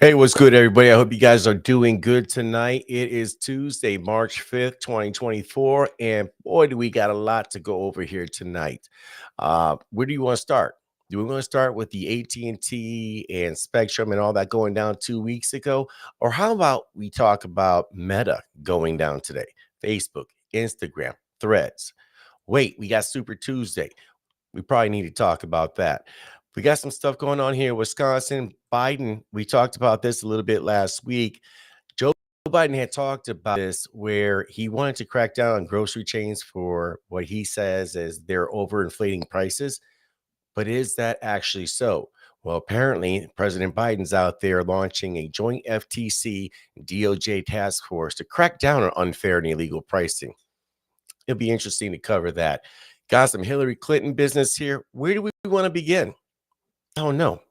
Hey, what's good, everybody? I hope you guys are doing good tonight. It is Tuesday, March 5th, 2024. And boy, do we got a lot to go over here tonight. Where do you want to start? Do we want to start with the AT&T and Spectrum and all that going down 2 weeks ago? Or how about we talk about Meta going down today? Facebook, Instagram, Threads. Wait, we got Super Tuesday. We probably need to talk about that. We got some stuff going on here in Wisconsin. Biden, we talked about this a little bit last week. Joe Biden had talked about this where he wanted to crack down on grocery chains for what he says is they're overinflating prices. But is that actually so? Well, apparently, President Biden's out there launching a joint FTC DOJ task force to crack down on unfair and illegal pricing. It'll be interesting to cover that. Got some Hillary Clinton business here. Where do we want to begin? I don't know.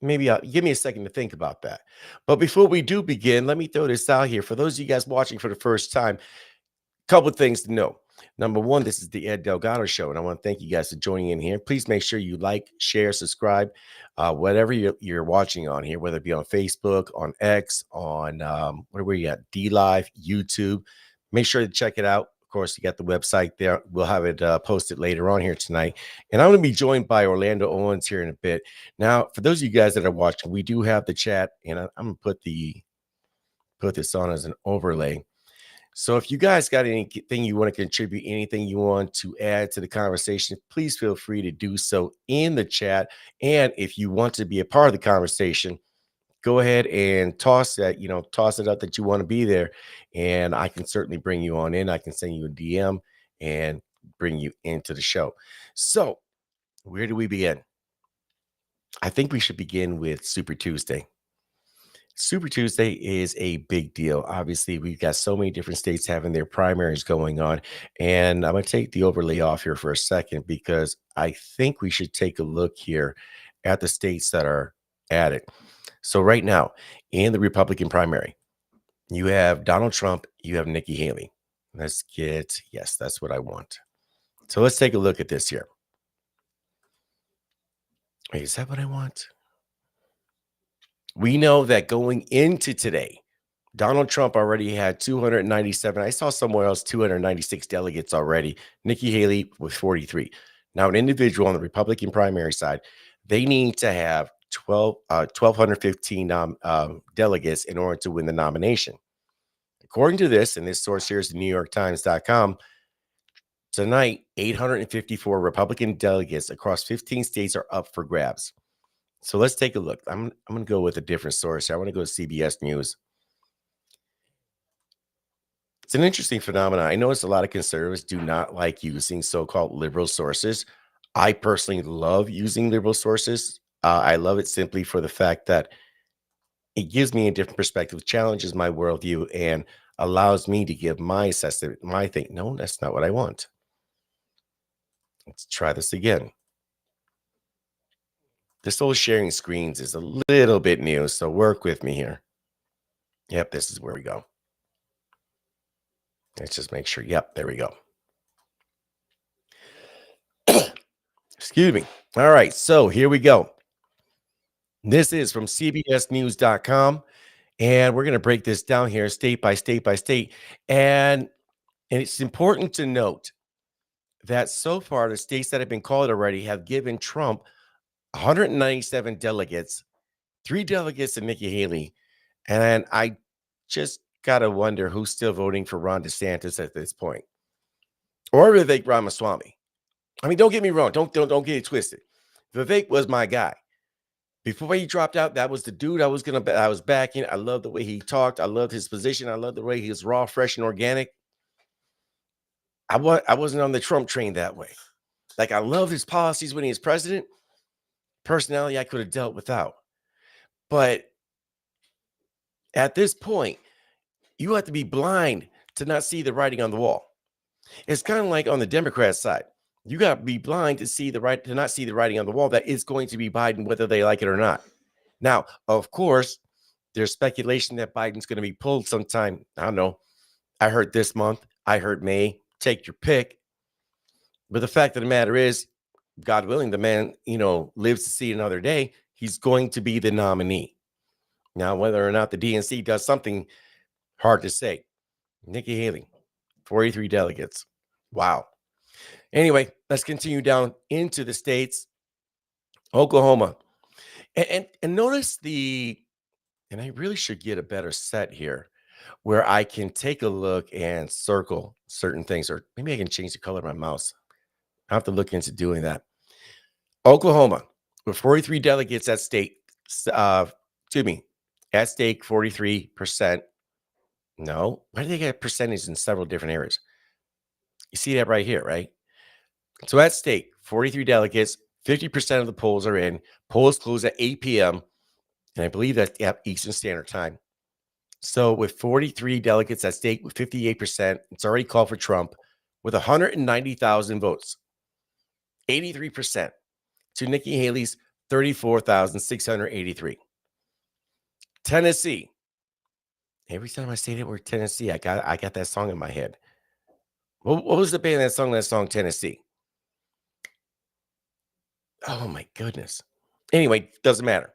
Maybe give me a second to think about that. But before we do begin, let me throw this out here. For those of you guys watching for the first time, couple of things to know. Number one, this is the Ed Delgado Show, and I want to thank you guys for joining in here. Please make sure you like, share, subscribe, whatever you're watching on here, whether it be on Facebook, on X, on where we at, D Live, YouTube. Make sure to check it out. Of course, you got the website there. We'll have it posted later on here tonight. And I'm going to be joined by Orlando Owens here in a bit. Now, for those of you guys that are watching, we do have the chat, and I'm going to put this on as an overlay. So if you guys got anything you want to contribute, anything you want to add to the conversation, please feel free to do so in the chat. And if you want to be a part of the conversation, go ahead and toss it up that you want to be there. And I can certainly bring you on in. I can send you a DM and bring you into the show. So where do we begin? I think we should begin with Super Tuesday. Super Tuesday is a big deal. Obviously, we've got so many different states having their primaries going on. And I'm going to take the overlay off here for a second because I think we should take a look here at the states that are at it. So, right now, in the Republican primary, you have Donald Trump, you have Nikki Haley. Yes, that's what I want. So, let's take a look at this here. Wait, is that what I want? We know that going into today, Donald Trump already had 297. I saw somewhere else 296 delegates already. Nikki Haley with 43. Now, an individual on the Republican primary side, they need to have 1,215 delegates in order to win the nomination. According to this, and this source here is the NewYorkTimes.com, tonight, 854 Republican delegates across 15 states are up for grabs. So let's take a look. I'm going to go with a different source here. I want to go to CBS News. It's an interesting phenomenon. I notice a lot of conservatives do not like using so-called liberal sources. I personally love using liberal sources. I love it simply for the fact that it gives me a different perspective, challenges my worldview, and allows me to give my assessment, my thing. No, that's not what I want. Let's try this again. This whole sharing screens is a little bit new, so work with me here. Yep, this is where we go. Let's just make sure. Yep, there we go. Excuse me. All right, so here we go. This is from CBSNews.com, and we're going to break this down here state by state by state. And it's important to note that so far, the states that have been called already have given Trump 197 delegates, 3 delegates to Nikki Haley. And I just got to wonder who's still voting for Ron DeSantis at this point. Or Vivek Ramaswamy. I mean, don't get me wrong. Don't get it twisted. Vivek was my guy. Before he dropped out, that was the dude I was backing. I love the way he talked. I loved his position. I loved the way he was raw, fresh, and organic. I wasn't on the Trump train that way. Like, I loved his policies when he was president. Personality, I could have dealt without. But at this point, you have to be blind to not see the writing on the wall. It's kind of like on the Democrat side. You got to be blind to not see the writing on the wall that it's going to be Biden, whether they like it or not. Now, of course, there's speculation that Biden's going to be pulled sometime. I don't know. I heard this month. I heard May. Take your pick. But the fact of the matter is, God willing, the man, lives to see another day. He's going to be the nominee. Now, whether or not the DNC does something, hard to say. Nikki Haley, 43 delegates. Wow. Anyway, let's continue down into the states. Oklahoma. And notice and I really should get a better set here where I can take a look and circle certain things, or maybe I can change the color of my mouse. I have to look into doing that. Oklahoma, with 43 delegates at stake, excuse me, at stake 43%. No, why do they get percentage in several different areas? You see that right here, right? So at stake, 43 delegates, 50% of the polls are in. Polls close at 8 p.m. And I believe that's Eastern Standard Time. So with 43 delegates at stake, with 58%, it's already called for Trump with 190,000 votes, 83% to Nikki Haley's 34,683. Tennessee. Every time I say that word Tennessee, I got that song in my head. What was the band that song Tennessee? Oh my goodness. Anyway, doesn't matter.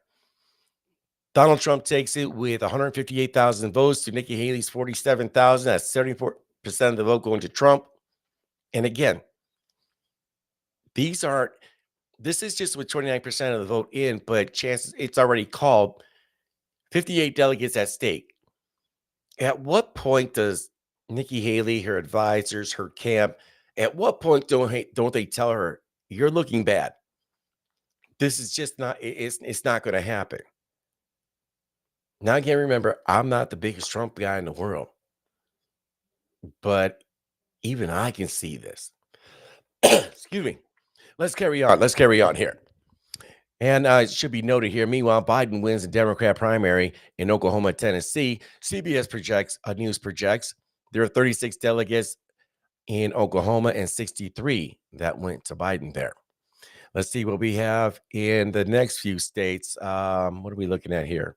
Donald Trump takes it with 158,000 votes to Nikki Haley's 47,000. That's 74% of the vote going to Trump. And again, this is just with 29% of the vote in, but chances it's already called 58 delegates at stake. At what point does Nikki Haley, her advisors, her camp, at what point don't they tell her you're looking bad? This is just not it's not going to happen. Now again, remember, I'm not the biggest Trump guy in the world, but even I can see this. Excuse me. Let's carry on. Let's carry on here. And it should be noted here. Meanwhile, Biden wins the Democrat primary in Oklahoma, Tennessee. CBS news projects there are 36 delegates in Oklahoma and 63 that went to Biden there. Let's see what we have in the next few states. What are we looking at here?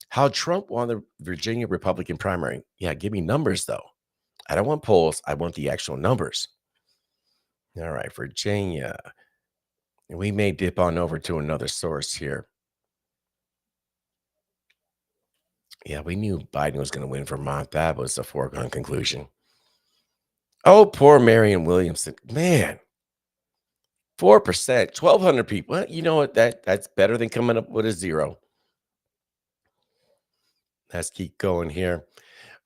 How Trump won the Virginia Republican primary. Yeah, give me numbers though. I don't want polls. I want the actual numbers. All right, Virginia. We may dip on over to another source here. Yeah, we knew Biden was going to win Vermont. That was a foregone conclusion. Oh, poor Marion Williamson. Man, 4%, 1,200 people. Well, you know what? That's better than coming up with a zero. Let's keep going here.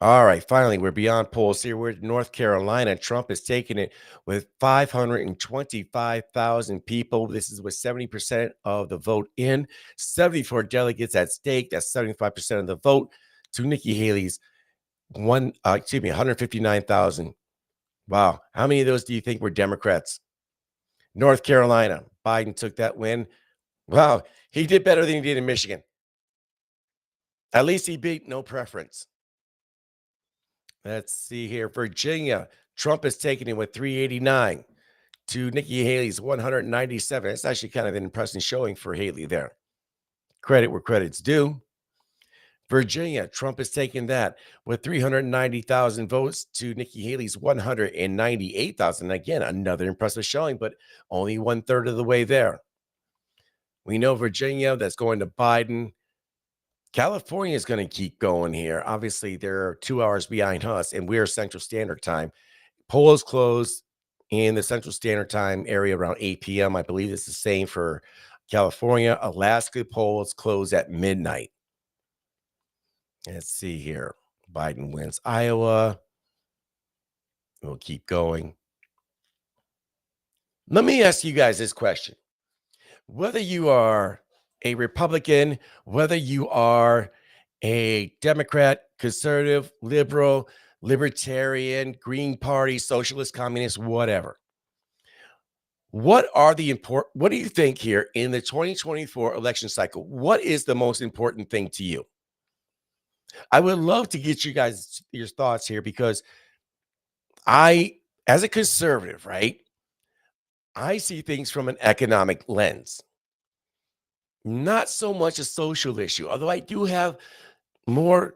All right, finally, we're beyond polls here. We're in North Carolina. Trump is taking it with 525,000 people. This is with 70% of the vote in, 74 delegates at stake. That's 75% of the vote to Nikki Haley's 159,000. Wow. How many of those do you think were Democrats? North Carolina, Biden took that win. Wow. He did better than he did in Michigan. At least he beat no preference. Let's see here. Virginia, Trump is taking it with 389 to Nikki Haley's 197. It's actually kind of an impressive showing for Haley there. Credit where credit's due. Virginia, Trump is taking that with 390,000 votes to Nikki Haley's 198,000. Again, another impressive showing, but only 1/3 of the way there. We know Virginia, that's going to Biden. California is going to keep going here. Obviously, they're 2 hours behind us, and we're Central Standard Time. Polls close in the Central Standard Time area around 8 p.m. I believe it's the same for California. Alaska polls close at midnight. Let's see here. Biden wins Iowa. We'll keep going. Let me ask you guys this question. Whether you are a Republican, whether you are a Democrat, conservative, liberal, libertarian, Green Party, socialist, communist, whatever. What do you think here in the 2024 election cycle? What is the most important thing to you? I would love to get you guys your thoughts here because as a conservative, right, I see things from an economic lens, not so much a social issue, although I do have more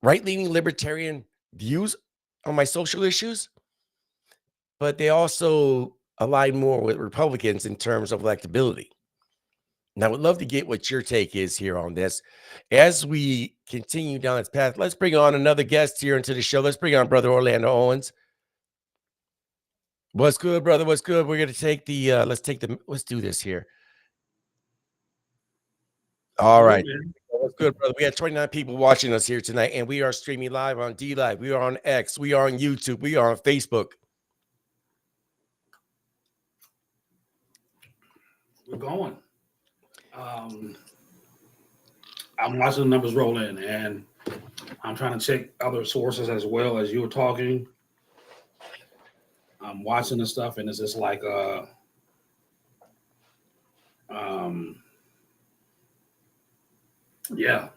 right-leaning libertarian views on my social issues, but they also align more with Republicans in terms of electability. And I would love to get what your take is here on this. As we continue down this path, let's bring on another guest here into the show. Let's bring on Brother Orlando Owens. What's good, brother? What's good? We're gonna take the let's do this here. All Good, right. man. What's good, brother? We have 29 people watching us here tonight, and we are streaming live on D Live. We are on X. We are on YouTube. We are on Facebook. We're going. Um, I'm watching the numbers roll in, and I'm trying to check other sources as well as you were talking. I'm watching the stuff, and it's just like, um, yeah,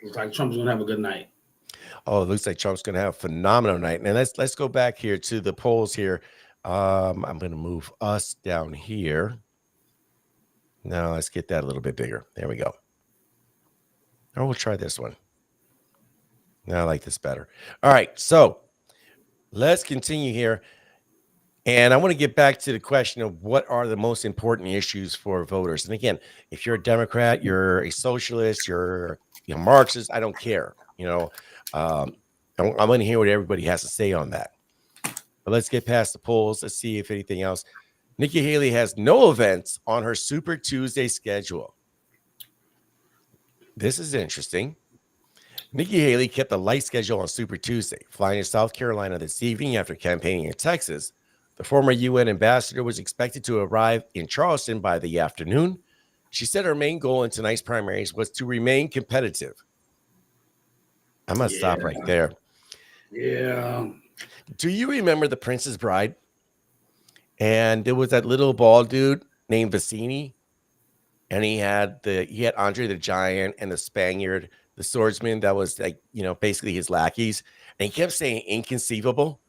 looks like Trump's gonna have a good night. Oh, it looks like Trump's gonna have a phenomenal night. And let's go back here to the polls here. I'm gonna move us down here. Now let's get that a little bit bigger. There we go. Or we'll try this one. Now I like this better. All right, so let's continue here. And I want to get back to the question of what are the most important issues for voters. And again, if you're a Democrat, you're a socialist, you're Marxist, I don't care. I'm going to hear what everybody has to say on that. But let's get past the polls. Let's see if anything else. Nikki Haley has no events on her Super Tuesday schedule. This is interesting. Nikki Haley kept a light schedule on Super Tuesday, flying to South Carolina this evening after campaigning in Texas. The former UN ambassador was expected to arrive in Charleston by the afternoon. She said her main goal in tonight's primaries was to remain competitive. I'm going to stop right there. Yeah. Do you remember The Princess Bride? And there was that little bald dude named Vicini, and he had Andre the Giant and the Spaniard, the swordsman that was basically his lackeys, and he kept saying inconceivable.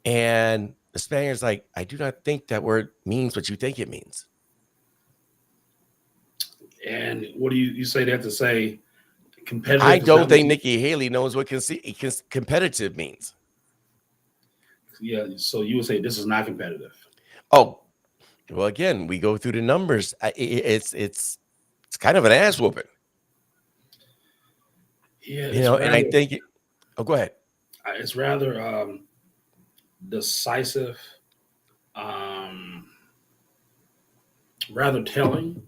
And the Spaniard's like, I do not think that word means what you think it means. And what do you say that to say? Competitive. I don't think Nikki Haley knows what competitive means. Yeah, so you would say this is not competitive. Oh, well, again, we go through the numbers. It's kind of an ass whooping. Yeah, and I think. Go ahead. It's rather decisive, rather telling.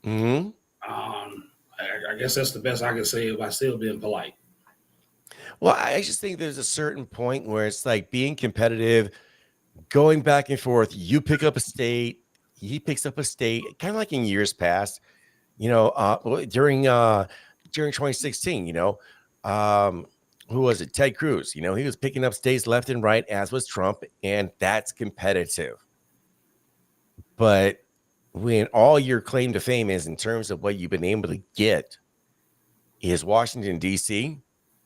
Mm-hmm. I guess that's the best I can say by still being polite. Well, I just think there's a certain point where it's like being competitive, going back and forth. You pick up a state, he picks up a state, kind of like in years past. During 2016, who was it? Ted Cruz. He was picking up states left and right, as was Trump, and that's competitive. But when all your claim to fame is in terms of what you've been able to get is Washington, D.C.,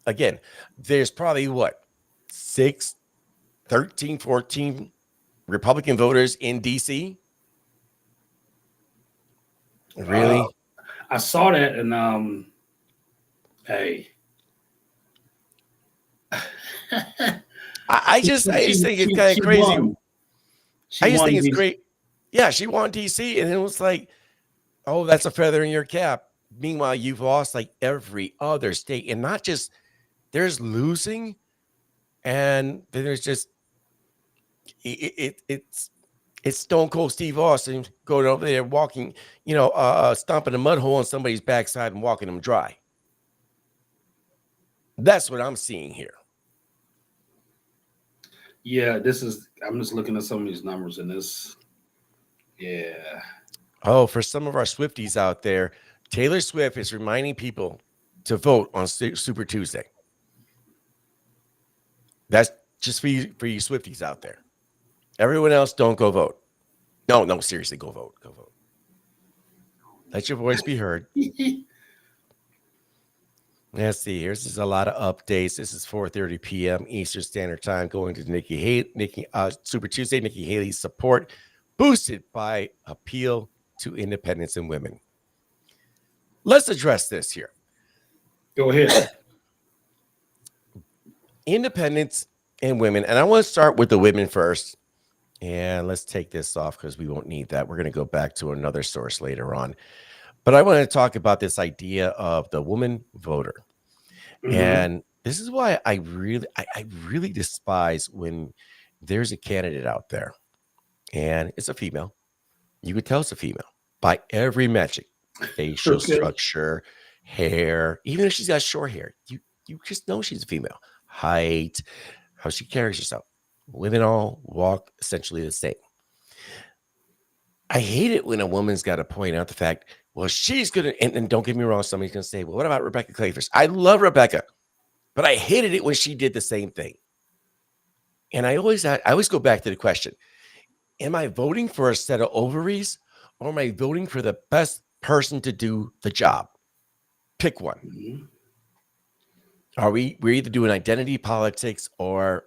again, there's probably 13, 14 Republican voters in D.C.? Really? I saw that, and hey. I just think it's kind of crazy. I just think it's great. Yeah, she won DC, and it was like, oh, that's a feather in your cap. Meanwhile, you've lost like every other state, and not just there's losing, and then there's just it's Stone Cold Steve Austin going over there walking, stomping a mud hole on somebody's backside and walking them dry. That's what I'm seeing here. Yeah, I'm just looking at some of these numbers, and this. Yeah. Oh, for some of our Swifties out there, Taylor Swift is reminding people to vote on Super Tuesday. That's just for you Swifties out there. Everyone else, don't go vote. No, seriously, go vote. Go vote. Let your voice be heard. Let's see. Here's a lot of updates. This is 4:30 p.m. Eastern Standard Time. Going to Super Tuesday. Nikki Haley's support boosted by appeal to independents and women. Let's address this here. Go ahead. Independents and women, and I want to start with the women first. And let's take this off because we won't need that. We're going to go back to another source later on. But I want to talk about this idea of the woman voter. Mm-hmm. And this is why I really despise when there's a candidate out there and it's a female. You could tell it's a female by every metric, facial Okay. structure, hair, even if she's got short hair, you just know she's a female. Height, how she carries herself. Women all walk essentially the same. I hate it when a woman's got to point out the fact, well, she's gonna, and don't get me wrong, somebody's gonna say, well, what about Rebecca Clayfish? I love Rebecca, but I hated it when she did the same thing. And I always go back to the question: am I voting for a set of ovaries, or am I voting for the best person to do the job? Pick one. Mhm. We're either doing identity politics or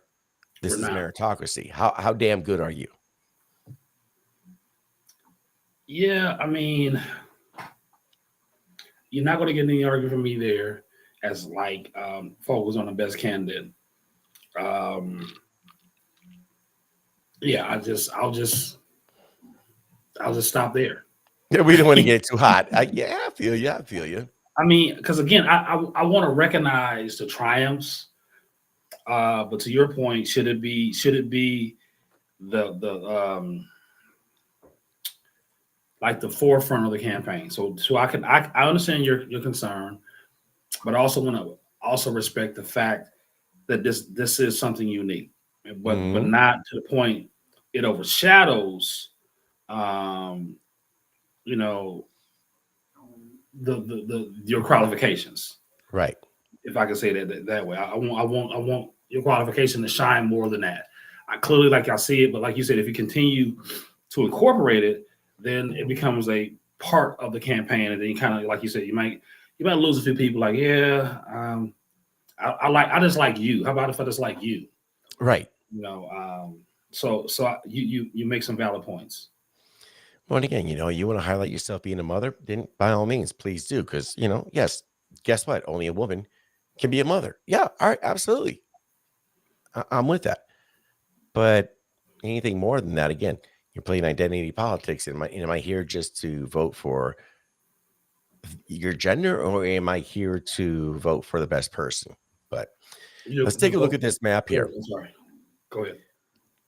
this We're is not. meritocracy. How damn good are you? Yeah, I mean, you're not going to get any argument from me there as like focus on the best candidate. Um, yeah, I'll just stop there. Yeah, we don't want to get too hot. Yeah, I feel you. I feel you. I mean, because again, I want to recognize the triumphs, but to your point, should it be the like the forefront of the campaign? So I understand your concern, but I also want to also respect the fact that this is something unique, but Mhm. not to the point it overshadows, um, you know, the your qualifications. Right. If I can say that way, I want your qualification to shine more than that. I clearly like I see it, but like you said, if you continue to incorporate it, then it becomes a part of the campaign, and then you kind of like you said, you might lose a few people. Like, yeah, I just like you. How about if I just like you? Right. You know, you make some valid points. Well, and again, you want to highlight yourself being a mother, then by all means, please do. Because, yes, guess what? Only a woman can be a mother. Yeah. All right. Absolutely. I'm with that. But anything more than that, again, you're playing identity politics. Am I here just to vote for your gender, or am I here to vote for the best person? But let's take You a look vote. at this map Go here. ahead. I'm sorry. Go ahead.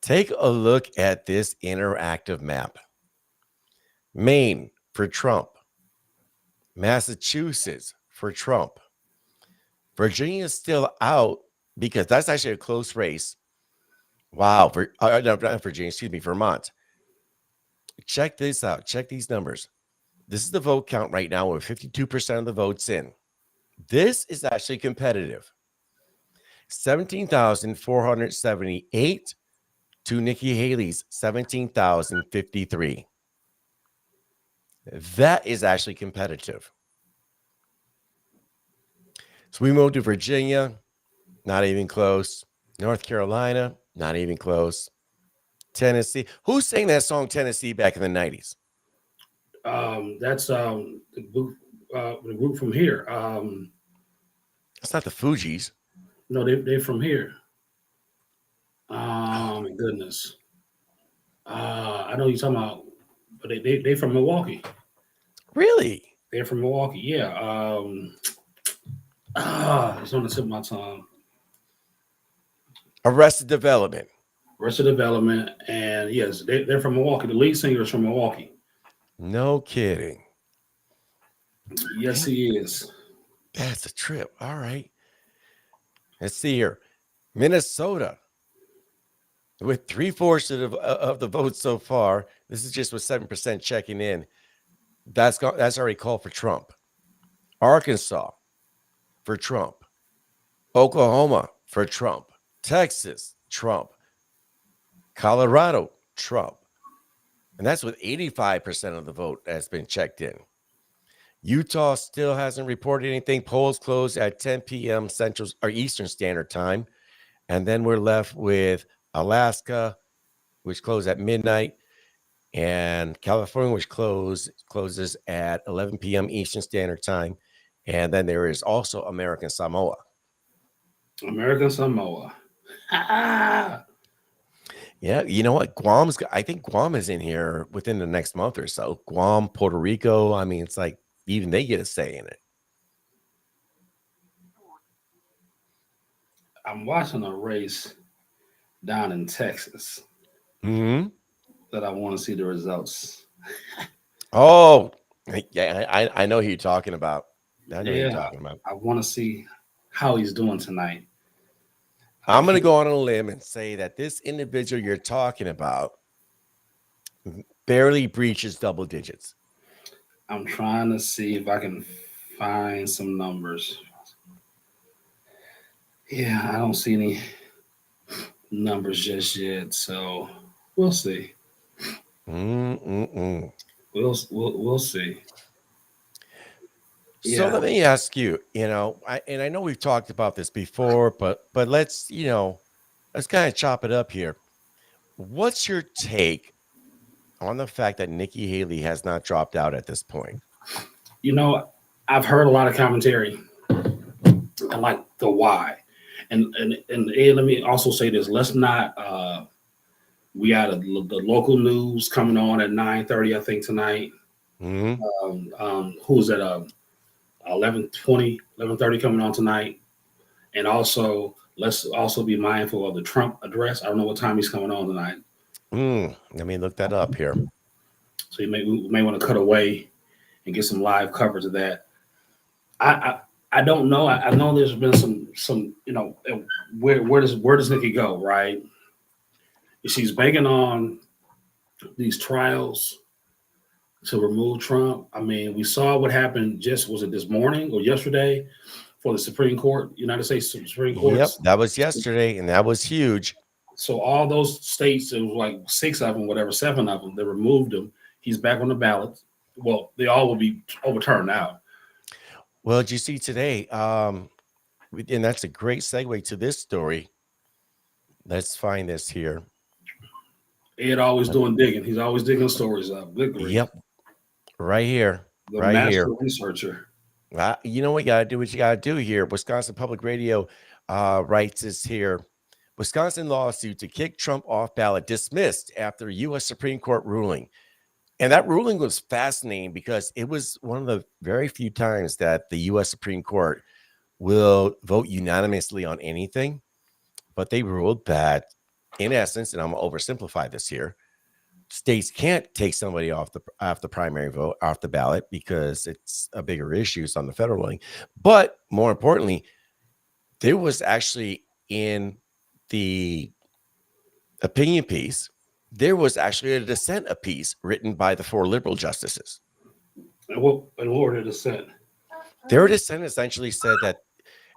Take a look at this interactive map. Maine for Trump, Massachusetts for Trump. Virginia's still out because that's actually a close race. Wow. No, not Virginia, excuse me, Vermont. Check this out. Check these numbers. This is the vote count right now with 52% of the votes in. This is actually competitive. 17,478 to Nikki Haley's 17,053. That is actually competitive. So we moved to Virginia, not even close. North Carolina, not even close. Tennessee. Who sang that song Tennessee back in the 90s? That's the group from here. It's not the Fugees. No, they're from here. Oh, My goodness. I know you're talking about, but they from Milwaukee. really? They're from Milwaukee. Yeah. It's on the tip of my tongue. Arrested Development. Rest of Development, and yes, they're from Milwaukee. The lead singer is from Milwaukee. No kidding. Yes, That, he is. that's a trip. All right. Let's see here. Minnesota with three-fourths of the votes so far. This is just with 7% checking in. That's already called for Trump. Arkansas for Trump. Oklahoma for Trump. Texas, Trump. Colorado, Trump. And that's with 85% of the vote that's been checked in. Utah still hasn't reported anything. Polls close at 10 p.m. Central or Eastern Standard Time. And then we're left with Alaska, which closed at midnight, and California, which closes at 11 p.m. Eastern Standard Time. And then there is also American Samoa. American Samoa. Ah, Yeah, you know what? I think Guam is in here within the next month or so. Guam, Puerto Rico. I mean, it's like even they get a say in it. I'm watching a race down in Texas Hmm. that I want to see the results. Oh, yeah, I know who you're talking about. I know who you're Yeah, talking about. I want to see how he's doing tonight. I I'm going to can't. go on a limb and say that this individual you're talking about barely breaches double digits. I'm trying to see if I can find some numbers. Yeah, I don't see any numbers just yet, so we'll see. Mm-mm-mm. We'll see. So Yeah, let me ask you, and I know we've talked about this before, but let's, let's kind of chop it up here. What's your take on the fact that Nikki Haley has not dropped out at this point? you know, I've heard a lot of commentary and like the why, and let me also say this: let's not. We got the local news coming on at 9:30, I think tonight. Hmm. Who's at 11:20, 11:30 coming on tonight, and also let's also be mindful of the Trump address. I don't know what time he's coming on tonight, Let me look that up here. so we may want to cut away and get some live coverage of that. I I don't know. I know there's been some where does Nikki go, right? She's banking on these trials to remove Trump. I mean, we saw what happened. Just was it this morning or yesterday for the Supreme Court, United States Supreme Yep, Courts? that was yesterday, and that was huge. So all those states, it was like six of them, whatever, seven of them, they removed him. He's back on the ballot. Well, they all will be overturned now. Well, did you see today? And that's a great segue to this story. Let's find this here. Ed always Uh, doing digging. He's always digging stories up. Good grief. Yep, right here, The right master here. researcher. You know what you gotta do? What you gotta do here? Wisconsin Public Radio writes this here. Wisconsin lawsuit to kick Trump off ballot dismissed after U.S. Supreme Court ruling. And that ruling was fascinating because it was one of the very few times that the U.S. Supreme Court will vote unanimously on anything. But they ruled that, in essence, and I'm gonna oversimplify this here, states can't take somebody off the primary vote off the ballot because it's a bigger issue. It's on the federal level. But more importantly, there was actually in the opinion piece, there was actually a dissent a piece written by the four liberal justices. And what were the dissent? Their dissent essentially said that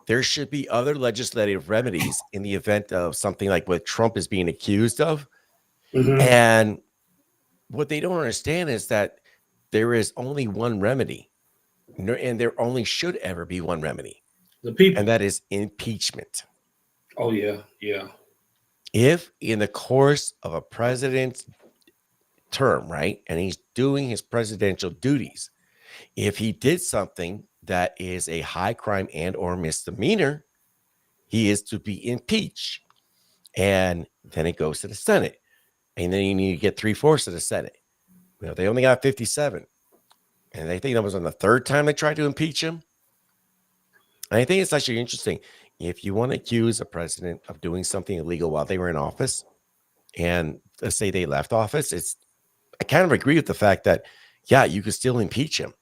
there should be other legislative remedies in the event of something like what Trump is being accused of. Mm-hmm. And what they don't understand is that there is only one remedy, and there only should ever be one remedy, The and people. that is impeachment. Oh yeah, yeah. If in the course of a president's term, right, and he's doing his presidential duties, if he did something that is a high crime and or misdemeanor, he is to be impeached. And then it goes to the Senate. And then you need to get 3/4 of the Senate. They only got 57. And I think that was on the third time they tried to impeach him. And I think it's actually interesting. If you want to accuse a president of doing something illegal while they were in office, and let's say they left office, I kind of agree with the fact that, yeah, you could still impeach him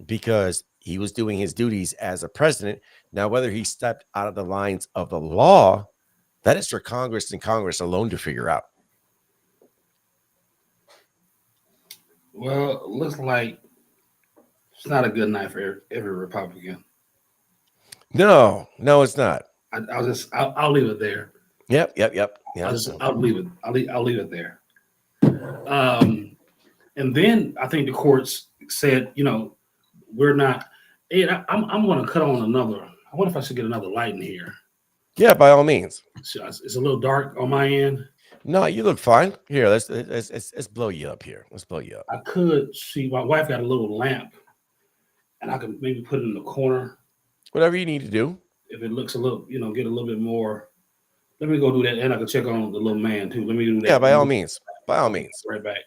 because he was doing his duties as a president. Now, whether he stepped out of the lines of the law, that is for Congress and Congress alone to figure out. Well, looks like it's not a good night for every Republican. No, no, it's not. I'll leave it there. Yep. I'll leave it. I'll leave it there. Um, and then I think the courts said, we're not. Ed, I'm going to cut on another. I wonder if I should get another light in here. Yeah, by all means. It's a little dark on my end. No, you look fine. Here, let's blow you up here. Let's blow you up. I could see my wife got a little lamp, and I could maybe put it in the corner Whatever you need to do. if it looks a little, get a little bit more Let me go do that, and I can check on the little man too. Let me do Yeah, that. by Let all me means. By all I'll be means. right back.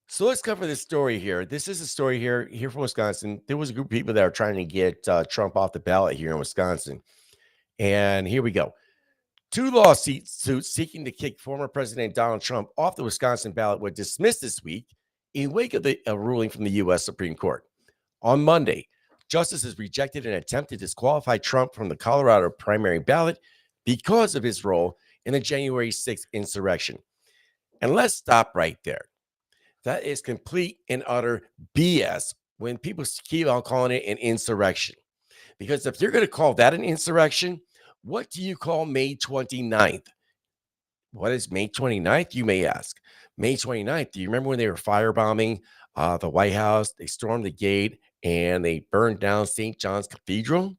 So let's cover this story here. This is a story here from Wisconsin. There was a group of people that are trying to get Trump off the ballot here in Wisconsin. And here we go. Two lawsuits seeking to kick former President Donald Trump off the Wisconsin ballot were dismissed this week in wake of a ruling from the U.S. Supreme Court. On Monday, justices rejected an attempt to disqualify Trump from the Colorado primary ballot because of his role in the January 6th insurrection. And let's stop right there. That is complete and utter BS when people keep on calling it an insurrection. Because if you're going to call that an insurrection, what do you call May 29th? What is May 29th, you may ask? May 29th, do you remember when they were firebombing the White House? They stormed the gate and they burned down St. John's Cathedral?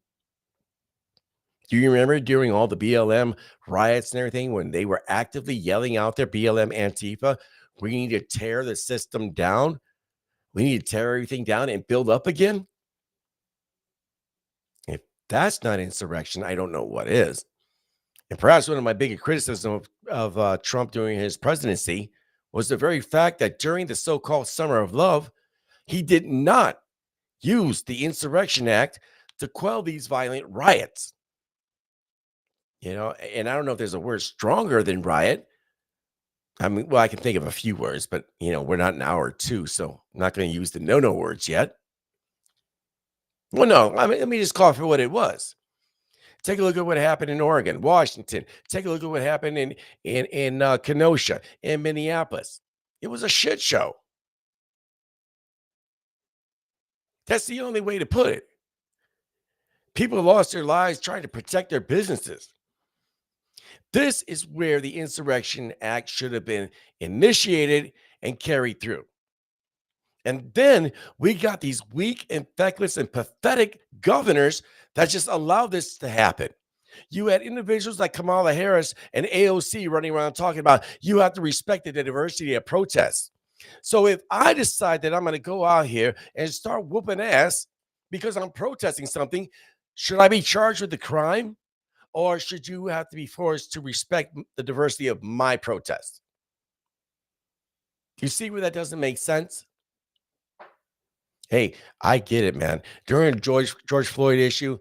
Do you remember during all the BLM riots and everything when they were actively yelling out their BLM Antifa, we need to tear the system down? We need to tear everything down and build up again? If that's not insurrection, I don't know what is. And perhaps one of my biggest criticisms of Trump during his presidency was the very fact that during the so-called Summer of Love, he did not use the Insurrection Act to quell these violent riots. And I don't know if there's a word stronger than riot. I mean, well, I can think of a few words, but we're not an hour or two, so I'm not going to use the no words yet. Well, no, I mean, let me just call it for what it was. Take a look at what happened in Oregon, Washington. Take a look at what happened in Kenosha, in Minneapolis. It was a shit show. That's the only way to put it. People lost their lives trying to protect their businesses. This is where the Insurrection Act should have been initiated and carried through. And then we got these weak and feckless and pathetic governors that just allowed this to happen. You had individuals like Kamala Harris and AOC running around talking about you have to respect the diversity of protests. So if I decide that I'm going to go out here and start whooping ass because I'm protesting something, should I be charged with the crime? Or should you have to be forced to respect the diversity of my protest? You see where that doesn't make sense? Hey, I get it, man. During George Floyd issue,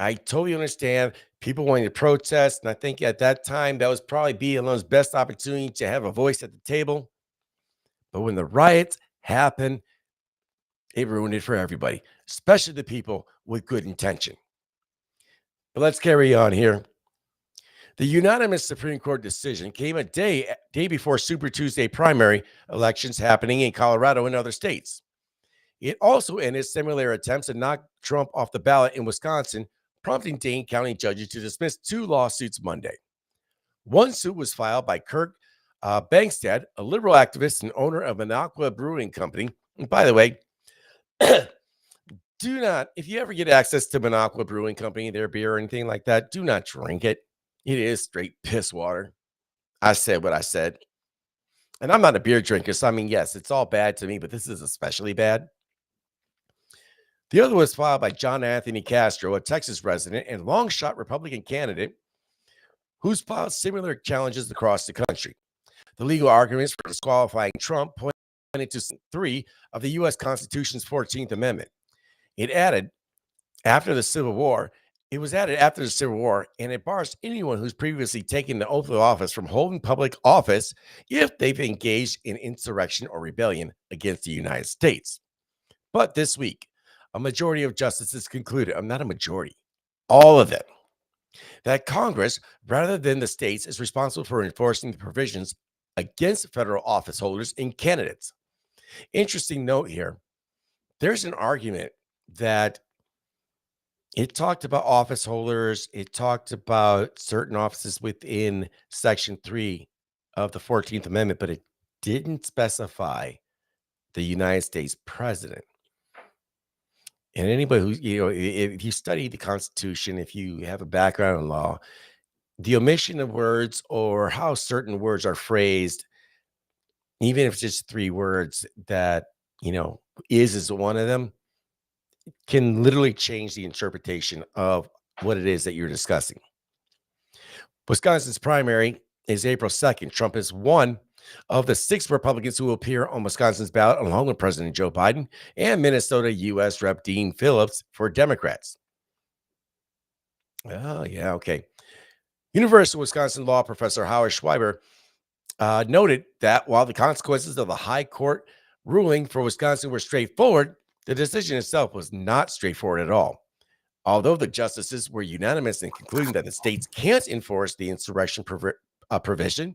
I totally understand people wanting to protest. And I think at that time, that was probably BLM's best opportunity to have a voice at the table. But when the riots happened, it ruined it for everybody, especially the people with good intention. But let's carry on here. The unanimous Supreme Court decision came a day before Super Tuesday primary elections happening in Colorado and other states. It also ended similar attempts to knock Trump off the ballot in Wisconsin, prompting Dane County judges to dismiss two lawsuits Monday. One suit was filed by Kirk Bankstead, a liberal activist and owner of Minocqua Brewing Company. And by the way, do not, if you ever get access to Minocqua Brewing Company, their beer or anything like that, do not drink it. It is straight piss water. I said what I said. And I'm not a beer drinker, so I mean, yes, it's all bad to me, but this is especially bad. The other was filed by John Anthony Castro, a Texas resident and long shot Republican candidate who's filed similar challenges across the country. The legal arguments for disqualifying Trump pointed to 3 of the U.S. Constitution's 14th Amendment. It added after the Civil War. It was added after the Civil War, and it bars anyone who's previously taken the oath of office from holding public office if they've engaged in insurrection or rebellion against the United States. But this week, a majority of justices concluded, I'm not a majority, all of them, that Congress, rather than the states, is responsible for enforcing the provisions against federal office holders and candidates. Interesting note here, there's an argument that it talked about office holders, it talked about certain offices within Section 3 of the 14th Amendment, but it didn't specify the United States president. And anybody who, if you study the Constitution, if you have a background in law, the omission of words or how certain words are phrased, even if it's just 3 words that, is one of them, can literally change the interpretation of what it is that you're discussing. Wisconsin's primary is April 2nd. Trump is one of the 6 Republicans who will appear on Wisconsin's ballot, along with President Joe Biden and Minnesota U.S. Rep. Dean Phillips for Democrats. Oh, yeah, okay. University of Wisconsin law professor Howard Schreiber noted that while the consequences of the high court ruling for Wisconsin were straightforward, the decision itself was not straightforward at all. Although the justices were unanimous in concluding that the states can't enforce the insurrection provision,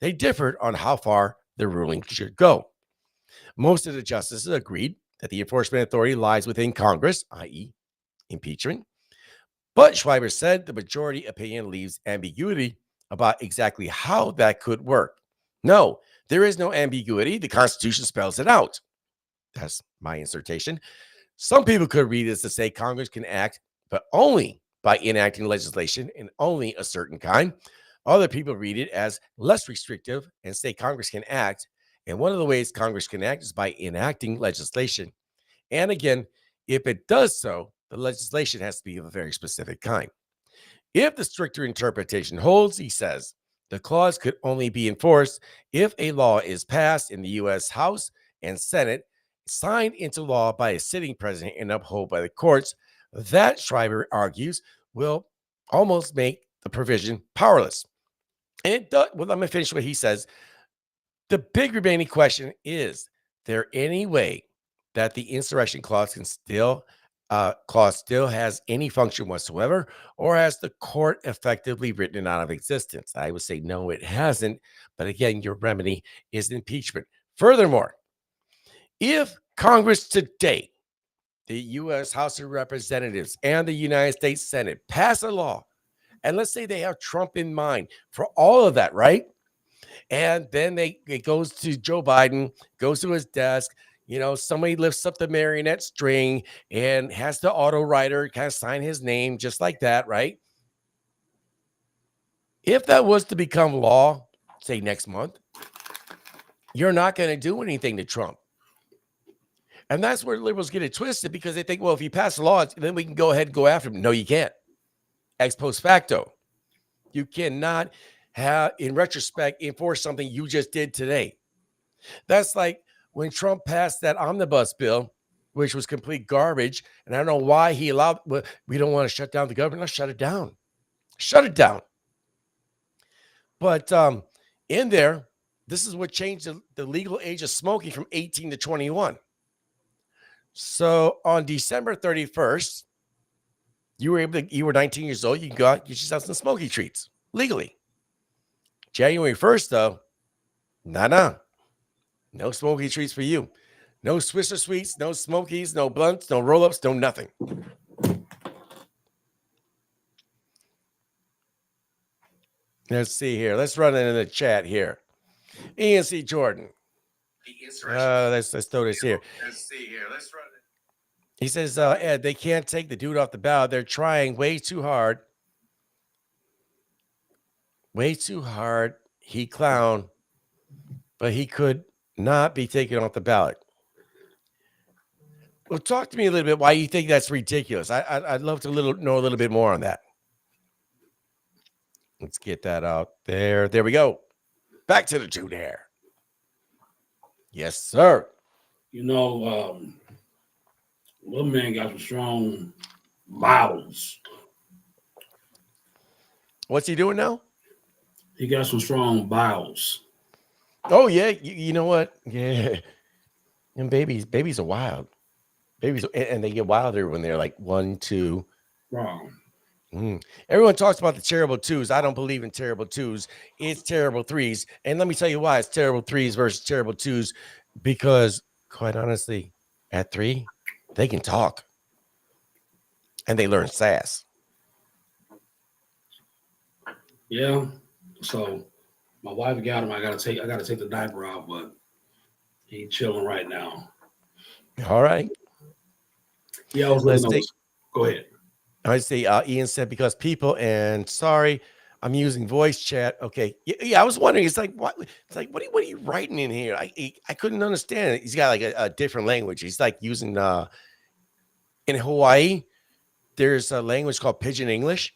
they differed on how far the ruling should go. Most of the justices agreed that the enforcement authority lies within Congress, i.e., impeachment. But Schreiber said the majority opinion leaves ambiguity about exactly how that could work. No, there is no ambiguity. The Constitution spells it out. That's my insertion. Some people could read this to say Congress can act, but only by enacting legislation and only a certain kind. Other people read it as less restrictive and say Congress can act. And one of the ways Congress can act is by enacting legislation. And again, if it does so, the legislation has to be of a very specific kind. If the stricter interpretation holds, he says, the clause could only be enforced if a law is passed in the U.S. House and Senate, signed into law by a sitting president, and upheld by the courts. That, Schreiber argues, will almost make the provision powerless. And it does. Well, I'm going to finish what he says. The big remaining question is there any way that the insurrection clause still has any function whatsoever, or has the court effectively written it out of existence? I would say no, it hasn't. But again, your remedy is impeachment. Furthermore, if Congress today, the U.S. House of Representatives and the United States Senate pass a law, and let's say they have Trump in mind for all of that, right? And then it goes to Joe Biden, goes to his desk. Somebody lifts up the marionette string and has the auto writer kind of sign his name just like that, right? If that was to become law, say next month, you're not going to do anything to Trump. And that's where liberals get it twisted, because they think, well, if you pass a law, then we can go ahead and go after him. No, you can't. Ex post facto. You cannot in retrospect, enforce something you just did today. That's like when Trump passed that omnibus bill, which was complete garbage. And I don't know why he allowed, well, we don't want to shut down the government. Let's shut it down. Shut it down. But in there, this is what changed the legal age of smoking from 18 to 21. So on December 31st, you were 19 years old. You got get yourself some smoky treats legally. January 1st, though, no smoky treats for you. No Swisher Sweets, no Smokies, no blunts, no roll-ups, no nothing. Let's see here. Let's run it in the chat here. Ian C. Jordan. Let's throw this here. Let's see here. Let's run it. He says, Ed, they can't take the dude off the ballot. They're trying way too hard. Way too hard. He clown, but he could not be taken off the ballot. Well, talk to me a little bit why you think that's ridiculous. I'd love to know a little bit more on that. Let's get that out there. There we go. Back to the dude there. Yes, sir. Little man got some strong bowels. What's he doing now? He got some strong bowels. Oh, yeah. You know what? Yeah. And babies are wild. Babies, and they get wilder when they're like 1, 2. Wow. Everyone talks about the terrible twos. I don't believe in terrible twos. It's terrible threes. And let me tell you why it's terrible threes versus terrible twos. Because, quite honestly, at 3, they can talk. And they learn sass. Yeah. So my wife got him. I gotta take the diaper off, but he's chilling right now. All right. Yeah, I was go ahead. I say Ian said because people, and sorry, I'm using voice chat. Okay. Yeah, I was wondering. It's like what are you writing in here? I couldn't understand it. He's got like a different language. He's like using in Hawaii, there's a language called Pidgin English.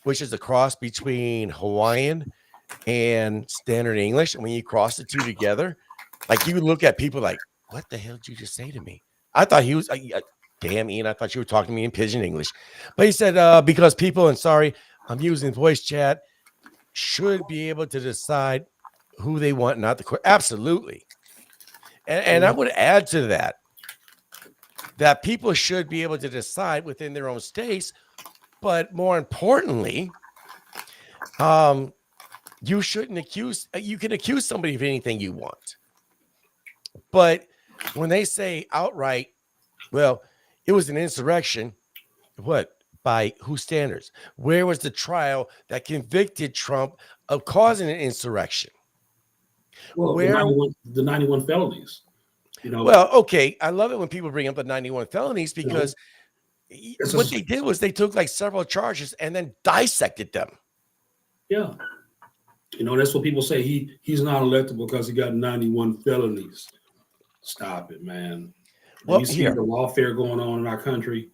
which is a cross between Hawaiian and Standard English. And when you cross the two together, like you would look at people like, what the hell did you just say to me? I thought he was, damn, Ian, I thought you were talking to me in pidgin English. But he said, because people, and sorry, I'm using voice chat, should be able to decide who they want, not the court. Absolutely. And I would add to that people should be able to decide within their own states. But more importantly, you shouldn't accuse, you can accuse somebody of anything you want. But when they say outright, well, it was an insurrection, what? By whose standards? Where was the trial that convicted Trump of causing an insurrection? Well, Where? the 91 felonies. Well, okay. I love it when people bring up the 91 felonies because what they did was they took like several charges and then dissected them. Yeah. That's what people say. He's not electable because he got 91 felonies. Stop it, man. Well, you see the lawfare going on in our country.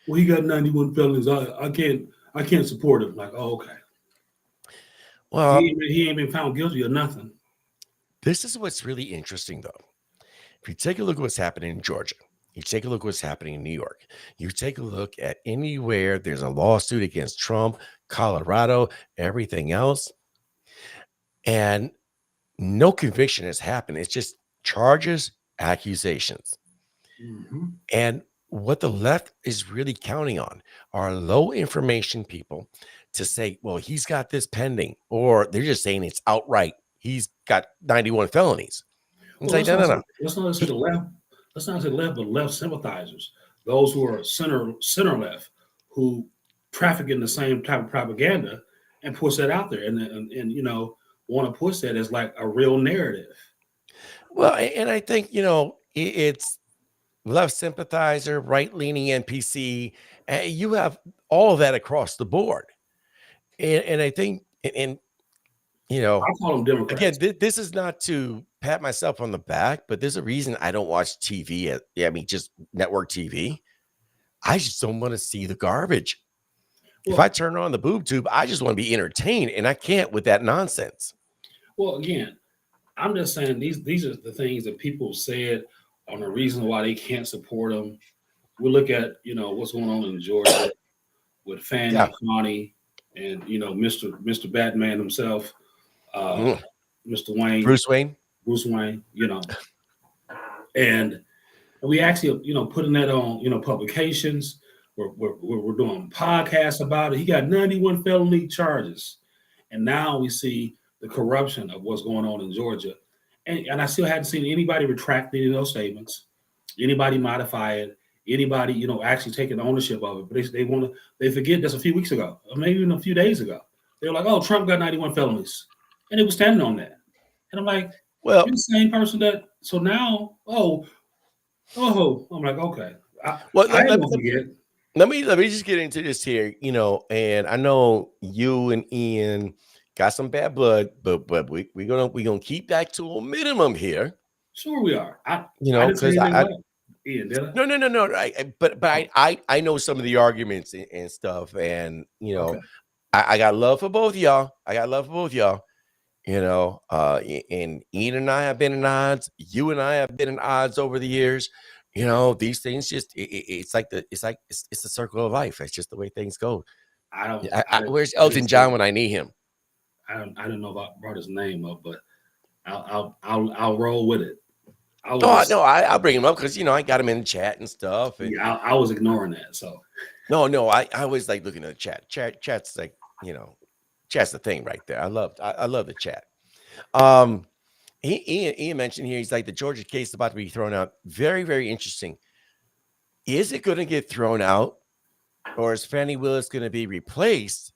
Well, he got 91 felonies. I can't support him. Like, oh, okay. Well, he ain't been found guilty of nothing. This is what's really interesting, though. If you take a look at what's happening in Georgia, you take a look at what's happening in New York, you take a look at anywhere there's a lawsuit against Trump, Colorado, everything else, and no conviction has happened. It's just charges, accusations. Mm-hmm. And what the left is really counting on are low information people to say, well, he's got this pending, or they're just saying it's outright. He's got 91 felonies. Well, let's not say the left. Let's not say left, but left sympathizers, those who are center left, who traffic in the same type of propaganda and push that out there, and want to push that as like a real narrative. Well, and I think it's left sympathizer, right leaning NPC, and you have all of that across the board, and I think and. I call them Democrats. Again, this is not to pat myself on the back, but there's a reason I don't watch TV. Just network TV. I just don't want to see the garbage. Well, if I turn on the boob tube, I just want to be entertained, and I can't with that nonsense. Well, again, I'm just saying these are the things that people said on the reason why they can't support them. We look at what's going on in Georgia with Fannie, Connie, and Mr. Batman himself. Mr. Wayne, Bruce Wayne, and we actually, putting that on, publications. We're doing podcasts about it. He got 91 felony charges, and now we see the corruption of what's going on in Georgia, and I still haven't seen anybody retract any of those statements, anybody modify it, anybody actually taking ownership of it. But they forget this a few weeks ago, or maybe even a few days ago. They were like, "Oh, Trump got 91 felonies." And it was standing on that. And I'm like, well, you're the same person that, so now, I'm like, okay. Let me just get into this here, and I know you and Ian got some bad blood, but we're gonna keep that to a minimum here. Sure we are. Because Ian, did I? No. But I know some of the arguments and stuff, and okay. I got love for both of y'all. And Ian and I have been in odds. You and I have been in odds over the years. These things just it's the circle of life. It's just the way things go. Where's Elton John when I need him? I don't know if I brought his name up, but I'll roll with it. I'll bring him up because I got him in the chat and stuff. And, I was ignoring that. So no, I was like looking at the chat. Chat's like chat's the thing right there. I love the chat. Ian mentioned here, he's like, the Georgia case is about to be thrown out. Very, very interesting. Is it going to get thrown out, or is Fannie Willis going to be replaced,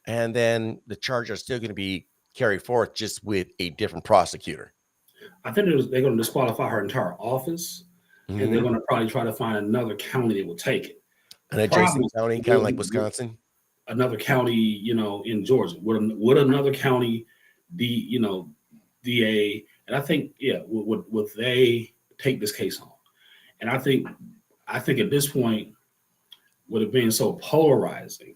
and then the charges are still going to be carried forth just with a different prosecutor? I think they're going to disqualify her entire office, and they're going to probably try to find another county that will take it. An adjacent county, kind of like Wisconsin? Another county, in Georgia, would another county, DA, and I think, would they take this case on? And I think at this point, with it being so polarizing,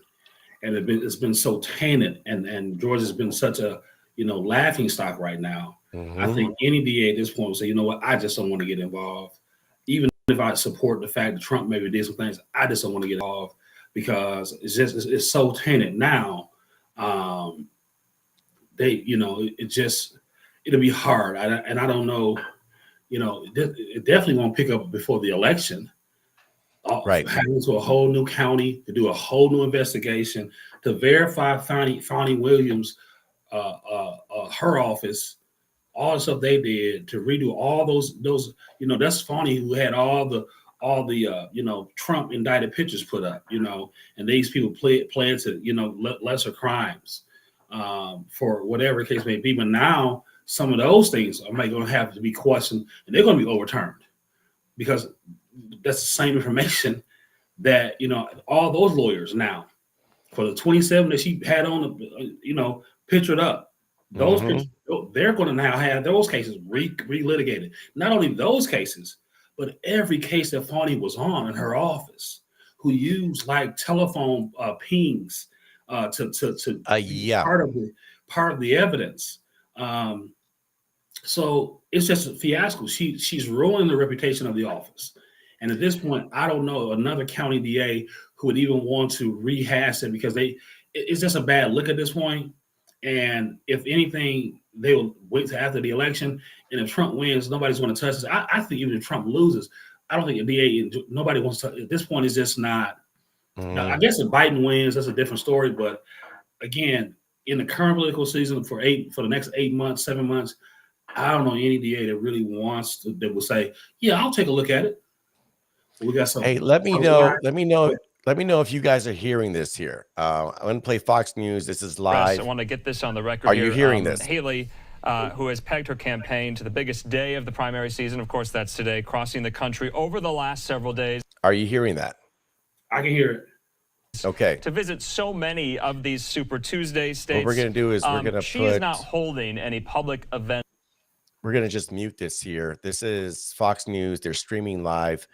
and it's been so tainted, and Georgia's been such a laughing stock right now. I Mm-hmm. think any DA at this point will say, you know what, I just don't want to get involved, even if I support the fact that Trump maybe did some things. I just don't want to get involved because it's so tainted now. Um, it'll be hard, and I don't know. It definitely won't pick up before the election. Right. Having to a whole new county to do a whole new investigation to verify Fonnie Williams, her office, all the stuff they did to redo all those. That's Fonnie who had all the Trump indicted pictures put up. And these people pled to lesser crimes for whatever the case may be. But now some of those things are going to have to be questioned, and they're going to be overturned because that's the same information that all those lawyers now for the 27 that she had on the pictured up. Those Mm-hmm. pictures, they're going to now have those cases relitigated. Not only those cases, but every case that Fonnie was on in her office, who used like telephone pings to be Yeah. part of the evidence. So it's just a fiasco. She's ruining the reputation of the office. And at this point, I don't know another county DA who would even want to rehash it because it's just a bad look at this point. And if anything, they will wait till after the election. And if Trump wins, nobody's going to touch this. I think even if Trump loses, I don't think a DA, nobody wants to. At this point, it's just not. Now, I guess if Biden wins, that's a different story. But again, in the current political season for the next 8 months, 7 months, I don't know any DA that really wants to, that will say, yeah, I'll take a look at it. We got some. Hey, let me know. Let me know. Let me know if you guys are hearing this here. I'm going to play Fox News. This is live. I want to get this on the record. Are here. you hearing this? Haley, who has pegged her campaign to the biggest day of the primary season. Of course, that's today, crossing the country over the last several days. Are you hearing that? I can hear it. Okay. To visit so many of these Super Tuesday states. What we're going to do is we're going to She is not holding any public event. We're going to just mute this here. This is Fox News. They're streaming live.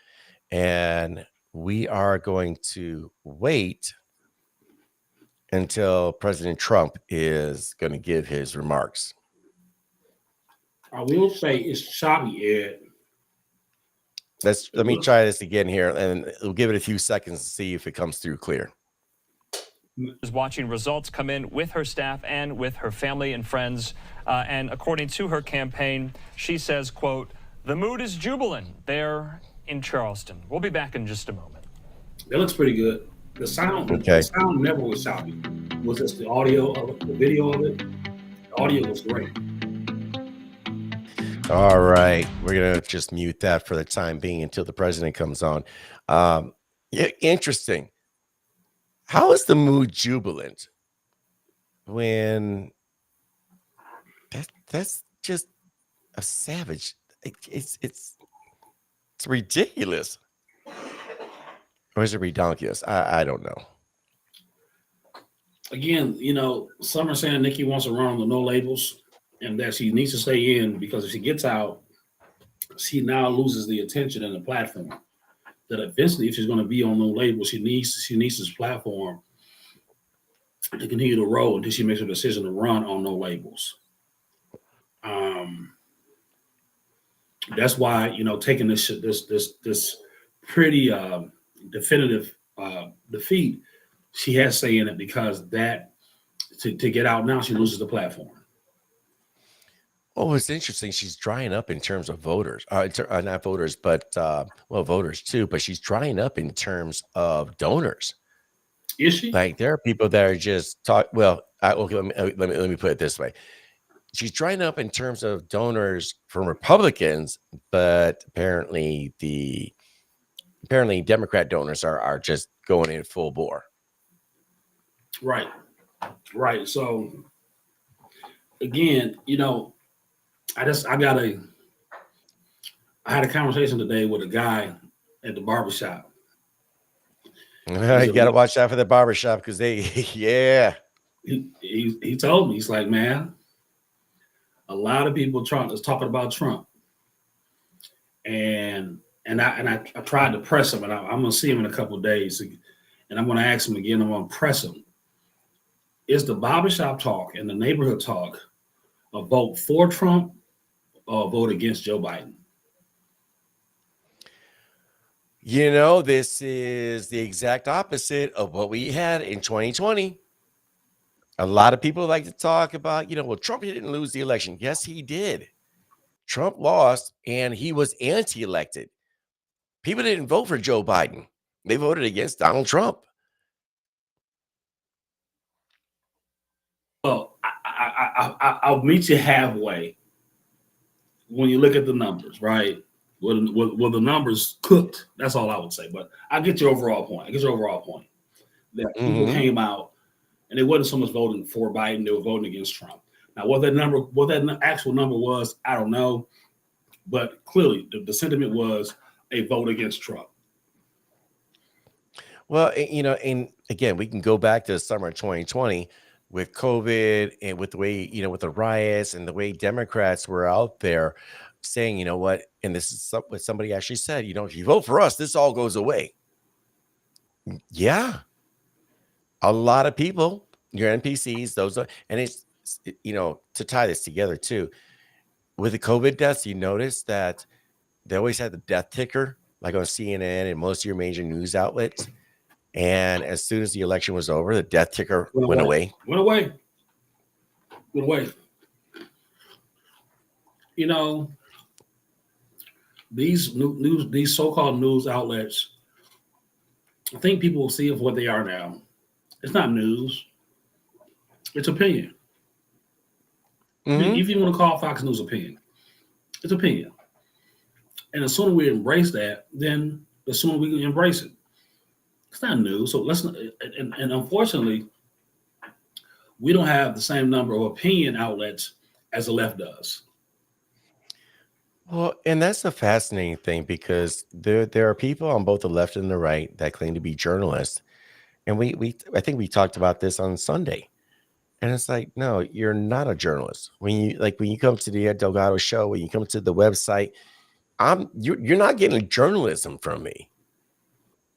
And we are going to wait until President Trump is going to give his remarks. I will say it's choppy, Ed. Let me try this again here, and we'll give it a few seconds to see if it comes through clear. Is watching results come in with her staff and with her family and friends. And according to her campaign, she says, quote, "The mood is jubilant there in Charleston." We'll be back in just a moment. That looks pretty good. The sound never was choppy. It was just the audio of it, the video of it. The audio was great. All right. We're going to just mute that for the time being until the president comes on. Yeah, interesting. How is the mood jubilant when that's just a savage? It's ridiculous. Or is it redonkulous? I don't know. Again, some are saying Nikki wants to run on the no labels and that she needs to stay in because if she gets out, she now loses the attention and the platform. That eventually, if she's going to be on no label, she needs this platform to continue to roll until she makes a decision to run on no labels. That's why taking this pretty definitive defeat, she has to say in it because that to get out now she loses the platform. Oh, it's interesting. She's drying up in terms of voters, not voters, but voters too. But she's drying up in terms of donors. Is she? Like there are people that are just talk. Well, okay, let me put it this way: she's drying up in terms of donors from Republicans, but apparently Democrat donors are just going in full bore. Right. So again, I had a conversation today with a guy at the barbershop. You got to watch out for the barbershop because yeah. He told me, he's like, man, a lot of people is talking about Trump. And I tried to press him, and I'm going to see him in a couple of days. And I'm going to ask him again. I'm going to press him. It's the barbershop talk and the neighborhood talk of vote for Trump or vote against Joe Biden. This is the exact opposite of what we had in 2020. A lot of people like to talk about, well, Trump didn't lose the election. Yes, he did. Trump lost and he was anti-elected. People didn't vote for Joe Biden. They voted against Donald Trump. Well, I'll meet you halfway when you look at the numbers, right? Well, the numbers cooked. That's all I would say. But I get your overall point. That people came out and it wasn't so much voting for Biden; they were voting against Trump. Now, what that actual number was, I don't know. But clearly, the sentiment was a vote against Trump. Well, and again, we can go back to the summer of 2020 with COVID and with the way, with the riots and the way Democrats were out there saying, you know what, and this is what somebody actually said, if you vote for us, this all goes away. Yeah. A lot of people, your NPCs, and it's, to tie this together too, with the COVID deaths, you notice that they always had the death ticker, like on CNN and most of your major news outlets. And as soon as the election was over, the death ticker went away. These so-called news outlets, I think people will see it for what they are now. It's not news. It's opinion. If you want to call Fox News opinion, it's opinion. And the sooner we embrace that, then the sooner we can embrace it. It's not news. So let's not, and unfortunately, we don't have the same number of opinion outlets as the left does. Well, and that's a fascinating thing because there are people on both the left and the right that claim to be journalists. And I think we talked about this on Sunday. And it's like, no, you're not a journalist. When you come to the Ed Delgado show, when you come to the website, you're not getting journalism from me.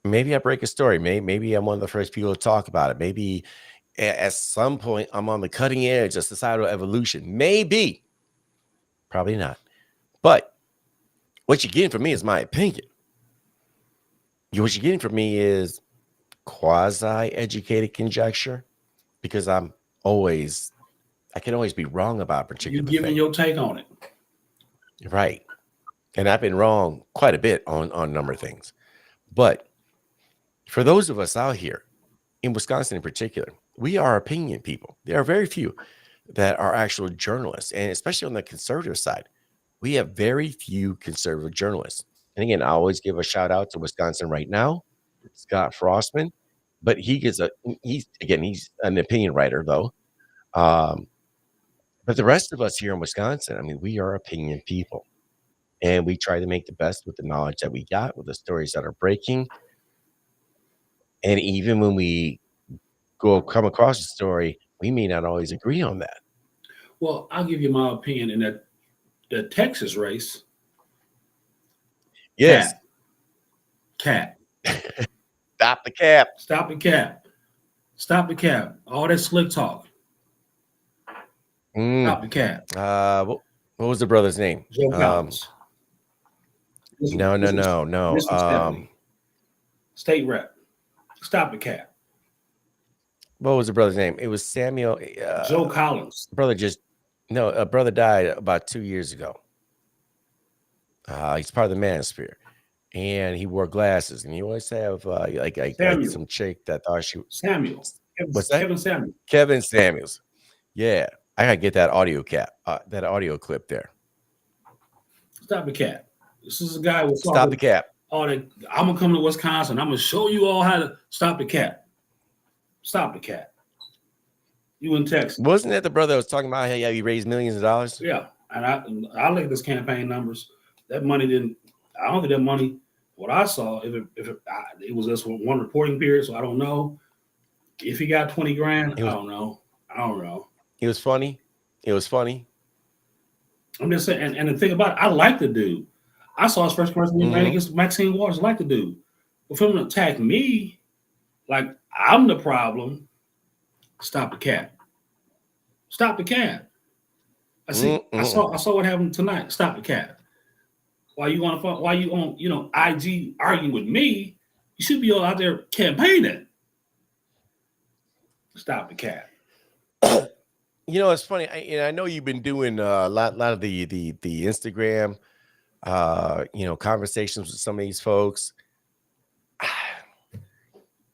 Maybe I break a story. Maybe I'm one of the first people to talk about it. Maybe at some point I'm on the cutting edge of societal evolution. Maybe. Probably not. But what you're getting from me is my opinion. What you're getting from me is quasi-educated conjecture, because I can always be wrong about a particular thing. You're giving your take on it. Right. And I've been wrong quite a bit on a number of things. But for those of us out here, in Wisconsin in particular, we are opinion people. There are very few that are actual journalists, and especially on the conservative side, we have very few conservative journalists. And again, I always give a shout out to Wisconsin Right Now, Scott Frostman, but he's an opinion writer though. But the rest of us here in Wisconsin, we are opinion people, and we try to make the best with the knowledge that we got, with the stories that are breaking. And even when we come across a story, we may not always agree on that. Well, I'll give you my opinion in that the Texas race. Yes. Cap. Stop the cap. Stop the cap. Stop the cap. All that slick talk. Stop the cap. What was the brother's name? Joe Collins. No. State rep. Stop the cap. What was the brother's name? It was Samuel. Joe Collins. A brother died about 2 years ago. He's part of the manosphere, and he wore glasses, and he always have like some chick that thought she was Samuel. What's that? Kevin Samuel. Kevin Samuels. Yeah, I gotta get that audio clip there. Stop the cap. This is a guy with stop the cap. I'm gonna come to Wisconsin. I'm gonna show you all how to stop the cap. Stop the cap. You in Texas? Wasn't that the brother that was talking about how he raised millions of dollars? Yeah, and I look at this campaign numbers. That money didn't. I don't think that money. What I saw, it was just one reporting period, so I don't know if he got 20 grand. I don't know. It was funny. I'm just saying, and the thing about it, I like the dude. I saw his first person he ran against Maxine Waters. I like the dude, but for him to attack me, like I'm the problem. Stop the cap. Stop the cap. I see. I saw what happened tonight. Stop the cap. Why you on the phone? Why you on IG arguing with me? You should be out there campaigning. Stop the cap. It's funny. I know you've been doing a lot of the Instagram, conversations with some of these folks.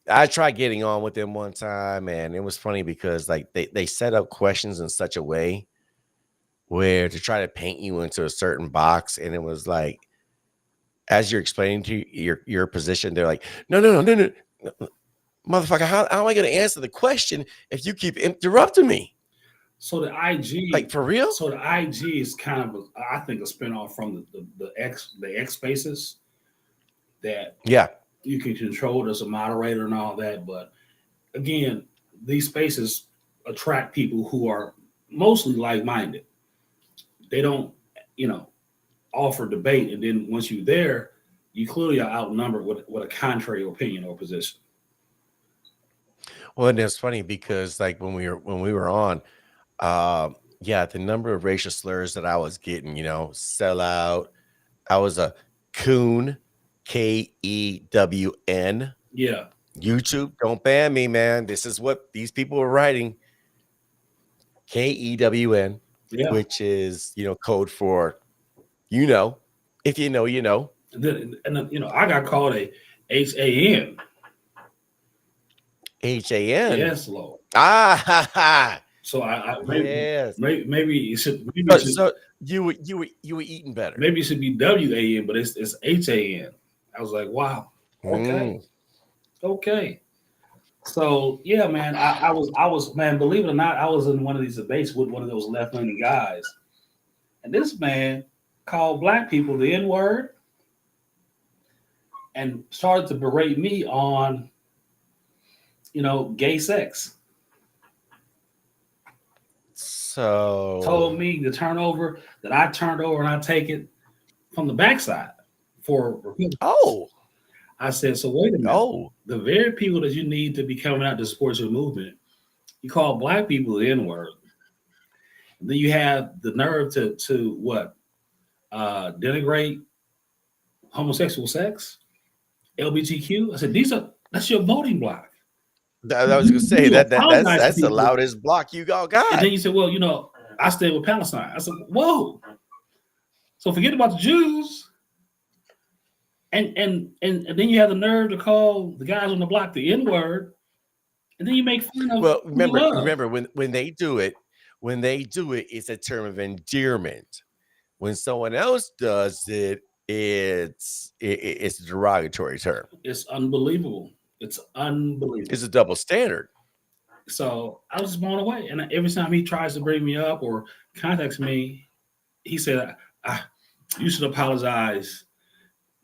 I tried getting on with them one time, and it was funny because like they set up questions in such a way where to try to paint you into a certain box, and it was like, as you're explaining to your position, they're like, no, motherfucker, how am I going to answer the question if you keep interrupting me? So the IG, like for real? So the IG is kind of, I think, a spinoff from the X Spaces that you can control as a moderator and all that. But again, these spaces attract people who are mostly like-minded. They don't, offer debate, and then once you're there, you clearly are outnumbered with a contrary opinion or position. Well, and it's funny because like when we were on, the number of racial slurs that I was getting, sellout. I was a coon, KEWN. Yeah. YouTube, don't ban me, man. This is what these people are writing. KEWN, which is code for if you know, you know. And I got called a HAN. HAN. Yes, Lord. So maybe it should. So you were eating better. Maybe it should be WAN, but it's HAN. I was like, wow. Okay. Okay. So yeah, man, I was man, believe it or not, I was in one of these debates with one of those left-leaning guys, and this man called black people the N-word and started to berate me on, gay sex. So told me to turn over, that I turned over and I take it from the backside for Republicans. Oh. I said, so wait a minute. Oh. The very people that you need to be coming out to support your movement, you call black people the N-word. And then you have the nerve to what? Denigrate homosexual sex, LGBTQ. I said, that's your voting block. I was going to say that's the loudest block you all got. And then you said, well, I stay with Palestine. I said, whoa. So forget about the Jews. And then you have the nerve to call the guys on the block the N-word, and then you make fun of. Well, remember when they do it, it's a term of endearment. When someone else does it, it's a derogatory term. It's unbelievable. It's unbelievable. It's a double standard. So I was blown away. And every time he tries to bring me up or contacts me, he said, you should apologize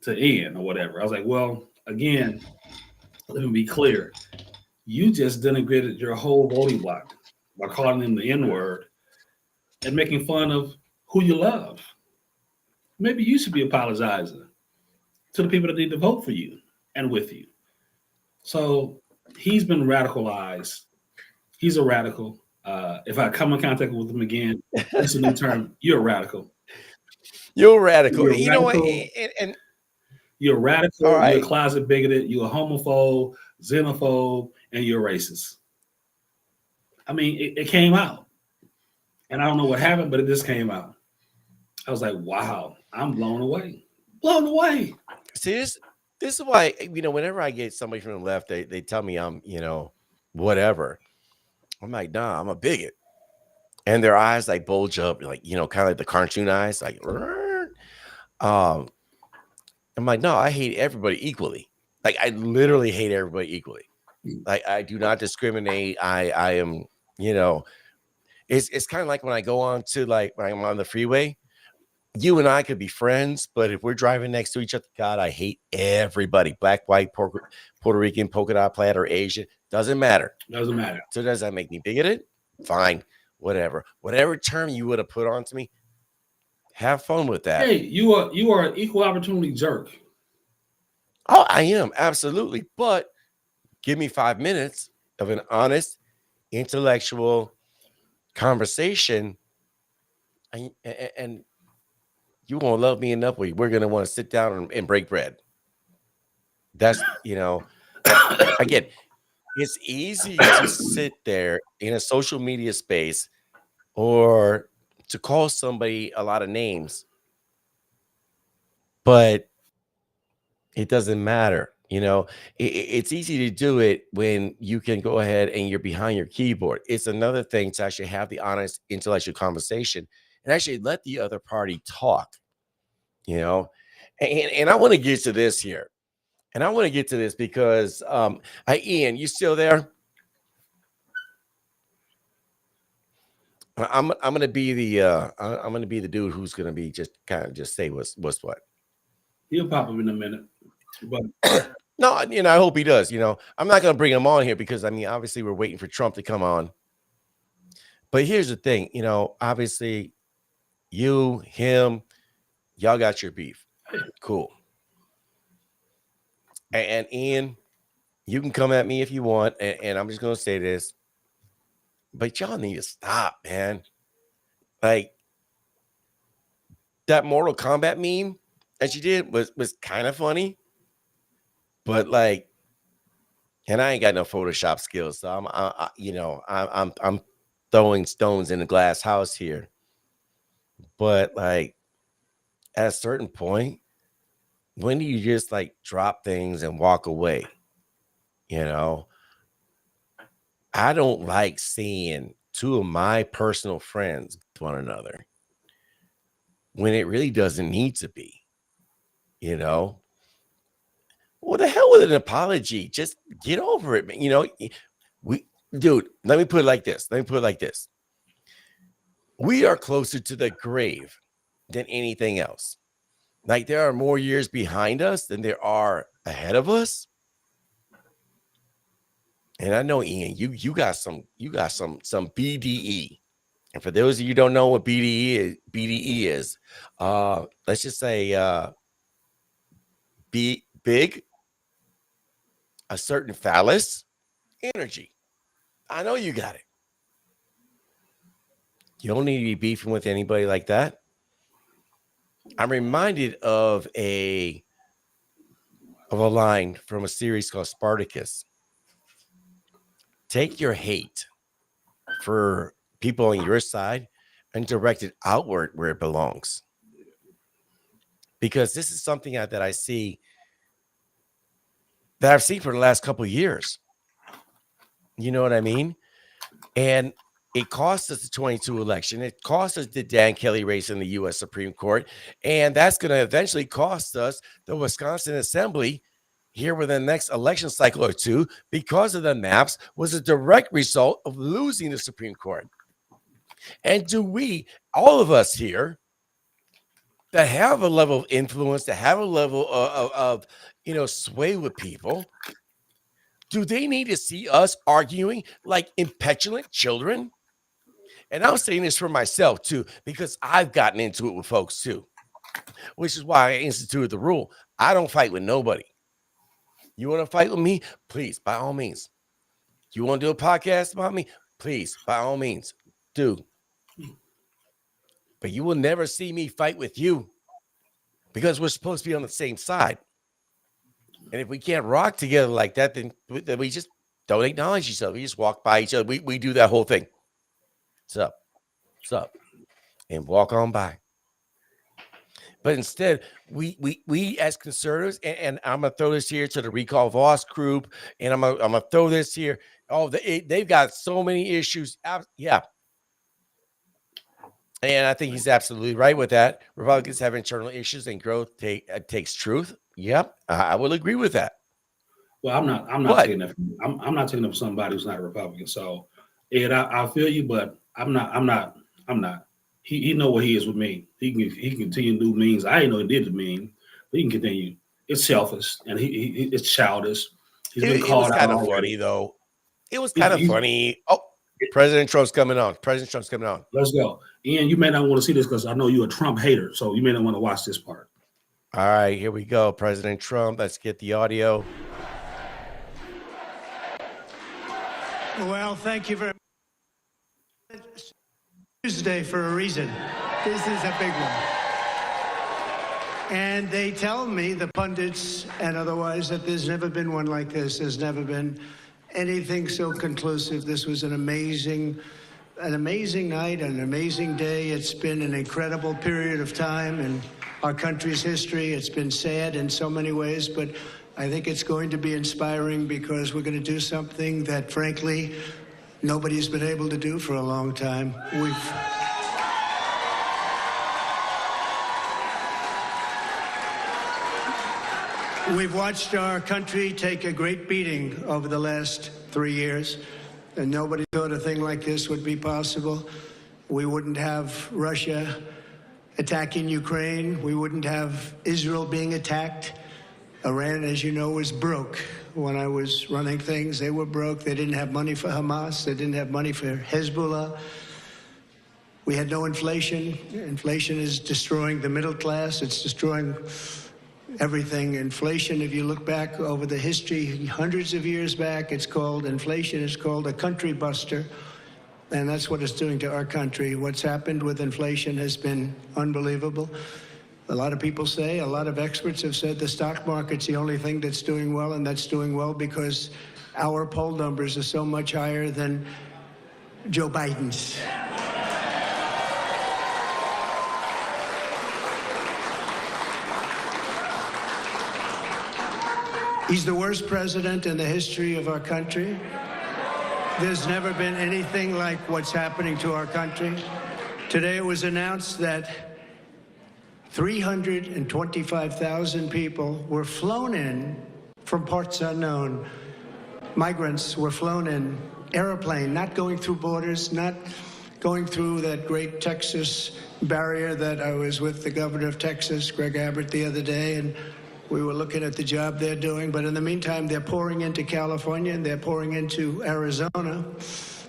to Ian or whatever. I was like, well, again, let me be clear. You just denigrated your whole voting block by calling them the N-word and making fun of who you love. Maybe you should be apologizing to the people that need to vote for you and with you. So he's been radicalized. He's a radical. If I come in contact with him again, that's a new term. You're a radical. You're radical. You know what? And you're radical. Right. You're a closet bigoted. You're a homophobe, xenophobe, and you're racist. I mean, it came out. And I don't know what happened, but it just came out. I was like, wow, I'm blown away. Blown away. See, this is why, whenever I get somebody from the left, they tell me I'm, whatever. I'm like, nah, I'm a bigot. And their eyes like bulge up, like, kind of like the cartoon eyes, like, I'm like, no, I hate everybody equally. Like, I literally hate everybody equally. Like, I do not discriminate. I am, it's kind of like when I go on to when I'm on the freeway, you and I could be friends, but if we're driving next to each other, God, I hate everybody. Black, white, Puerto Rican, polka dot plaid, or Asian. Doesn't matter. Doesn't matter. So does that make me bigoted? Fine. Whatever term you would have put onto me, have fun with that. Hey, you are an equal opportunity jerk. Oh, I am, absolutely. But give me 5 minutes of an honest, intellectual conversation, and you won't love me enough where we're going to want to sit down and break bread. That's, again, it's easy to sit there in a social media space or to call somebody a lot of names, but it doesn't matter. It's easy to do it when you can go ahead and you're behind your keyboard. It's another thing to actually have the honest intellectual conversation and actually let the other party talk, you know. And I want to get to this here. And I want to get to this because Ian, you still there? I'm gonna be the dude who's gonna be just kind of just say what's what. He'll pop up in a minute. But No, I hope he does. I'm not gonna bring him on here because I mean, obviously, we're waiting for Trump to come on. But here's the thing, obviously, you, him, y'all got your beef. Cool. And Ian, you can come at me if you want, and I'm just gonna say this, but y'all need to stop, man. Like that Mortal Kombat meme that you did was kind of funny, but like, and I ain't got no Photoshop skills, so I'm throwing stones in a glass house here. But like, at a certain point, when do you just like drop things and walk away? I don't like seeing two of my personal friends with one another when it really doesn't need to be. What the hell with an apology? Just get over it, man. Dude, let me put it like this. We are closer to the grave than anything else. Like there are more years behind us than there are ahead of us. And I know, Ian, you got some BDE. And for those of you who don't know what BDE is, let's just say be big, a certain phallus, energy. I know you got it. You don't need to be beefing with anybody like that. I'm reminded of a line from a series called Spartacus. Take your hate for people on your side and direct it outward where it belongs. Because this is something that I've seen for the last couple of years. You know what I mean? And it cost us the 22 election. It cost us the Dan Kelly race in the U.S. Supreme Court. And that's going to eventually cost us the Wisconsin Assembly here within the next election cycle or two, because of the maps, was a direct result of losing the Supreme Court. And do we, all of us here, that have a level of influence, that have a level of sway with people, do they need to see us arguing like impetulant children? And I'm saying this for myself too, because I've gotten into it with folks too, which is why I instituted the rule. I don't fight with nobody. You want to fight with me? Please, by all means. You want to do a podcast about me? Please, by all means, do. But you will never see me fight with you because we're supposed to be on the same side. And if we can't rock together like that, then we just don't acknowledge each other. We just walk by each other. We do that whole thing. What's up? What's up? And walk on by. But instead, we as conservatives, and I'm gonna throw this here to the Recall Voss group, and I'm gonna throw this here. Oh, they've got so many issues. Yeah. And I think he's absolutely right with that. Republicans have internal issues, and growth takes truth. Yep, I will agree with that. Well, I'm not taking that. I'm not taking up somebody who's not a Republican. So, Ed, I feel you, but I'm not. He know what he is with me. He can continue to do means. I didn't know he did the mean, but he can continue. It's selfish and he it's childish. He's been called out. It was kind of funny though. It was kind of funny. Oh, President Trump's coming on. Let's go. Ian, you may not want to see this because I know you're a Trump hater, so you may not want to watch this part. All right, here we go. President Trump. Let's get the audio. Well, thank you very much. Tuesday for a reason. This is a big one. And they tell me, the pundits and otherwise, that there's never been one like this. There's never been anything so conclusive. This was an amazing night, an amazing day. It's been an incredible period of time in our country's history. It's been sad in so many ways, but I think it's going to be inspiring because we're going to do something that, frankly, nobody's been able to do for a long time. We've watched our country take a great beating over the last 3 years, and nobody thought a thing like this would be possible. We wouldn't have Russia attacking Ukraine. We wouldn't have Israel being attacked. Iran, as you know, was broke. When I was running things, they were broke. They didn't have money for Hamas. They didn't have money for Hezbollah. We had no inflation. Inflation is destroying the middle class. It's destroying everything. Inflation, if you look back over the history, hundreds of years back, it's called inflation. It's called a country buster. And that's what it's doing to our country. What's happened with inflation has been unbelievable. A lot of people say, a lot of experts have said the stock market's the only thing that's doing well, and that's doing well because our poll numbers are so much higher than Joe Biden's. He's the worst president in the history of our country. There's never been anything like what's happening to our country. Today it was announced that 325,000 people were flown in from parts unknown. Migrants were flown in, airplane, not going through borders, not going through that great Texas barrier that I was with the governor of Texas, Greg Abbott, the other day, and we were looking at the job they're doing. But in the meantime, they're pouring into California and they're pouring into Arizona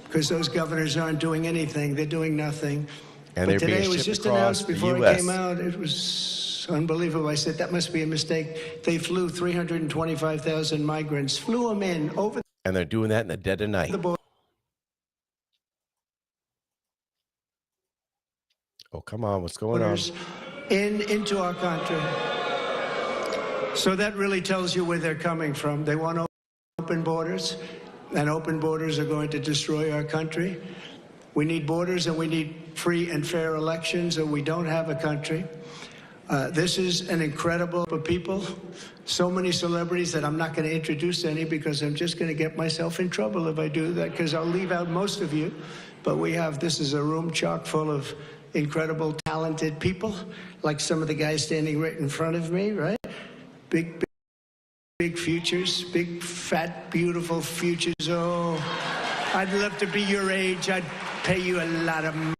because those governors aren't doing anything. They're doing nothing. And but today it was just announced before US. it came out. It was unbelievable. I said, that must be a mistake. They flew 325,000 migrants, flew them in over. And they're doing that in the dead of night. The border. Oh, come on. What's going on? Into our country. So that really tells you where they're coming from. They want open borders, and open borders are going to destroy our country. We need borders, and we need free and fair elections, or we don't have a country. This is an incredible group of people. So many celebrities that I'm not going to introduce any because I'm just going to get myself in trouble if I do that, because I'll leave out most of you. But this is a room chock full of incredible, talented people, like some of the guys standing right in front of me, right? Big futures, big, fat, beautiful futures. Oh, I'd love to be your age. I'd pay you a lot of money.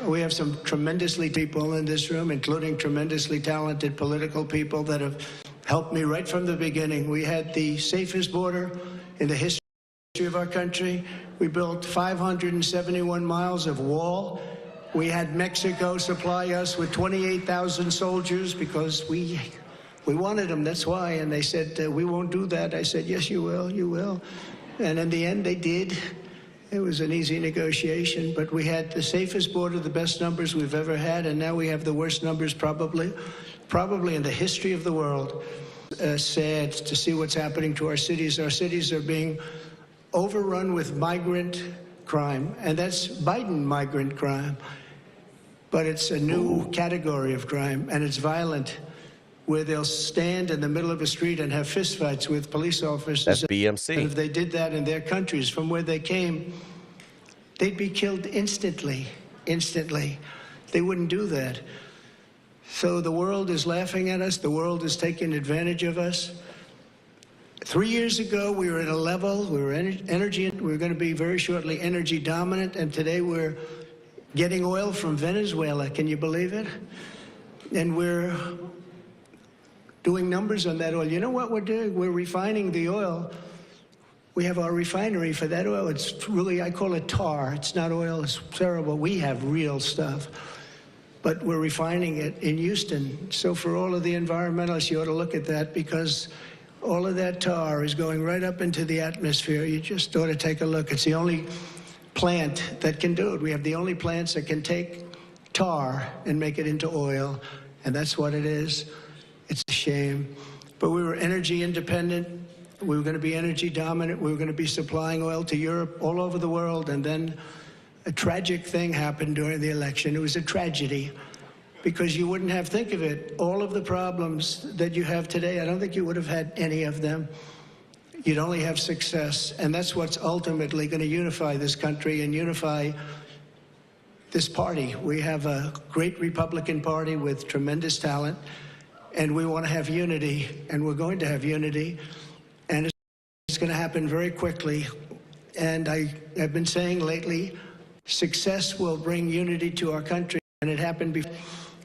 We have some tremendously people in this room, including tremendously talented political people that have helped me right from the beginning. We had the safest border in the history of our country. We built 571 miles of wall. We had Mexico supply us with 28,000 soldiers because we wanted them, that's why. And they said, we won't do that. I said, yes, you will, you will. And in the end, they did. It was an easy negotiation, but we had the safest border, the best numbers we've ever had, and now we have the worst numbers probably in the history of the world. Sad to see what's happening to our cities. Our cities are being overrun with migrant crime, and that's Biden migrant crime. But it's a new category of crime, and it's violent, where they'll stand in the middle of a street and have fistfights with police officers. That's BMC. And if they did that in their countries, from where they came, they'd be killed instantly. They wouldn't do that. So the world is laughing at us. The world is taking advantage of us. 3 years ago, we were at a level, we were energy, we were going to be very shortly energy dominant, and today we're getting oil from Venezuela. Can you believe it? And we're doing numbers on that oil. You know what we're doing? We're refining the oil. We have our refinery for that oil. It's really, I call it tar. It's not oil. It's terrible. We have real stuff. But we're refining it in Houston. So for all of the environmentalists, you ought to look at that, because all of that tar is going right up into the atmosphere. You just ought to take a look. It's the only plant that can do it. We have the only plants that can take tar and make it into oil, and that's what it is. It's a shame. But we were energy independent. We were going to be energy dominant. We were going to be supplying oil to Europe, all over the world. And then a tragic thing happened during the election. It was a tragedy because you wouldn't have, think of it, all of the problems that you have today, I don't think you would have had any of them. You'd only have success. And that's what's ultimately going to unify this country and unify this party. We have a great Republican Party with tremendous talent, and we want to have unity, and we're going to have unity. And it's going to happen very quickly. And I have been saying lately, success will bring unity to our country. And it happened before.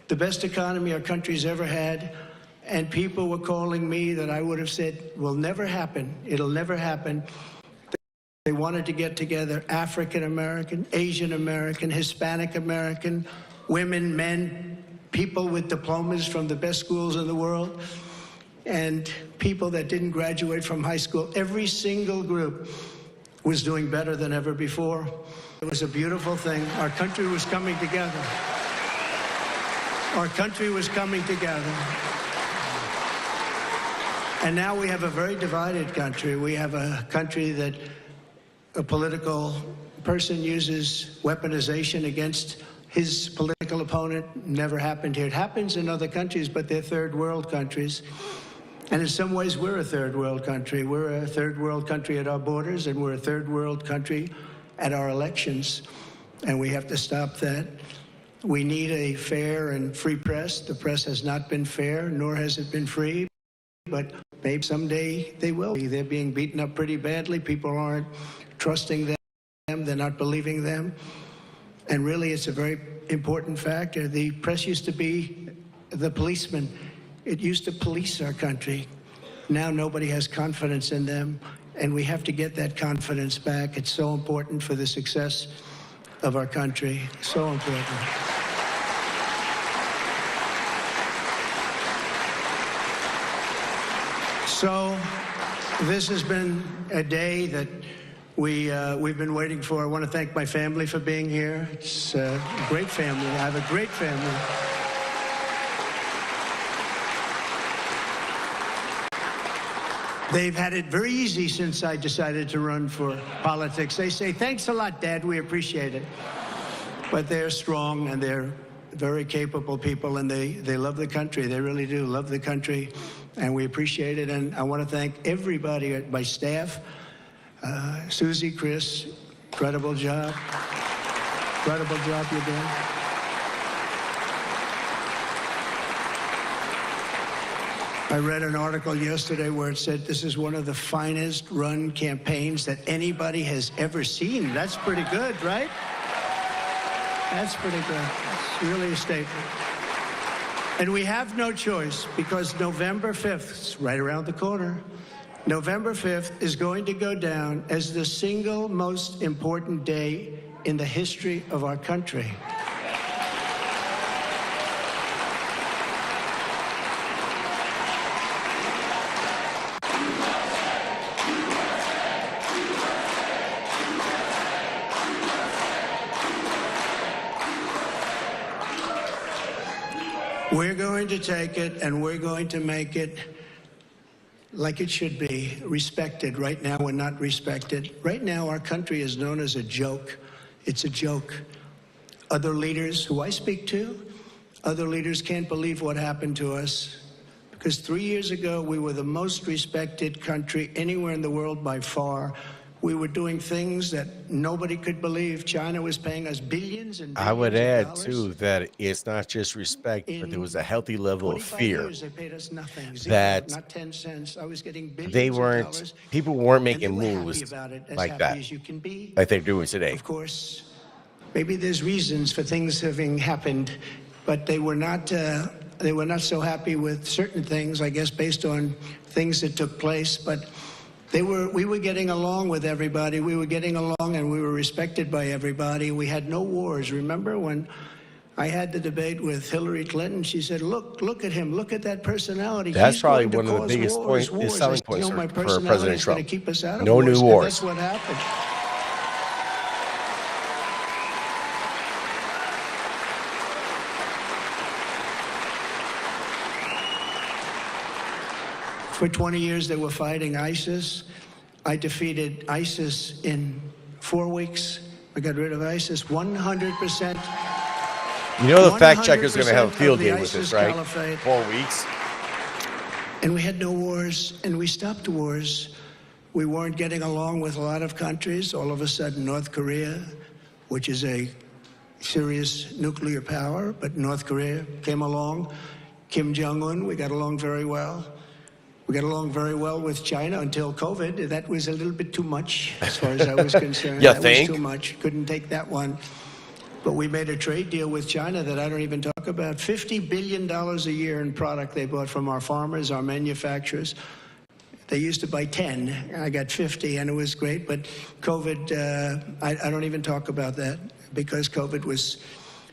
The best economy our country's ever had. And people were calling me that I would have said will never happen. It'll never happen. They wanted to get together African American, Asian American, Hispanic American, women, men, people with diplomas from the best schools in the world, and people that didn't graduate from high school. Every single group was doing better than ever before. It was a beautiful thing. Our country was coming together. Our country was coming together. And now we have a very divided country. We have a country that a political person uses weaponization against his political opponent. Never happened here. It happens in other countries, but they're third world countries. And in some ways, we're a third world country. We're a third world country at our borders, and we're a third world country at our elections. And we have to stop that. We need a fair and free press. The press has not been fair, nor has it been free. But maybe someday they will be. They're being beaten up pretty badly. People aren't trusting them. They're not believing them. And really, it's a very important factor. The press used to be the policeman. It used to police our country. Now nobody has confidence in them, and we have to get that confidence back. It's so important for the success of our country. So important. So this has been a day that we've been waiting for. I want to thank my family for being here. It's a great family. I have a great family. They've had it very easy since I decided to run for politics. They say, thanks a lot, Dad, we appreciate it. But they're strong, and they're very capable people, and they love the country. They really do love the country, and we appreciate it. And I want to thank everybody at my staff. Susie, Chris, incredible job. Incredible job you're doing. I read an article yesterday where it said this is one of the finest run campaigns that anybody has ever seen. That's pretty good, right? That's pretty good. It's really a statement. And we have no choice, because November 5th is right around the corner. November 5th is going to go down as the single most important day in the history of our country. We're going to take it, and we're going to make it like it should be, respected. Right now, we're not respected. Right now, our country is known as a joke. It's a joke. Other leaders who I speak to, other leaders can't believe what happened to us, because 3 years ago, we were the most respected country anywhere in the world by far. We were doing things that nobody could believe. China was paying us billions and billions I would of add, dollars. too, that it's not just respect, but there was a healthy level of 25 fear years, they paid us nothing. Zero, that not 10 cents. I was getting billions they of weren't, dollars, people weren't and they making were happy moves about it, as like happy that, as you can be. like they're doing today. Of course, maybe there's reasons for things having happened, but they were not so happy with certain things, I guess, based on things that took place. But we were getting along with everybody. We were getting along, and we were respected by everybody. We had no wars. Remember when I had the debate with Hillary Clinton? She said, look at him. Look at that personality. That's He's probably going to one of the cause biggest wars." selling I said, points "No, my for personality President is going Trump. to keep us out of No wars." new And wars. that's what happened. For 20 years, they were fighting ISIS. I defeated ISIS in 4 weeks. I got rid of ISIS 100%. You know the fact checker's going to have a 100% field of the day with ISIS this, right? caliphate. 4 weeks. And we had no wars, and we stopped wars. We weren't getting along with a lot of countries. All of a sudden, North Korea, which is a serious nuclear power, but North Korea came along. Kim Jong-un, we got along very well. We got along very well with China until COVID. That was a little bit too much as far as I was concerned. You That think? was too much. Couldn't take that one. But we made a trade deal with China that I don't even talk about. $50 billion a year in product they bought from our farmers, our manufacturers. They used to buy 10. I got 50, and it was great. But COVID, I don't even talk about that because COVID was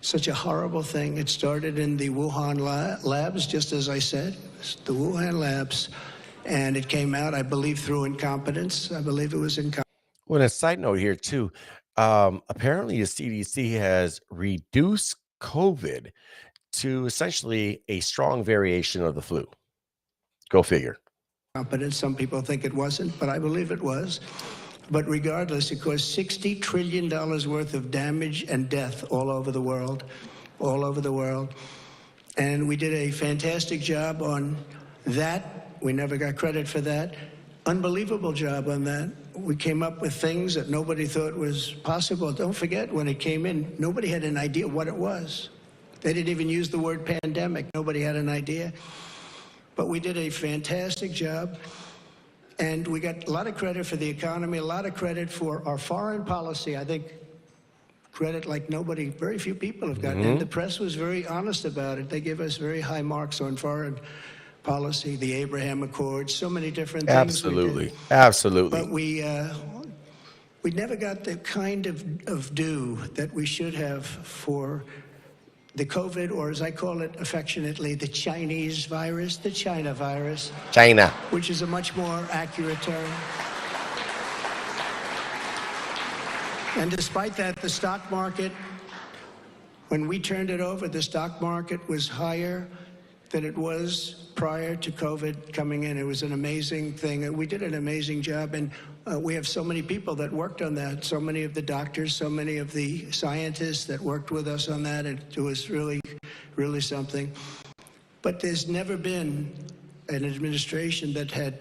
such a horrible thing. It started in the Wuhan labs, just as I said, the Wuhan labs. And it came out, I believe, through incompetence. I believe it was incompetence. Well, a side note here, too. Apparently, the CDC has reduced COVID to essentially a strong variation of the flu. Go figure. Some people think it wasn't, but I believe it was. But regardless, it caused $60 trillion worth of damage and death all over the world, all over the world. And we did a fantastic job on that. We never got credit for that. Unbelievable job on that. We came up with things that nobody thought was possible. Don't forget, when it came in, nobody had an idea what it was. They didn't even use the word pandemic. Nobody had an idea. But we did a fantastic job. And we got a lot of credit for the economy, a lot of credit for our foreign policy. I think credit like nobody, very few people have gotten. And the press was very honest about it. They give us very high marks on foreign policy, the Abraham Accords, so many different things. Absolutely. Absolutely. But we never got the kind of due that we should have for the COVID, or as I call it affectionately, the Chinese virus, the China virus. China. Which is a much more accurate term. And despite that, the stock market, when we turned it over, the stock market was higher than it was prior to COVID coming in. It was an amazing thing. We did an amazing job, and we have so many people that worked on that, so many of the doctors, so many of the scientists that worked with us on that. It was really, really something. But there's never been an administration that had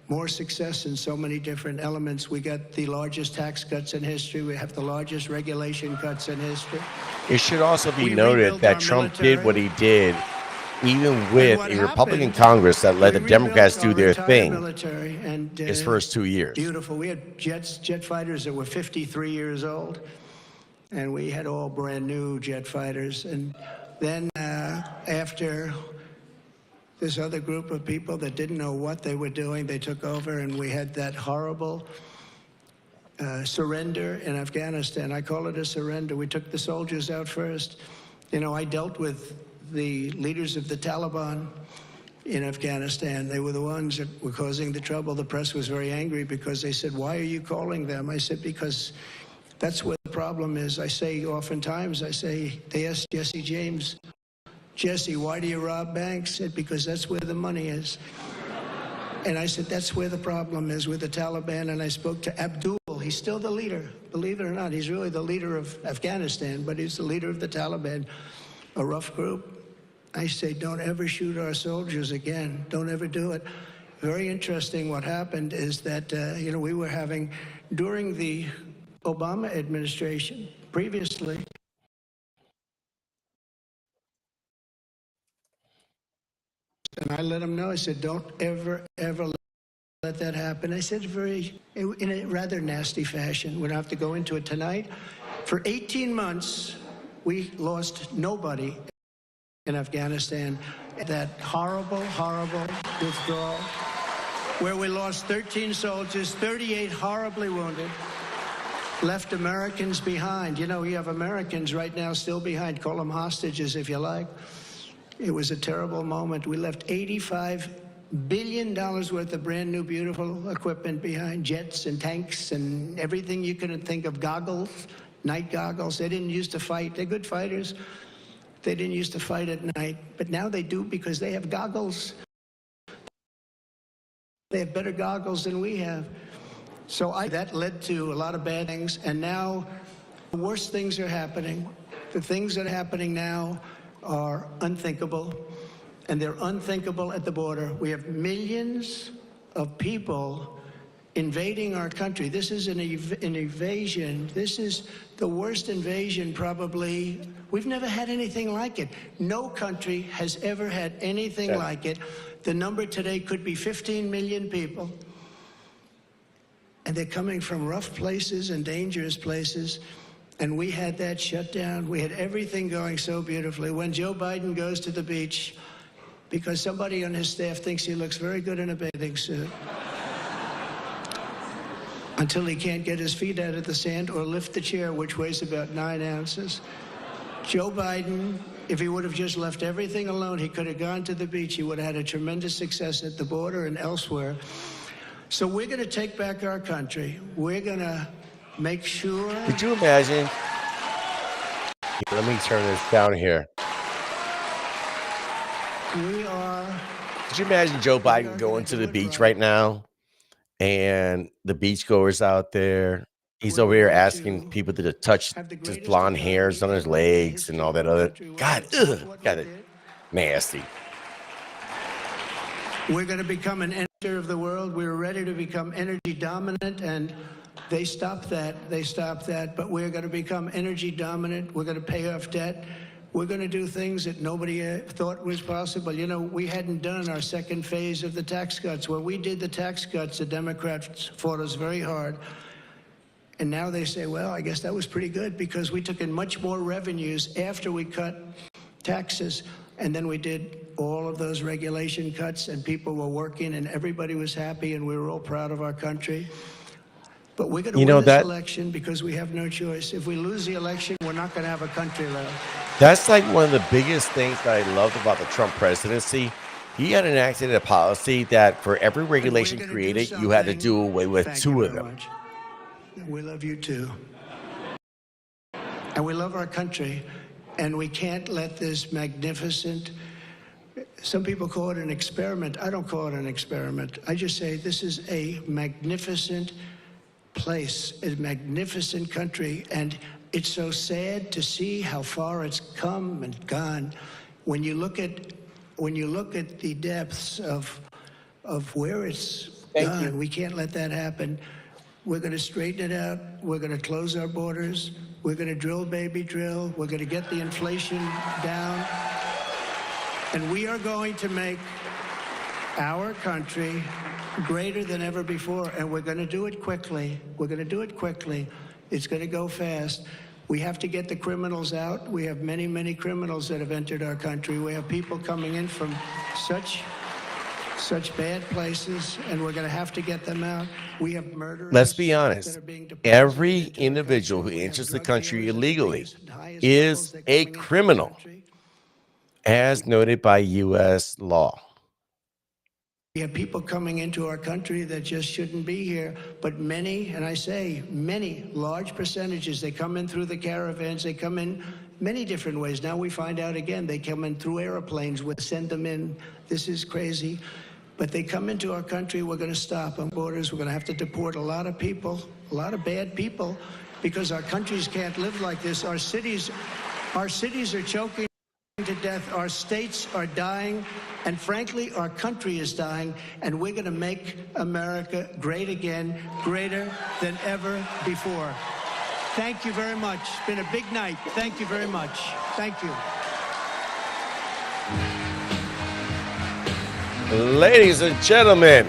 more success in so many different elements. We got the largest tax cuts in history. We have the largest regulation cuts in history. It should also be noted that Trump did what he did even with a Republican Congress that let the Democrats do their thing his first 2 years. Beautiful. We had jet fighters that were 53 years old, and we had all brand new jet fighters. And then after this other group of people that didn't know what they were doing, they took over, and we had that horrible surrender in Afghanistan. I call it a surrender. We took the soldiers out first. You know, I dealt with the leaders of the Taliban in Afghanistan. They were the ones that were causing the trouble. The press was very angry because they said, "Why are you calling them?" I said, "Because that's where the problem is." I say oftentimes, they asked Jesse James, "Jesse, why do you rob banks?" I said, "Because that's where the money is." And I said, that's where the problem is with the Taliban. And I spoke to Abdul. He's still the leader, believe it or not. He's really the leader of Afghanistan, but he's the leader of the Taliban, a rough group. I say, don't ever shoot our soldiers again. Don't ever do it. Very interesting what happened is that, we were having, during the Obama administration, previously, and I let them know, I said, don't ever let that happen. I said in a rather nasty fashion. We don't have to go into it tonight. For 18 months, we lost nobody in Afghanistan. That horrible, horrible withdrawal, where we lost 13 soldiers, 38 horribly wounded, left Americans behind. You know, you have Americans right now still behind. Call them hostages if you like. It was a terrible moment. We left $85 billion worth of brand new, beautiful equipment behind, jets and tanks and everything you could think of, goggles, night goggles. They didn't used to fight. They're good fighters. They didn't used to fight at night, but now they do because they have goggles. They have better goggles than we have. So that led to a lot of bad things, and now the worst things are happening. The things that are happening now are unthinkable, and they're unthinkable at the border. We have millions of people invading our country. This is an invasion. This is the worst invasion probably. We've never had anything like it. No country has ever had anything like it. The number today could be 15 million people. And they're coming from rough places and dangerous places. And we had that shut down. We had everything going so beautifully. When Joe Biden goes to the beach, because somebody on his staff thinks he looks very good in a bathing suit, until he can't get his feet out of the sand or lift the chair, which weighs about 9 ounces. Joe Biden, if he would have just left everything alone, he could have gone to the beach. He would have had a tremendous success at the border and elsewhere. So we're going to take back our country. We're going to make sure. Could you imagine? Let me turn this down here. Could you imagine Joe Biden going to the beach right now, and the beachgoers out there? He's over here asking people to touch his blonde hairs on his legs and all that other. God, got it nasty. We're going to become an energy of the world. We were ready to become energy dominant, and they stopped that. They stopped that. But we're going to become energy dominant. We're going to pay off debt. We're going to do things that nobody thought was possible. You know, we hadn't done our second phase of the tax cuts. When we did the tax cuts, the Democrats fought us very hard. And now they say, well, I guess that was pretty good because we took in much more revenues after we cut taxes. And then we did all of those regulation cuts, and people were working, and everybody was happy, and we were all proud of our country. But we're going to win this election because we have no choice. If we lose the election, we're not going to have a country left. That's like one of the biggest things that I loved about the Trump presidency. He had enacted a policy that for every regulation created, you had to do away with 2 of them. We love you too. And we love our country. And we can't let this magnificent, some people call it an experiment. I don't call it an experiment. I just say this is a magnificent place, a magnificent country. And it's so sad to see how far it's come and gone. When you look at the depths of where it's gone, we can't let that happen. We're going to straighten it out. We're going to close our borders. We're going to drill, baby, drill. We're going to get the inflation down. And we are going to make our country greater than ever before. And we're going to do it quickly. We're going to do it quickly. It's going to go fast. We have to get the criminals out. We have many, many criminals that have entered our country. We have people coming in from such bad places, and we're going to have to get them out. We have murderers. Let's be honest. Every individual who enters the country illegally is a criminal, as noted by U.S. law. We have people coming into our country that just shouldn't be here, but many, and I say many, large percentages, they come in through the caravans, they come in many different ways. Now we find out again, they come in through airplanes, we send them in. This is crazy. But they come into our country, we're going to stop on borders. We're going to have to deport a lot of people, a lot of bad people, because our countries can't live like this. Our cities are choking to death. Our states are dying. And frankly, our country is dying. And we're going to make America great again, greater than ever before. Thank you very much. It's been a big night. Thank you very much. Thank you. Ladies and gentlemen,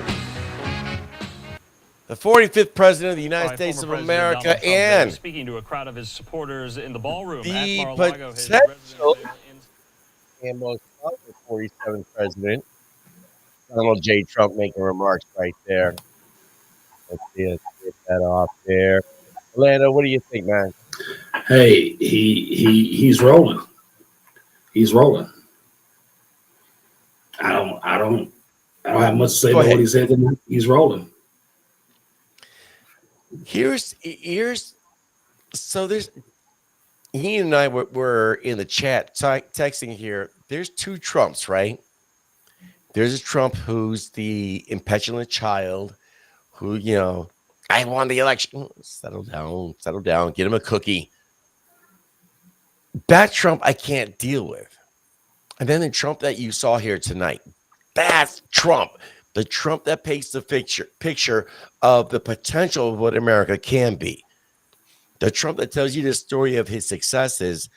the 45th president of the United States of America and speaking to a crowd of his supporters in the ballroom at the Mar-a-Lago, potential and most powerful 47th president, Donald J. Trump, making remarks right there. Let's see, let's get that off there. Orlando, what do you think, man? Hey, he's rolling. He's rolling. I don't have much to say about what he said. He's rolling. So there's he and I were in the chat texting here. There's 2 Trumps, right? There's a Trump who's the impetuous child who, I won the election. Settle down, get him a cookie. That Trump I can't deal with. And then the Trump that you saw here tonight, that's Trump. The Trump that paints the picture of the potential of what America can be. The Trump that tells you the story of his successes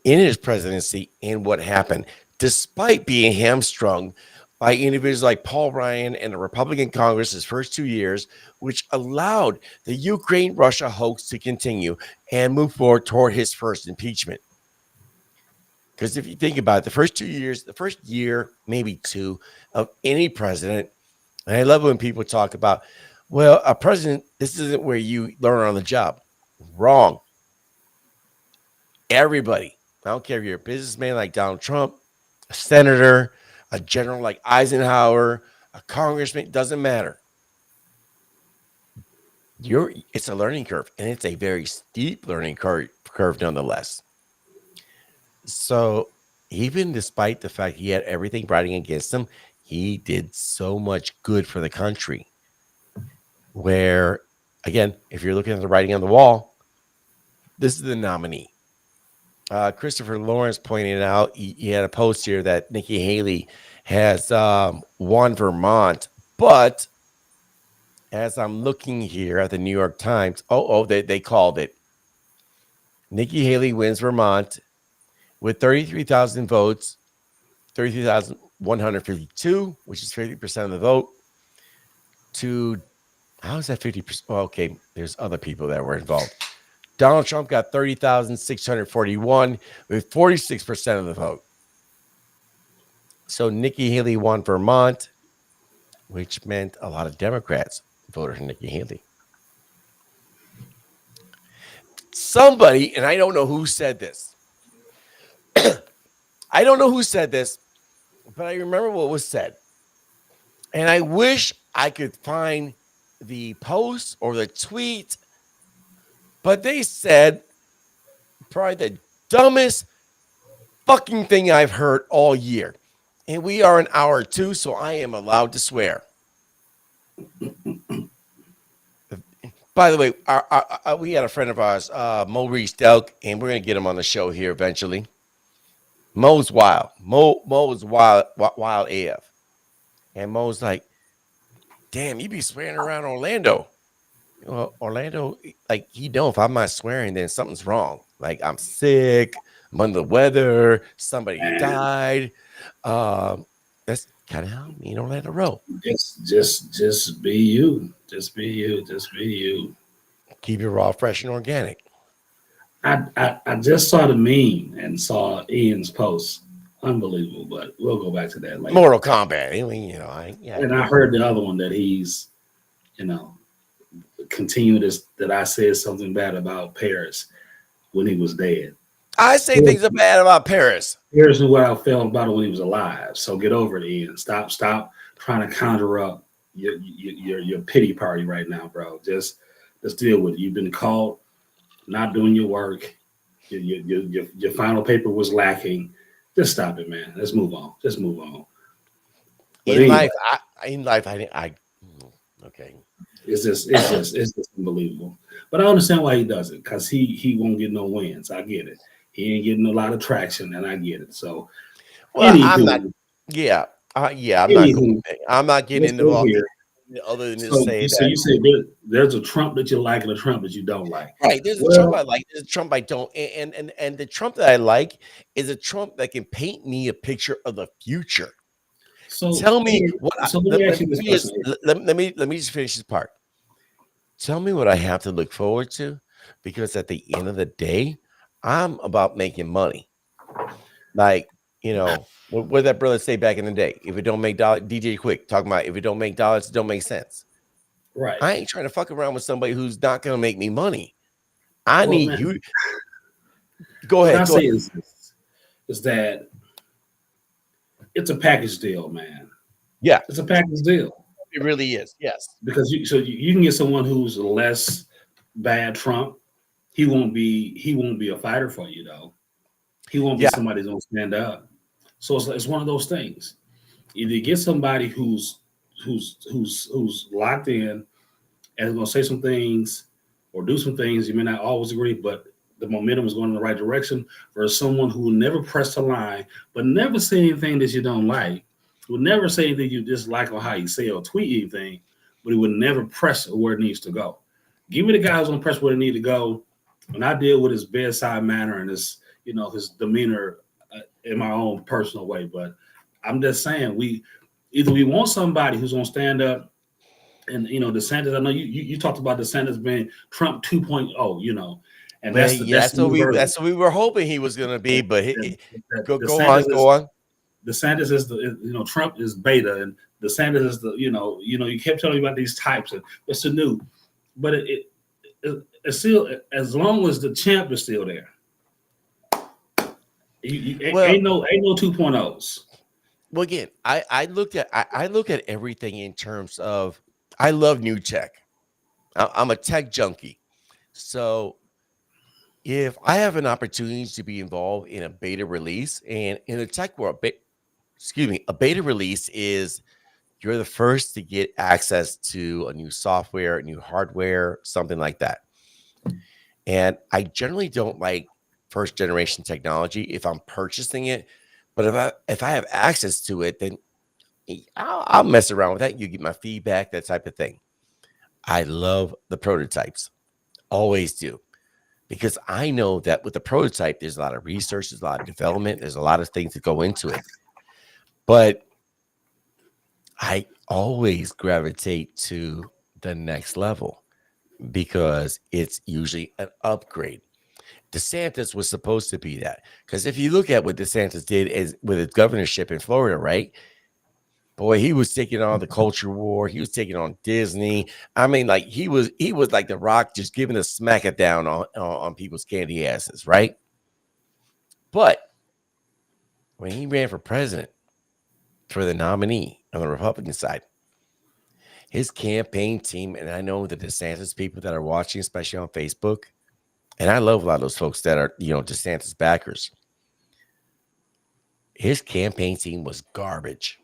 in his presidency and what happened, despite being hamstrung by individuals like Paul Ryan and the Republican Congress his first 2 years, which allowed the Ukraine-Russia hoax to continue and move forward toward his first impeachment. Because if you think about it, the first 2 years, the first year, maybe two, of any president, and I love when people talk about, well, a president, this isn't where you learn on the job. Wrong. Everybody, I don't care if you're a businessman like Donald Trump, a senator, a general like Eisenhower, a congressman, doesn't matter. It's a learning curve, and it's a very steep learning curve nonetheless. So even despite the fact he had everything riding against him, he did so much good for the country. Where, again, if you're looking at the writing on the wall, this is the nominee. Christopher Lawrence pointed out, he had a post here that Nikki Haley has won Vermont, but as I'm looking here at the New York Times, they called it. Nikki Haley wins Vermont with 33,000 votes, 33,152, which is 50% of the vote. How is that 50%? Well, okay, there's other people that were involved. Donald Trump got 30,641 with 46% of the vote. So Nikki Haley won Vermont, which meant a lot of Democrats voted for Nikki Haley. Somebody, and I don't know who said this. I don't know who said this, but I remember what was said. And I wish I could find the post or the tweet, but they said probably the dumbest fucking thing I've heard all year. And we are in hour 2, so I am allowed to swear. By the way, we had a friend of ours, Mo Reese-Delk, and we're going to get him on the show here eventually. Mo's wild. Mo's wild AF. And Mo's like, damn, you be swearing around Orlando. Well, Orlando, like, if I'm not swearing, then something's wrong. Like, I'm sick, I'm under the weather, somebody died. That's kind of how me and Orlando roll. Just be you. Just be you. Just be you. Keep it raw, fresh, and organic. I just saw the meme and saw Ian's post. Unbelievable, but we'll go back to that later. Mortal Kombat. And I heard the other one that he's, continuing this, that I said something bad about Paris when he was dead. I say things are bad about Paris. Here's what I felt about it when he was alive. So get over it, Ian. Stop trying to conjure up your pity party right now, bro. Just deal with it. You've been caught not doing your work. Your final paper was lacking. Just stop it, man. Let's move on. Just move on. But In life, okay. It's just unbelievable. But I understand why he does it, because he won't get no wins. I get it. He ain't getting a lot of traction, and I get it. So, well, I'm not. Yeah, I'm not getting involved here. Other than to say so you say there's a Trump that you like and a Trump that you don't like. Right. There's a Trump I like. There's a Trump I don't. And the Trump that I like is a Trump that can paint me a picture of the future. So tell me what. So let me just finish this part. Tell me what I have to look forward to, because at the end of the day, I'm about making money. Like, what did that brother say back in the day? If it don't make dollars, DJ Quick talking about if it don't make dollars, it don't make sense. Right. I ain't trying to fuck around with somebody who's not going to make me money. I need you. Go ahead. What I say is that it's a package deal, man. Yeah, it's a package deal. It really is. Yes, because you can get someone who's less bad Trump. He won't be a fighter for you though. He won't be somebody who's gonna stand up. So it's one of those things. Either get somebody who's locked in and is going to say some things or do some things you may not always agree, but the momentum is going in the right direction, versus someone who will never press the line, but never say anything that you don't like, will never say anything you dislike or how you say or tweet anything, but he would never press where it needs to go. Give me the guy who's going to press where it needs to go, and I deal with his bedside manner and his demeanor in my own personal way. But I'm just saying, we want somebody who's going to stand up. And DeSantis, I know you talked about DeSantis being Trump 2.0, and Well, yeah, that's the new version. that's what we were hoping he was going to be. But go on, DeSantis go on. DeSantis is Trump is beta, and DeSantis is you kept telling me about these types, and it's the new, but it's still, as long as the champ is still there, ain't no 2.0s. Well, again, I look at everything in terms of, I love new tech. I'm a tech junkie. So if I have an opportunity to be involved in a beta release, and in the tech world, a beta release is you're the first to get access to a new software, new hardware, something like that. And I generally don't like first generation technology if I'm purchasing it. But if I have access to it, then I'll mess around with that. You get my feedback, that type of thing. I love the prototypes, always do, because I know that with the prototype, there's a lot of research, there's a lot of development, there's a lot of things that go into it. But I always gravitate to the next level because it's usually an upgrade. DeSantis was supposed to be that, because if you look at what DeSantis did with his governorship in Florida, right? Boy, he was taking on the culture war. He was taking on Disney. I mean, like he was like The Rock, just giving a smack it down on people's candy asses, right? But when he ran for president, for the nominee on the Republican side, his campaign team, and I know the DeSantis people that are watching, especially on Facebook, and I love a lot of those folks that are, DeSantis backers. His campaign team was garbage.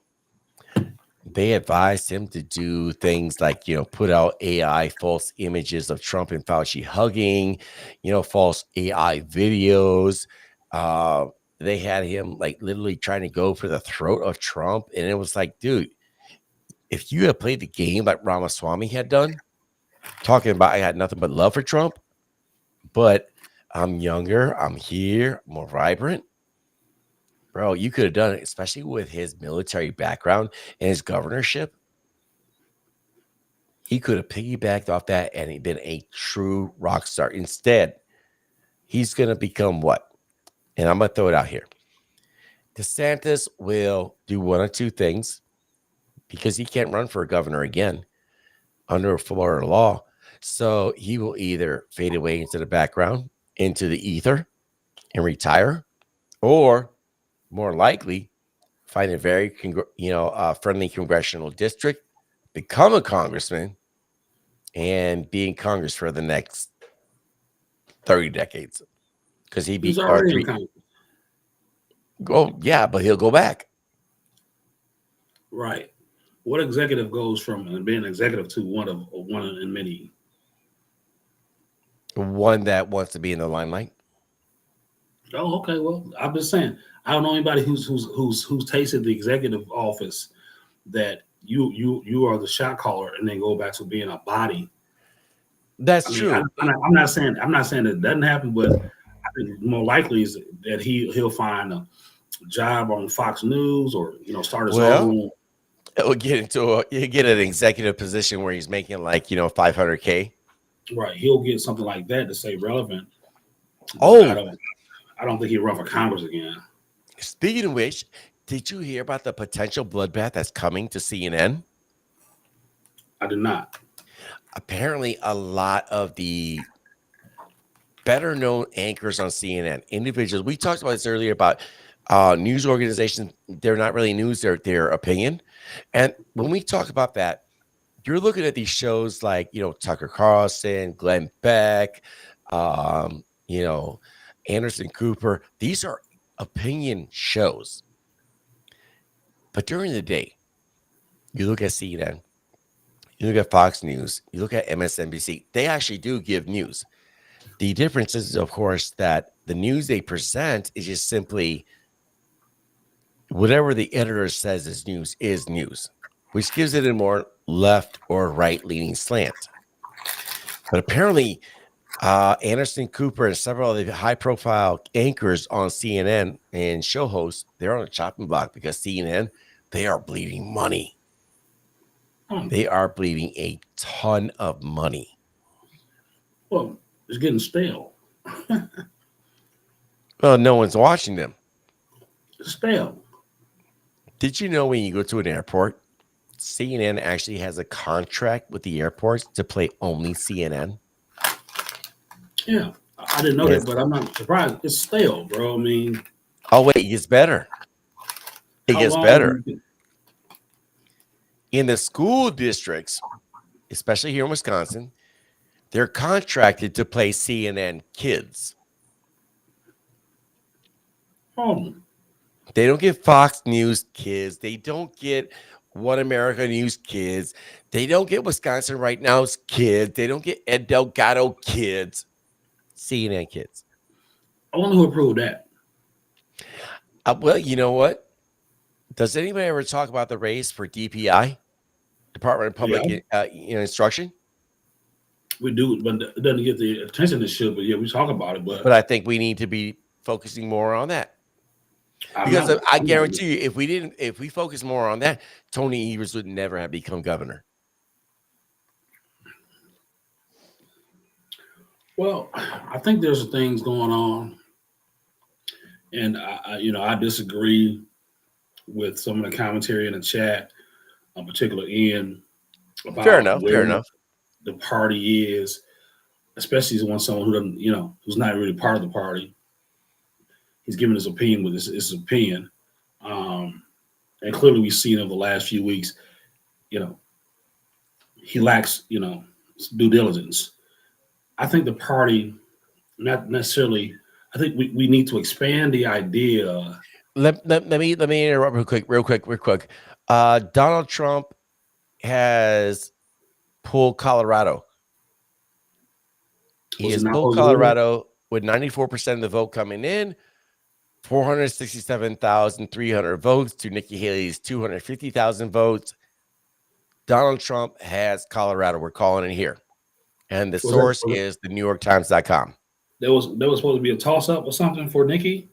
They advised him to do things like, put out AI false images of Trump and Fauci hugging, false AI videos. They had him like literally trying to go for the throat of Trump. And it was like, dude, if you had played the game like Ramaswamy had done, talking about I had nothing but love for Trump, but I'm younger, I'm here, more vibrant. Bro, you could have done it, especially with his military background and his governorship. He could have piggybacked off that and he'd been a true rock star. Instead, he's going to become what? And I'm going to throw it out here. DeSantis will do one of two things, because he can't run for governor again under Florida law. So he will either fade away into the background, into the ether, and retire, or more likely find a very friendly congressional district, become a congressman, and be in Congress for the next 30 decades. Because He's already in Congress. Yeah, but he'll go back. Right. What executive goes from being an executive to one in many? One that wants to be in the limelight. Oh, okay. Well, I'm just saying, I don't know anybody who's tasted the executive office that you are the shot caller and then go back to being a body. That's true. I'm not saying that it doesn't happen, but I think more likely is that he'll find a job on Fox News or start his own. He'll get an executive position where he's making like $500K. Right, he'll get something like that to stay relevant. Oh, I don't think he'll run for Congress again. Speaking of which, did you hear about the potential bloodbath that's coming to CNN? I did not. Apparently, a lot of the better known anchors on CNN, individuals, we talked about this earlier about news organizations, they're not really news, they're their opinion. And when we talk about that, you're looking at these shows like, Tucker Carlson, Glenn Beck, Anderson Cooper. These are opinion shows. But during the day, you look at CNN, you look at Fox News, you look at MSNBC, they actually do give news. The difference is, of course, that the news they present is just simply whatever the editor says is news, which gives it a more left or right leaning slant. But apparently, Anderson Cooper and several of the high profile anchors on CNN and show hosts, they're on a chopping block because CNN, they are bleeding money. They are bleeding a ton of money. Well, it's getting stale. Well, no one's watching them. It's stale. Did you know when you go to an airport, CNN actually has a contract with the airports to play only CNN? Yeah, I didn't know that, but I'm not surprised. It's stale, bro. I mean, oh wait, it gets better. It how gets long better. you- In the school districts, especially here in Wisconsin, they're contracted to play CNN Kids. Oh, They don't get Fox News Kids. They don't get One America News Kids. They don't get Wisconsin Right Now's kids. They don't get Ed Delgado Kids. CNN Kids. I wonder who approved that. Well, you know what? Does anybody ever talk about the race for DPI, Department of Public Instruction? We do, but it doesn't get the attention it should. But yeah, we talk about it. But I think we need to be focusing more on that. Because I guarantee you, if we focus more on that, Tony Evers would never have become governor. Well, I think there's things going on, and I disagree with some of the commentary in the chat, in particular Ian, about Fair enough. the party is, especially when someone who doesn't, who's not really part of the party. He's giving his opinion with his opinion, and clearly we've seen over the last few weeks, he lacks, due diligence. I think the party, not necessarily. I think we need to expand the idea. Let me interrupt real quick. Donald Trump has pulled Colorado. He has pulled Colorado with 94% of the vote coming in, 467,300 votes to Nikki Haley's 250,000 votes. Donald Trump has Colorado. We're calling it here. And the source is the NewYorkTimes.com. There was supposed to be a toss-up or something for Nikki?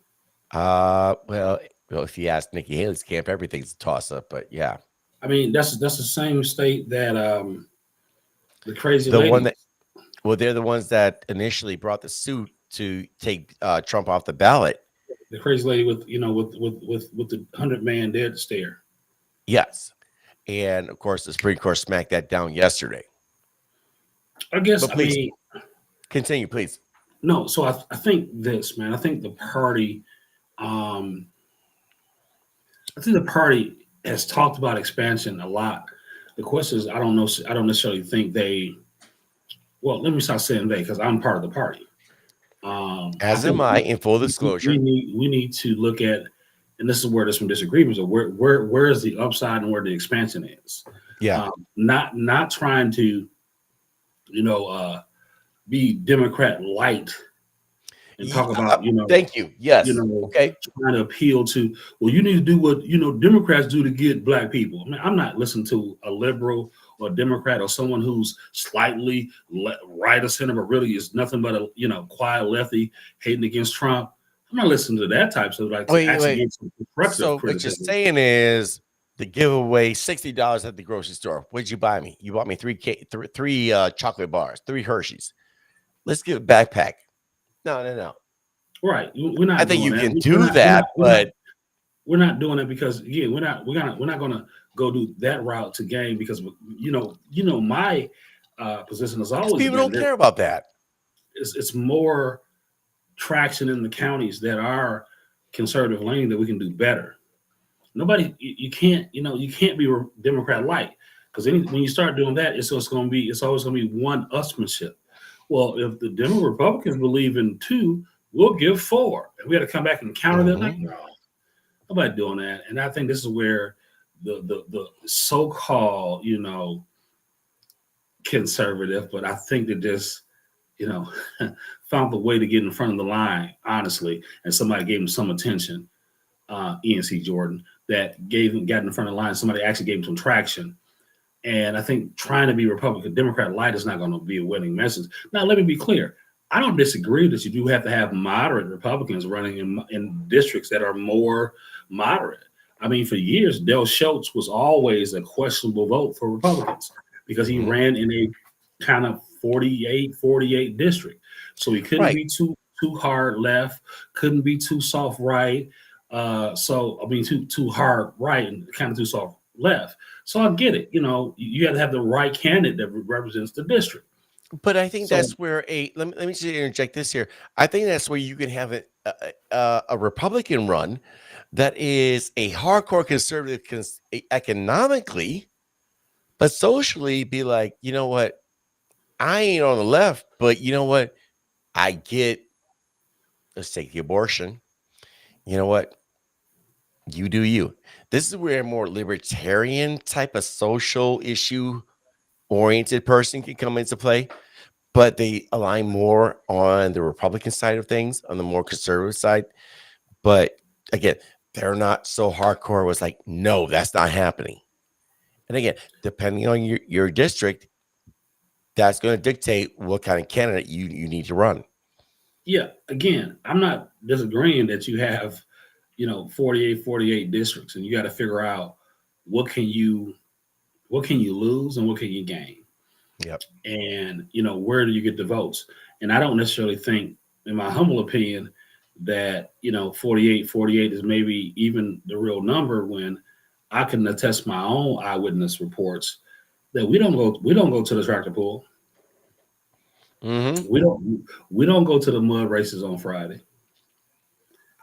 Well, if you ask Nikki Haley's camp, everything's a toss-up, but yeah. I mean, that's the same state that the crazy lady. They're the ones that initially brought the suit to take Trump off the ballot. The crazy lady with the 100-man dead stare. Yes. And of course, the Supreme Court smacked that down yesterday. I guess. But please, continue, please. No, so I think this, man. I think the party. I think the party has talked about expansion a lot. The question is, I don't know. I don't necessarily think they. Well, let me start saying they, because I'm part of the party. As am I, in full disclosure. We need to look at, and this is where there's some disagreements of where is the upside and where the expansion is. Yeah. Not trying to, be Democrat light and talk about, thank you. Yes. Okay. Trying to appeal to, well, you need to do what, Democrats do to get black people. I mean, I'm not listening to a liberal or a Democrat or someone who's slightly right of center, but really is nothing but a, quiet lefty hating against Trump. I'm not listening to that type of wait. So what you're saying is to give away $60 at the grocery store. What did you buy me? You bought me three chocolate bars, 3 Hershey's. Let's give a backpack. No. Right. We're not. I think you can do that, but we're not doing it because again, we're not going to go do that route to gain because my position is always people don't care about that. It's more traction in the counties that are conservative leaning that we can do better. Nobody, you can't be Democrat light because when you start doing that, it's always going to be one upsmanship. Well, if the Republicans believe in 2, we'll give 4. And we got to come back and counter that. Like, no, nobody doing that. And I think this is where the so-called, conservative, but I think that just, you know, found the way to get in front of the line, honestly, and somebody gave him some attention, ENC Jordan, that got in front of the line. Somebody actually gave him some traction. And I think trying to be Republican, Democrat light is not going to be a winning message. Now, let me be clear. I don't disagree that you do have to have moderate Republicans running in districts that are more moderate. I mean, for years, Del Schultz was always a questionable vote for Republicans because he ran in a kind of 48 district. So he couldn't be too hard left, couldn't be too soft right. Too hard right and kind of too soft left. So I get it. You have to have the right candidate that represents the district. But I think that's where let me just interject this here. I think that's where you can have a Republican run that is a hardcore conservative economically, but socially be like, you know what? I ain't on the left, but you know what? I get, let's take the abortion. You know what? You do you. This is where a more libertarian type of social issue oriented person can come into play, but they align more on the Republican side of things, on the more conservative side. But again, they're not so hardcore. It was like, no, that's not happening. And again, depending on your district, that's going to dictate what kind of candidate you need to run. Yeah, again, I'm not disagreeing that you have, 48 districts, and you got to figure out what can you lose and what can you gain. Yep. And where do you get the votes? And I don't necessarily think, in my humble opinion, that 48 is maybe even the real number, when I can attest my own eyewitness reports that we don't go to the tractor pull. Mm-hmm. We don't go to the mud races on Friday.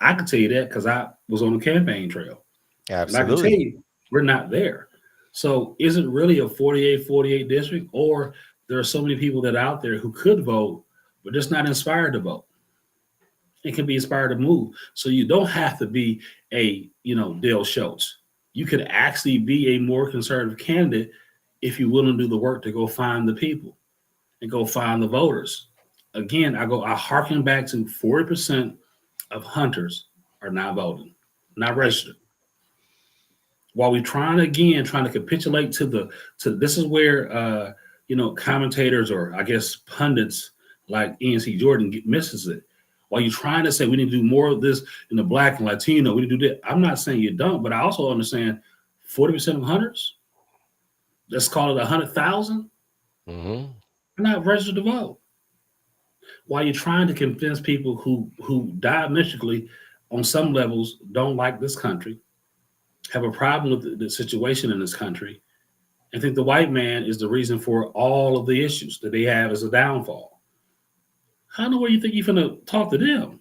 I can tell you that because I was on the campaign trail. Absolutely. And I can tell you we're not there. So is it really a 48 district, or there are so many people that are out there who could vote but just not inspired to vote? It can be inspired to move. So you don't have to be a Dale Schultz. You could actually be a more conservative candidate if you're willing to do the work to go find the people and go find the voters. Again, I harken back to 40% of hunters are not voting, not registered. While we're trying to capitulate to this is where commentators, or I guess pundits like ENC Jordan misses it. While you're trying to say we need to do more of this in the Black and Latino, we need to do that. I'm not saying you don't, but I also understand 40% of hunters, let's call it 100,000, are not registered to vote. While you're trying to convince people who diametrically, on some levels, don't like this country, have a problem with the situation in this country, and think the white man is the reason for all of the issues that they have as a downfall. How in the way you think you're going to talk to them?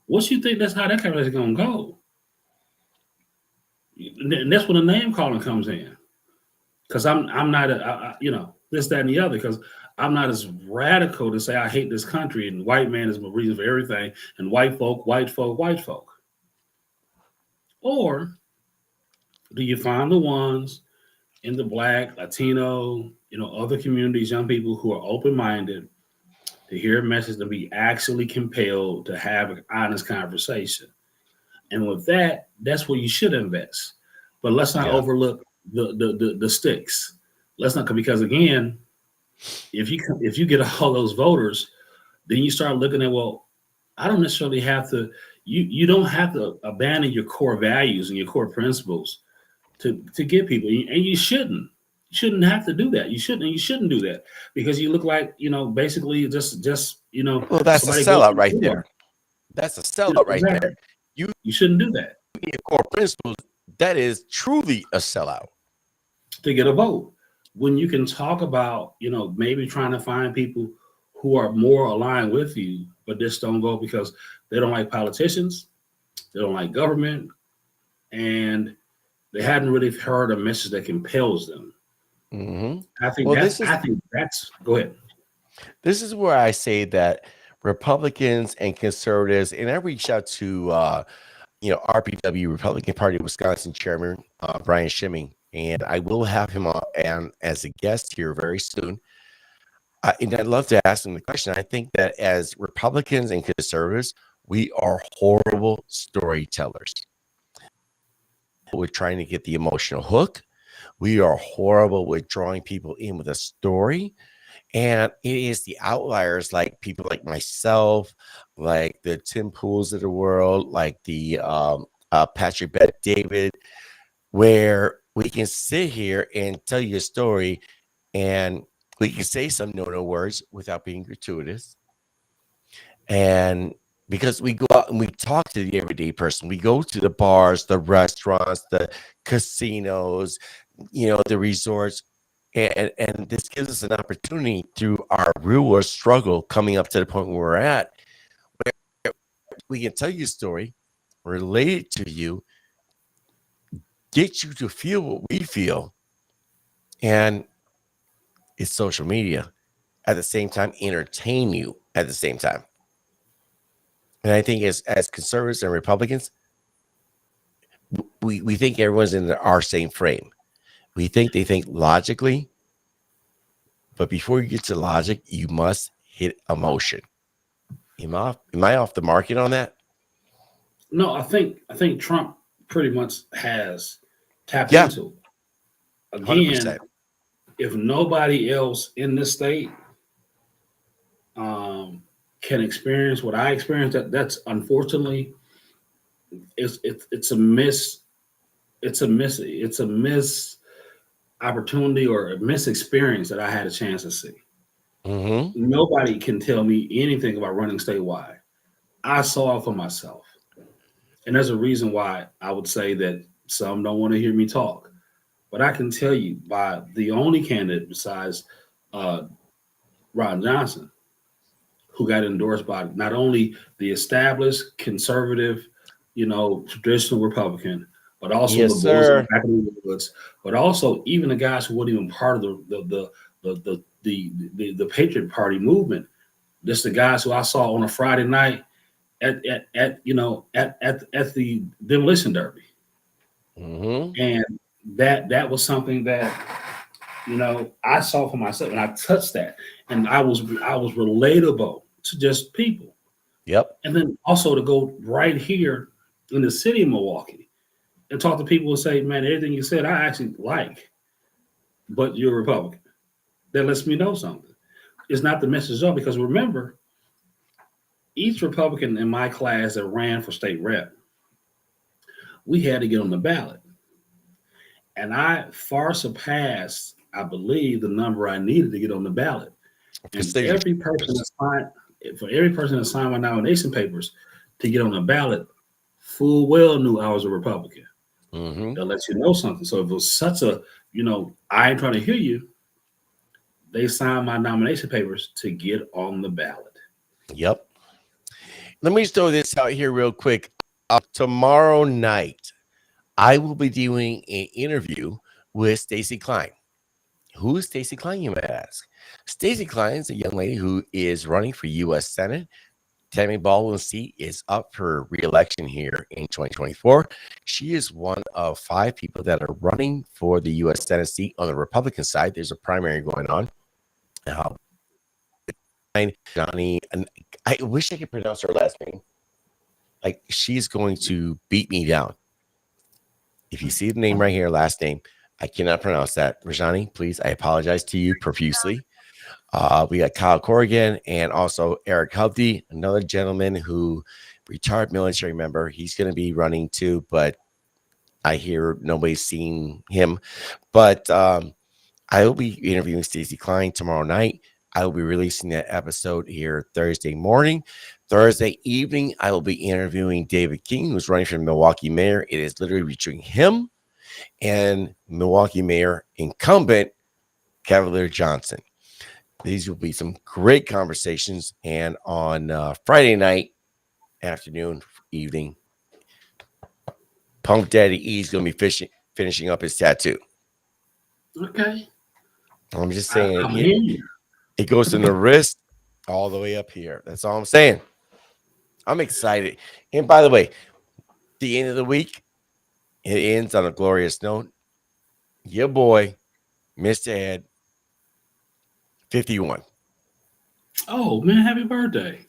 What you think that's how that conversation is going to go? And that's when the name calling comes in. Because I'm not, this, that, and the other, because I'm not as radical to say I hate this country and white man is the reason for everything, and white folk. Or do you find the ones in the Black, Latino, other communities, young people who are open-minded to hear a message, to be actually compelled to have an honest conversation? And with that, that's where you should invest. But let's not overlook the sticks. Let's not, because again, if you get all those voters, then you start looking at, well, I don't necessarily have to. You don't have to abandon your core values and your core principles to get people, and you shouldn't. You shouldn't have to do that. You shouldn't do that, because you look like basically just Well, that's a sellout right there. That's a sellout right there. You shouldn't do that. Your core principles. That is truly a sellout to get a vote. When you can talk about maybe trying to find people who are more aligned with you, but just don't vote because they don't like politicians, they don't like government, and they hadn't really heard a message that compels them. I think that's. Go ahead. This is where I say that Republicans and conservatives, and I reached out to RPW, Republican Party of Wisconsin Chairman Brian Schimming, and I will have him on and as a guest here very soon. And I'd love to ask him the question. I think that as Republicans and conservatives, we are horrible storytellers. We're trying to get the emotional hook. We are horrible with drawing people in with a story. And it is the outliers, like people like myself, like the Tim Pools of the world, like the Patrick Bet David, where we can sit here and tell you a story and we can say some no words without being gratuitous. And because we go out and we talk to the everyday person, we go to the bars, the restaurants, the casinos, the resorts, and this gives us an opportunity through our real world struggle coming up to the point where we're at, where we can tell you a story, relate it to you, get you to feel what we feel, and it's social media at the same time, entertain you at the same time. And I think as conservatives and Republicans, we think everyone's in our same frame. We think they think logically, but before you get to logic, you must hit emotion. Am I off the market on that? No, I think Trump pretty much has tapped Yeah. into it. 100%. Again, if nobody else in this state can experience what I experienced, that's unfortunately it's a miss opportunity or a miss experience that I had a chance to see. Mm-hmm. Nobody can tell me anything about running statewide. I saw it for myself. And there's a reason why I would say that some don't want to hear me talk. But I can tell you by the only candidate besides Ron Johnson who got endorsed by not only the established conservative, traditional Republican, but also Yes, the boys in the sir. back of the woods, but also even the guys who weren't even part of the Patriot Party movement. Just the guys who I saw on a Friday night at the demolition derby. Mm-hmm. And that was something that I saw for myself, and I touched that, and I was relatable to just people. Yep. And then also to go right here in the city of Milwaukee and talk to people and say, man, everything you said I actually like, but you're a Republican. That lets me know something. It's not the message up, because remember, each Republican in my class that ran for state rep, we had to get on the ballot. And I far surpassed, I believe, the number I needed to get on the ballot. And every person that signed my nomination papers to get on the ballot full well knew I was a Republican. Mm-hmm. That lets you know something. So if it was such a, I ain't trying to hear you, they signed my nomination papers to get on the ballot. Yep. Let me just throw this out here real quick. Tomorrow night, I will be doing an interview with Stacey Klein. Who is Stacey Klein, you might ask? Stacey Klein is a young lady who is running for U.S. Senate. Tammy Baldwin's seat is up for re-election here in 2024. She is one of 5 people that are running for the U.S. Senate seat on the Republican side. There's a primary going on. Johnny, and I wish I could pronounce her last name. Like, she's going to beat me down. If you see the name right here, last name, I cannot pronounce that. Rajani, please, I apologize to you profusely. We got Kyle Corrigan and also Eric Hovde, another gentleman who retired military member. He's going to be running too, but I hear nobody's seen him. But I will be interviewing Stacey Klein tomorrow night. I will be releasing that episode here Thursday morning. Thursday evening, I will be interviewing David King, who's running for Milwaukee mayor. It is literally between him and Milwaukee mayor incumbent Cavalier Johnson. These will be some great conversations. And on Friday night, afternoon, evening, Punk Daddy E is going to be finishing up his tattoo. Okay. I'm just saying, it goes from the wrist all the way up here. That's all I'm saying. I'm excited. And by the way, the end of the week, it ends on a glorious note. Your boy, Mr. Ed, 51. Oh man, happy birthday.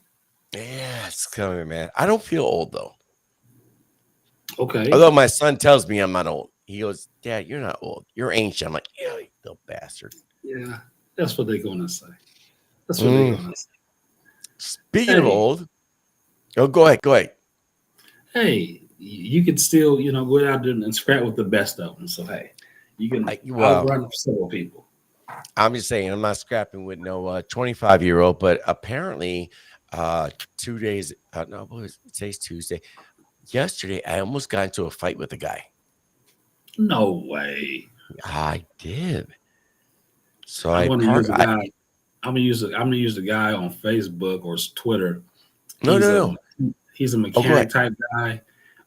Yeah, it's coming, man. I don't feel old though. Okay. Although my son tells me I'm not old. He goes, Dad, you're not old. You're ancient. I'm like, yeah, you little bastard. Yeah, that's what they're gonna say. That's what they're gonna say. Speaking of Hey, old, oh, go ahead. Go ahead. hey, you can still, go out there and scrap with the best of them. So hey, you can Well, outrun several people. I'm just saying, I'm not scrapping with no 25-year-old, but apparently, 2 days, no, what was it? Today's Tuesday. Yesterday, I almost got into a fight with a guy. No way. I did. So I'm I gonna parked. use a guy. I'm gonna use the guy on Facebook or Twitter. No, He's no, a no. he's a Oh, go mechanic ahead. type guy.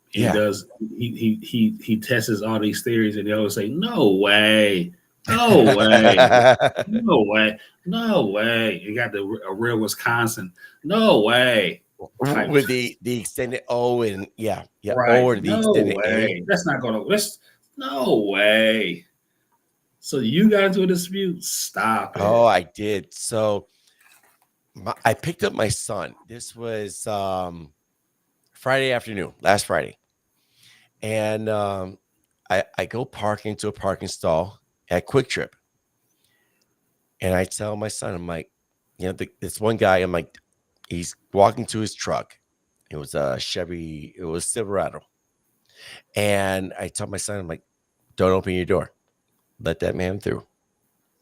He Yeah. does he tests all these theories and they always say, no way, no way, no way, no way. You got a real Wisconsin, no way type. With the extended O and yeah, O Right. or the No extended A. way. That's not gonna let's no way. So you got into a dispute? Stop Oh, it. I did. So I picked up my son. This was Friday afternoon, last Friday. And I go parking to a parking stall at Quick Trip. And I tell my son, I'm like, this one guy, I'm like, he's walking to his truck. It was a Chevy, it was Silverado. And I tell my son, I'm like, don't open your door. Let that man through.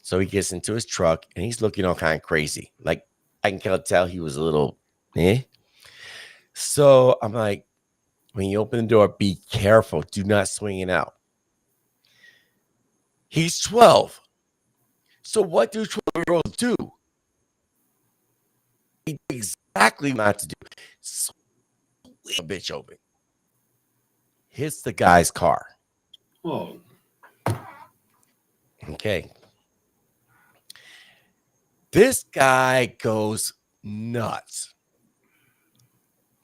So he gets into his truck and he's looking all kind of crazy. Like I can kind of tell he was a little, eh. So I'm like, when you open the door, be careful. Do not swing it out. He's 12. So what do 12-year-olds do? They do exactly not to do. Swing a bitch open. Hits the guy's car. Oh, Okay. This guy goes nuts.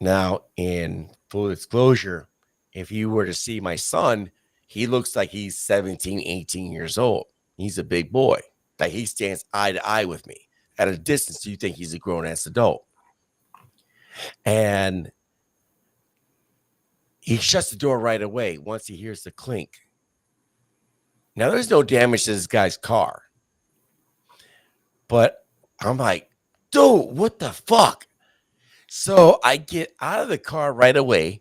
Now, in full disclosure, if you were to see my son, he looks like he's 17, 18 years old. He's a big boy. Like he stands eye to eye with me. At a distance, you think he's a grown-ass adult. And he shuts the door right away once he hears the clink. Now, there's no damage to this guy's car. But I'm like, dude, what the fuck? So I get out of the car right away.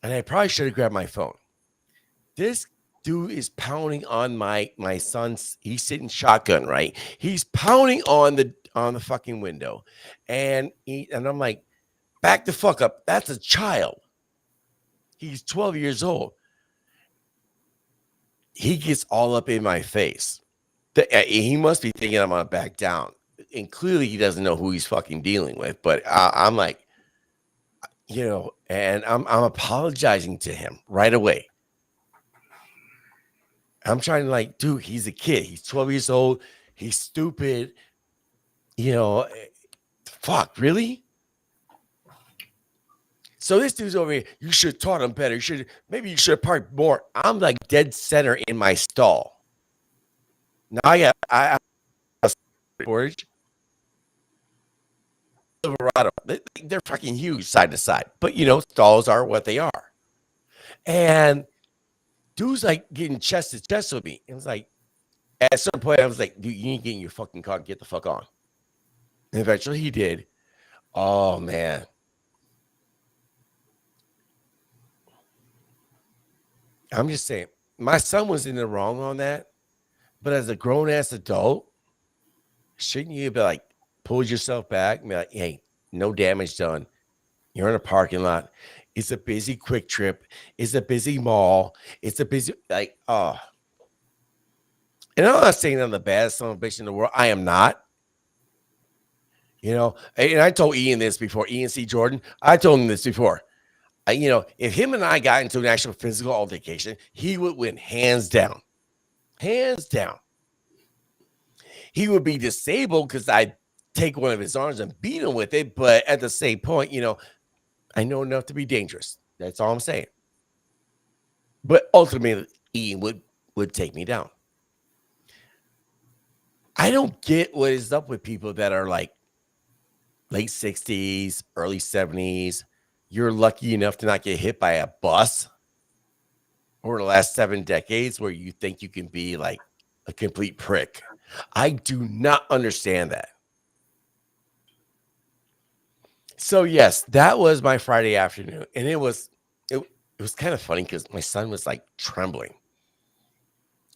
And I probably should have grabbed my phone. This dude is pounding on my son's. He's sitting shotgun, right? He's pounding on the fucking window, and I'm like, back the fuck up. That's a child. He's 12 years old. He gets all up in my face. He must be thinking I'm gonna back down, and clearly he doesn't know who he's fucking dealing with. But I'm like, and I'm apologizing to him right away. I'm trying to like, dude, he's a kid. He's 12 years old. He's stupid. Fuck, really? So this dude's over here. You should have taught him better. Maybe you should have parked more. I'm like dead center in my stall. Now I storage. Silverado. They're fucking huge side to side. But stalls are what they are. And dude's like getting chest to chest with me. It was like, at a certain point, I was like, dude, you ain't getting your fucking car. Get the fuck on. And eventually he did. Oh, man. I'm just saying, my son was in the wrong on that. But as a grown-ass adult, shouldn't you be like, pull yourself back and be like, hey, no damage done. You're in a parking lot. It's a busy Quick Trip. It's a busy mall. It's a busy, like, oh. And I'm not saying I'm the baddest son of a bitch in the world. I am not. And I told Ian this before. Ian C. Jordan, I told him this before. If him and I got into an actual physical altercation, he would win hands down. Hands down. He would be disabled because I'd take one of his arms and beat him with it. But at the same point, I know enough to be dangerous. That's all I'm saying. But ultimately, Ian would take me down. I don't get what is up with people that are like late 60s, early 70s. You're lucky enough to not get hit by a bus over the last 7 decades where you think you can be like a complete prick. I do not understand that. So yes, that was my Friday afternoon, and it was kind of funny because my son was like trembling,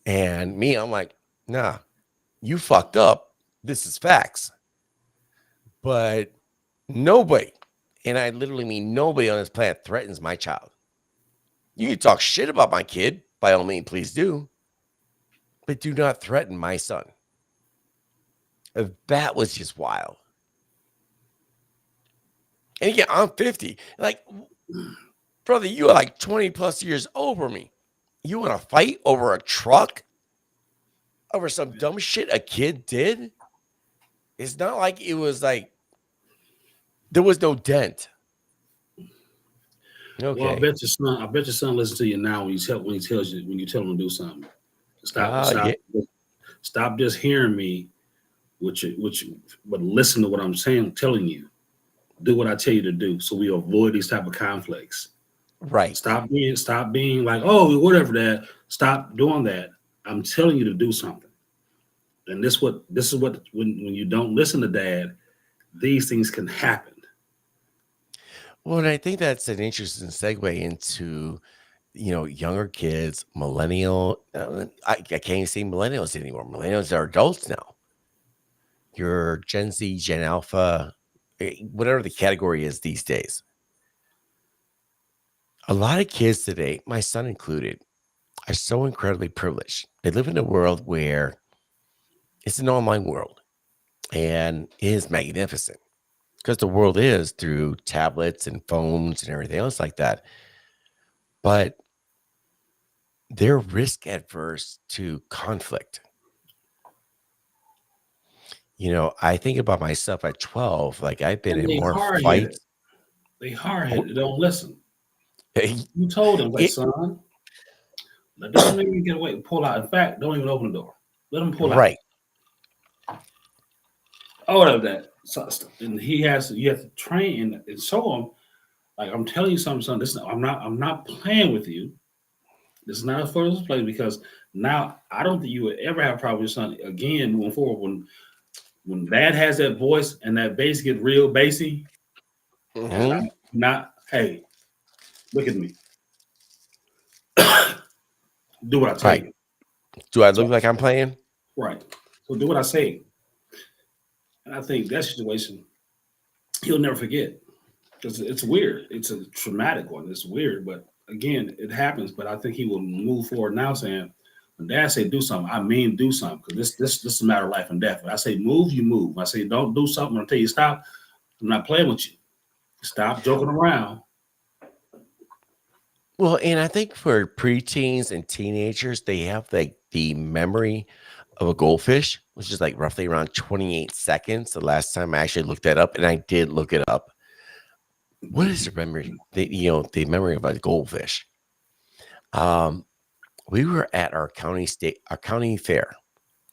and me, I'm like, nah, you fucked up. This is facts. But nobody, and I literally mean nobody on this planet threatens my child. You can talk shit about my kid, by all means, please do, but do not threaten my son. That was just wild. And again, I'm 50. Like, brother, you are like 20 plus years over me. You want to fight over a truck? Over some dumb shit a kid did? It's not like it was like there was no dent. Well, Okay. I bet your son listens to you now when you tell him to do something. Yeah. Stop just hearing me, but listen to what I'm telling you. Do what I tell you to do, so we avoid these type of conflicts. Right. Stop being like, oh, whatever that. Stop doing that. I'm telling you to do something. And this is what when you don't listen to dad, these things can happen. Well, and I think that's an interesting segue into, younger kids, millennial. I can't even say millennials anymore. Millennials are adults now. Your Gen Z, Gen Alpha, whatever the category is these days. A lot of kids today, my son included, are so incredibly privileged. They live in a world where it's an online world and it is magnificent because the world is through tablets and phones and everything else like that. But they're risk adverse to conflict. I think about myself at 12, like I've been And in they more hard headed. fights. They hard Oh, headed. They don't listen. it, You told them, like, son, let this man get away, pull out. In fact, don't even open the door. Let him pull out. right. All of that. So, and you have to train and show him, like, I'm telling you something, son. I'm not playing with you. This is not a first play, because now I don't think you would ever have a problem with your son again moving forward. When dad has that voice and that bass gets real bassy, and Hmm. I'm not, hey, look at me. Do what I tell Right. you. Do I So, look like I'm playing? right. So do what I say. And I think that situation he'll never forget, because it's weird. It's a traumatic one. It's weird, but again, it happens. But I think he will move forward now, saying, when dad say do something, I mean do something, because this is a matter of life and death. When I say move, you move. When I say don't do something, when I tell you stop, I'm not playing with you. Stop joking around. Well, and I think for preteens and teenagers, they have like the memory of a goldfish, which is like roughly around 28 seconds. The last time I actually looked that up, and I did look it up. What is the memory? The memory of a goldfish. Um, we were at our county fair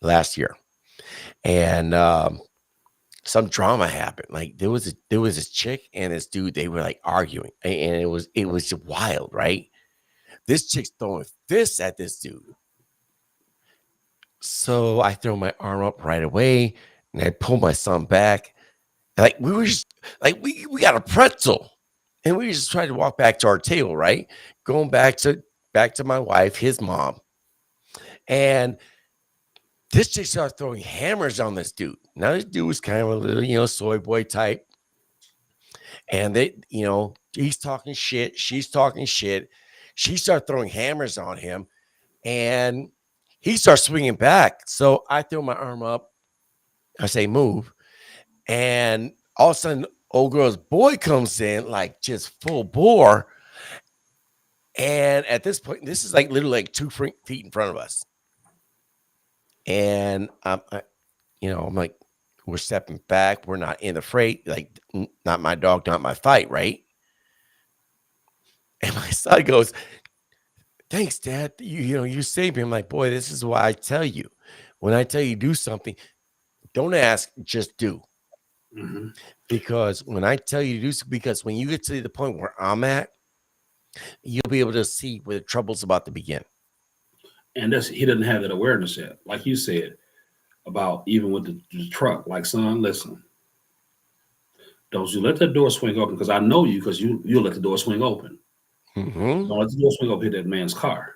last year, and some drama happened. Like there was this chick and this dude. They were like arguing, and it was just wild, right? This chick's throwing fists at this dude. So I throw my arm up right away, and I pull my son back. Like we were just like we got a pretzel, and we just tried to walk back to our table, right? Going back to my wife, his mom, and this chick started throwing hammers on this dude. Now this dude was kind of a little, soy boy type, and he's talking shit, she's talking shit. She started throwing hammers on him, and he starts swinging back. So I throw my arm up. I say move, and all of a sudden, old girl's boy comes in like just full bore. And at this point, this is like literally like 2 feet in front of us. And I'm like, we're stepping back. We're not in the freight. Like, not my dog, not my fight, right? And my son goes, thanks, Dad. You saved me. I'm like, boy, this is why I tell you. When I tell you do something, don't ask, just do. Mhm. Because when I tell you to do because when you get to the point where I'm at, you'll be able to see where the trouble's about to begin. And he doesn't have that awareness yet. Like you said about even with the truck, like, son, listen, don't you let that door swing open because I know you because you'll let the door swing open. Mm-hmm. Don't let the door swing open, hit that man's car.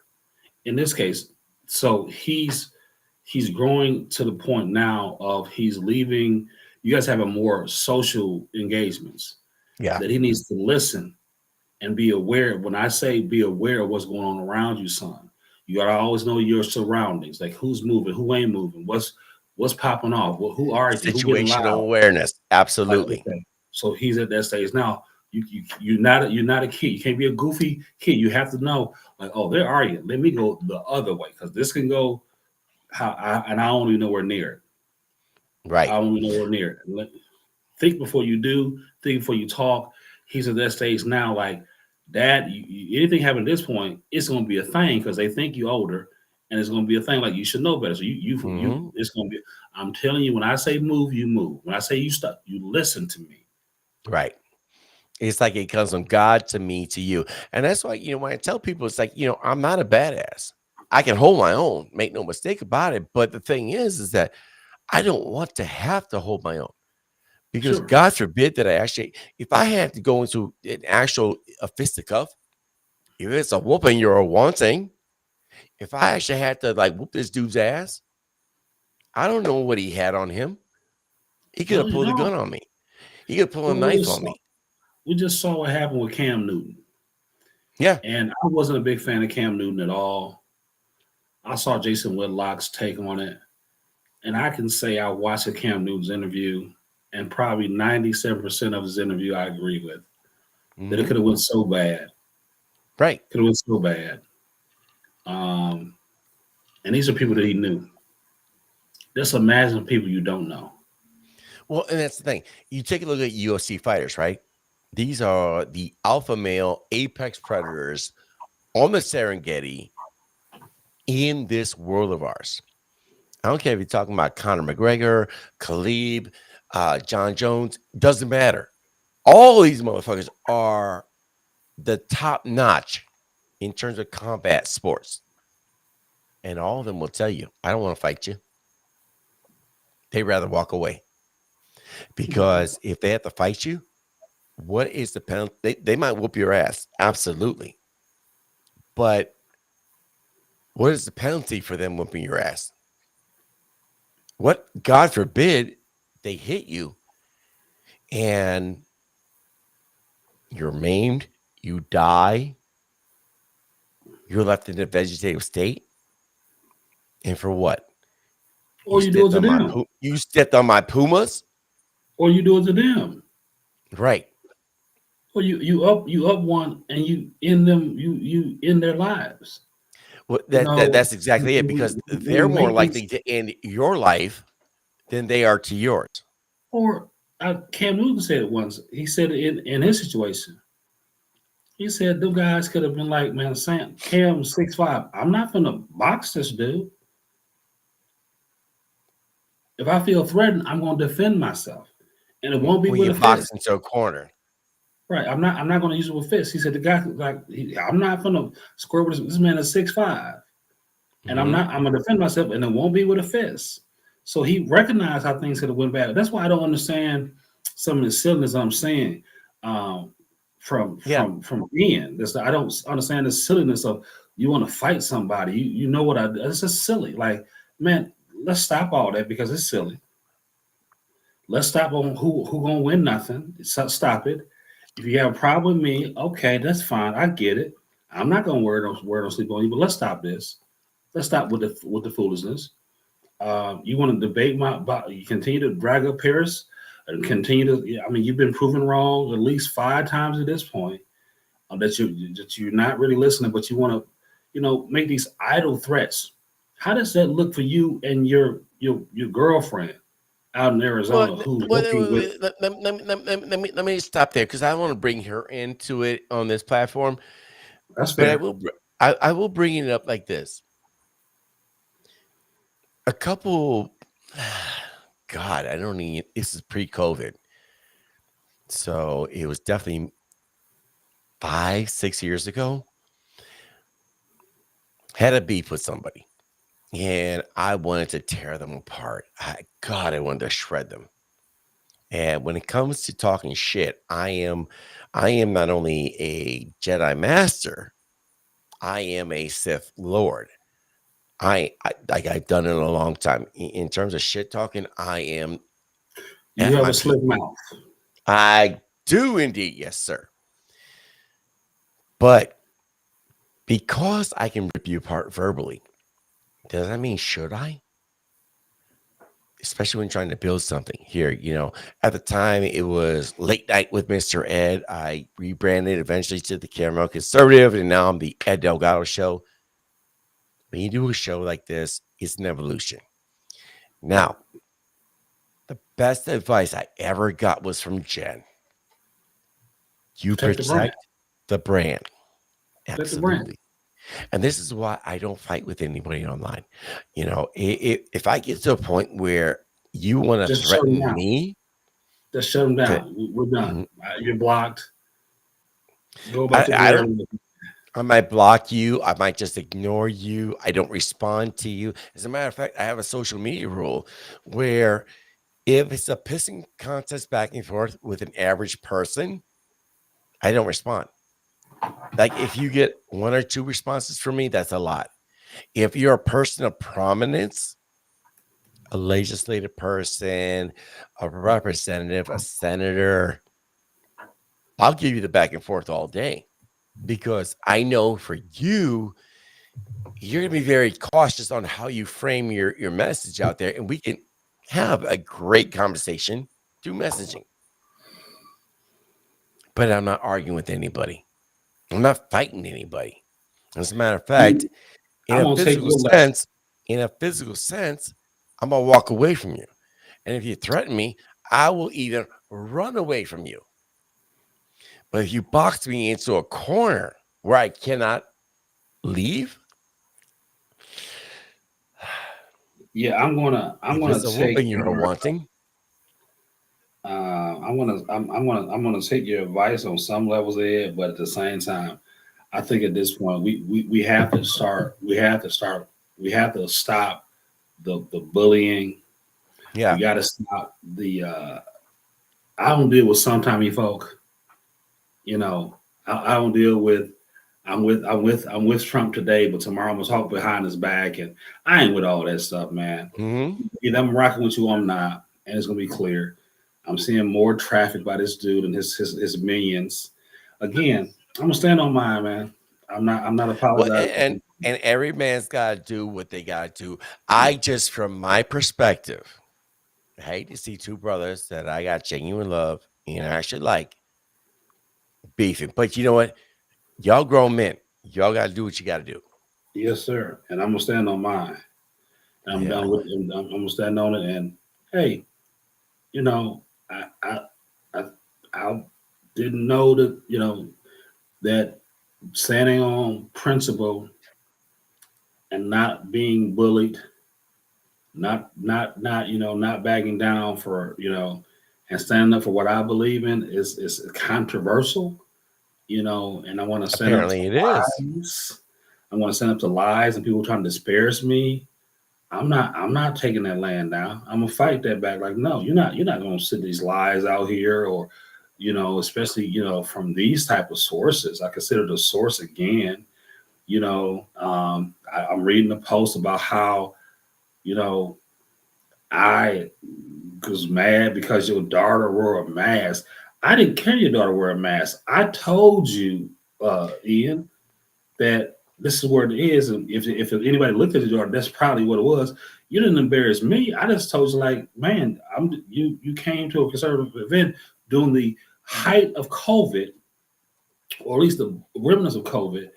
In this case, so he's growing to the point now of he's leaving. You guys having more social engagements Yeah. that he needs to listen and be aware. When I say be aware of what's going on around you, son, you gotta always know your surroundings, like who's moving, who ain't moving, what's popping off, who arguing, who getting Situational loud. awareness. Like, Absolutely. okay, so he's at that stage now. You're not a kid. You can't be a goofy kid. You have to know, like, oh, they're arguing. Let me go the other way because this can go and I don't even know where near it. I Right. don't even know where near it. Think before you do. Think before you talk. He's at that stage now. Like, Dad, anything happen at this point, it's going to be a thing because they think you're older, and it's going to be a thing. Like you should know better. So Mm-hmm. it's going to be. I'm telling you, when I say move, you move. When I say you stop, you listen to me. Right. It's like it comes from God to me to you. And that's why, when I tell people, it's like, I'm not a badass. I can hold my own, make no mistake about it. But the thing is that I don't want to have to hold my own because Sure. God forbid that if I had to go into a fisticuff, if it's a whooping you're wanting, if I actually had to like whoop this dude's ass, I don't know what he had on him. He could Well, have you pulled a know, gun on me. He could pull a well, knife on me. we just saw what happened with Cam Newton, Yeah. and I wasn't a big fan of Cam Newton at all. I saw Jason Whitlock's take on it. And I can say I watched a Cam Newton's interview, and probably 97% of his interview I agree with. That it Hmm. could have went so bad. Right. Could have went so bad. Um, and these are people that he knew. Just imagine people you don't know. Well, and that's the thing. You take a look at UFC fighters, right? These are the alpha male apex predators on the Serengeti in this world of ours. I don't care if you're talking about Conor McGregor, Khabib, John Jones, doesn't matter. All these motherfuckers are the top notch in terms of combat sports. And all of them will tell you, I don't want to fight you. They'd rather walk away because if they have to fight you, what is the penalty? They might whoop your ass. Absolutely. But what is the penalty for them whooping your ass? What, God forbid, they hit you and you're maimed, you die, you're left in a vegetative state. And for what? Or you do it to them. You stepped on my pumas? Or you do it to them. Right. Or you up one and you end them you end their lives. Well, You know, that's exactly it because when they're we more make these likely to end your life than they are to yours. or Cam Newton said it once. He said it in his situation. He said them guys could have been like, man, Sam Cam 6'5". I'm not gonna box this dude. If I feel threatened, I'm gonna defend myself. And it won't be When with you a box fist. into a corner. Right. I'm not gonna use it with fists. He said the guy I'm not gonna square with this man is 6'5". And Hmm. I'm gonna defend myself and it won't be with a fist. So he recognized how things could have went bad. That's why I don't understand some of the silliness I'm saying. Um, Yeah. from Ian. I don't understand the silliness of you want to fight somebody. You know what it's just silly. Like, man, let's stop all that because it's silly. Let's stop on who gonna win nothing. Stop it. If you have a problem with me, okay, that's fine. I get it. I'm not gonna word on sleep on you, but let's stop this. Let's stop with the foolishness. You want to debate you continue to drag up Paris and continue to. Yeah, I mean, you've been proven wrong at least 5 times at this point. That you're not really listening, but you want to, make these idle threats. How does that look for you and your girlfriend out in Well, Arizona who's well, working with? let me stop there because I want to bring her into it on this platform. That's But I fair. will I will bring it up like this. A couple God, I don't need this is pre-COVID. So it was definitely 5, 6 years ago. Had a beef with somebody and I wanted to tear them apart. God, I wanted to shred them. And when it comes to talking shit, I am not only a Jedi master, I am a Sith Lord. I like I've done it a long time. In terms of shit talking, I am You at have my a peak. slick mouth. I do indeed, yes, sir. But because I can rip you apart verbally, does that mean should I? Especially when trying to build something here, at the time it was Late Night with Mr. Ed. I rebranded eventually to the Caramel Conservative, and now I'm the Ed Delgado Show. When you do a show like this, it's an evolution. Now, the best advice I ever got was from Jen. You Protect the brand. protect the brand. Protect the brand. Absolutely. And this is why I don't fight with anybody online. If I get to a point where you want to Just shut them threaten down. me, Just shut them to, down. We're done. mm, You're blocked. Go I, about your I day. don't. I might block you. I might just ignore you. I don't respond to you. As a matter of fact, I have a social media rule where if it's a pissing contest back and forth with an average person, I don't respond. Like if you get 1 or 2 responses from me, that's a lot. If you're a person of prominence, a legislative person, a representative, a senator, I'll give you the back and forth all day because I know for you, you're going to be very cautious on how you frame your message out there. And we can have a great conversation through messaging. But I'm not arguing with anybody. I'm not fighting anybody. As a matter of fact, in I'm a gonna take physical your lesson. sense, in a physical sense, I'm gonna walk away from you. And if you threaten me, I will even run away from you. But if you box me into a corner where I cannot leave, Yeah, I'm if gonna it's a take whooping you're your wanting, I'm gonna take your advice on some levels of it, but at the same time, I think at this point we have to start we have to stop the bullying. We yeah, got to stop the I don't deal with sometimey folk. You know, I don't deal with I'm with Trump today, but tomorrow I'm gonna talk behind his back, and I ain't with all that stuff, man. hmm Either I'm rocking with you or I'm not, and it's gonna be clear. I'm seeing more traffic by this dude and his minions. Again, I'm gonna stand on mine, man. I'm not well, apologizing. and every man's got to do what they got to do. I just, from my perspective, I hate to see 2 brothers that I got genuine love and I actually like beefing. But you know what? Y'all grown men. Y'all got to do what you got to do. Yes, sir. And I'm gonna stand on mine. And I'm Yeah. done with it. I'm gonna stand on it. And hey, you know, I I didn't know that that standing on principle and not being bullied, not backing down for and standing up for what I believe in is controversial. And I want to stand up to Apparently it is. lies. I want to stand up to lies and people trying to disparage me. I'm not taking that land down. I'm gonna fight that back. Like, no, you're not gonna sit these lies out here or especially from these type of sources. I consider the source again. I'm reading a post about how you know I was mad because your daughter wore a mask. I didn't care your daughter wear a mask. I told you, Ian, that this is where it is. And if anybody looked at your daughter, that's probably what it was. You didn't embarrass me. I just told you, like, man, you came to a conservative event during the height of COVID, or at least the remnants of COVID,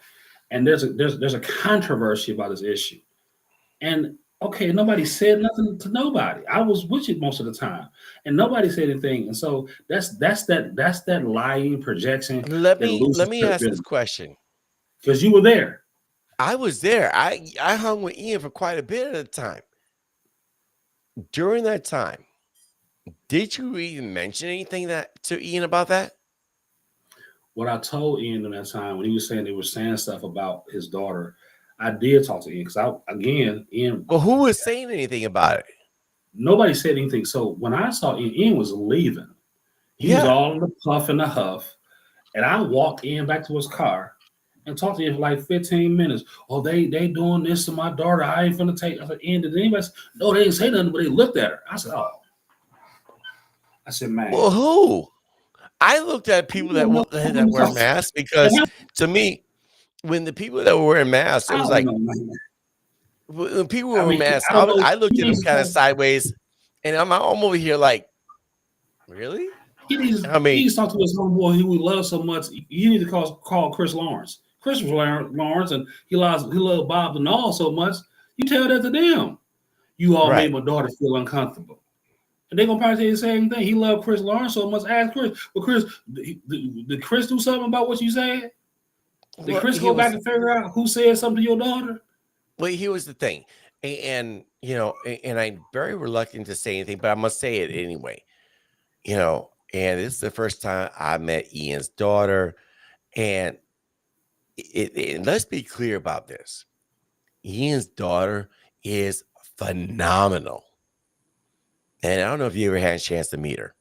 and there's a controversy about this issue. And okay, nobody said nothing to nobody. I was with you most of the time, and nobody said anything. And so that's that lying projection Let that me loses let me ask this credibility. question. Because you were there. I was there. I hung with Ian for quite a bit at the time. During that time, did you even mention anything that to Ian about that? What I told Ian during that time when he was saying they were saying stuff about his daughter, I did talk to Ian because Ian, Well, who was saying anything about it? nobody said anything. So when I saw Ian was leaving. He was Yeah. all in the puff and the huff. And I walked in back to his car and talked to him for like 15 minutes. Oh, they doing this to my daughter. I ain't finna take. I said, Ian, did anybody say? No, they didn't say nothing, but they looked at her. I said, oh. I said, man. Well, who? I looked at people that wear masks because to me, when the people that were wearing masks, it was like when people were wearing masks, I looked at them kind of sideways, and I'm over here like, really? He needs to talk to his homeboy who we love so much. You need to call Chris Lawrence. Chris Lawrence, and he loves Bob and all so much. You tell that to them. You all made my daughter feel uncomfortable. And they're gonna probably say the same thing. He loved Chris Lawrence so much. Ask Chris. Well, Chris, did Chris do something about what you said? Did Chris go back and figure out who said something to your daughter? Well, here was the thing, and and I'm very reluctant to say anything, but I must say it anyway. And this is the first time I met Ian's daughter, and let's be clear about this. Ian's daughter is phenomenal. And I don't know if you ever had a chance to meet her.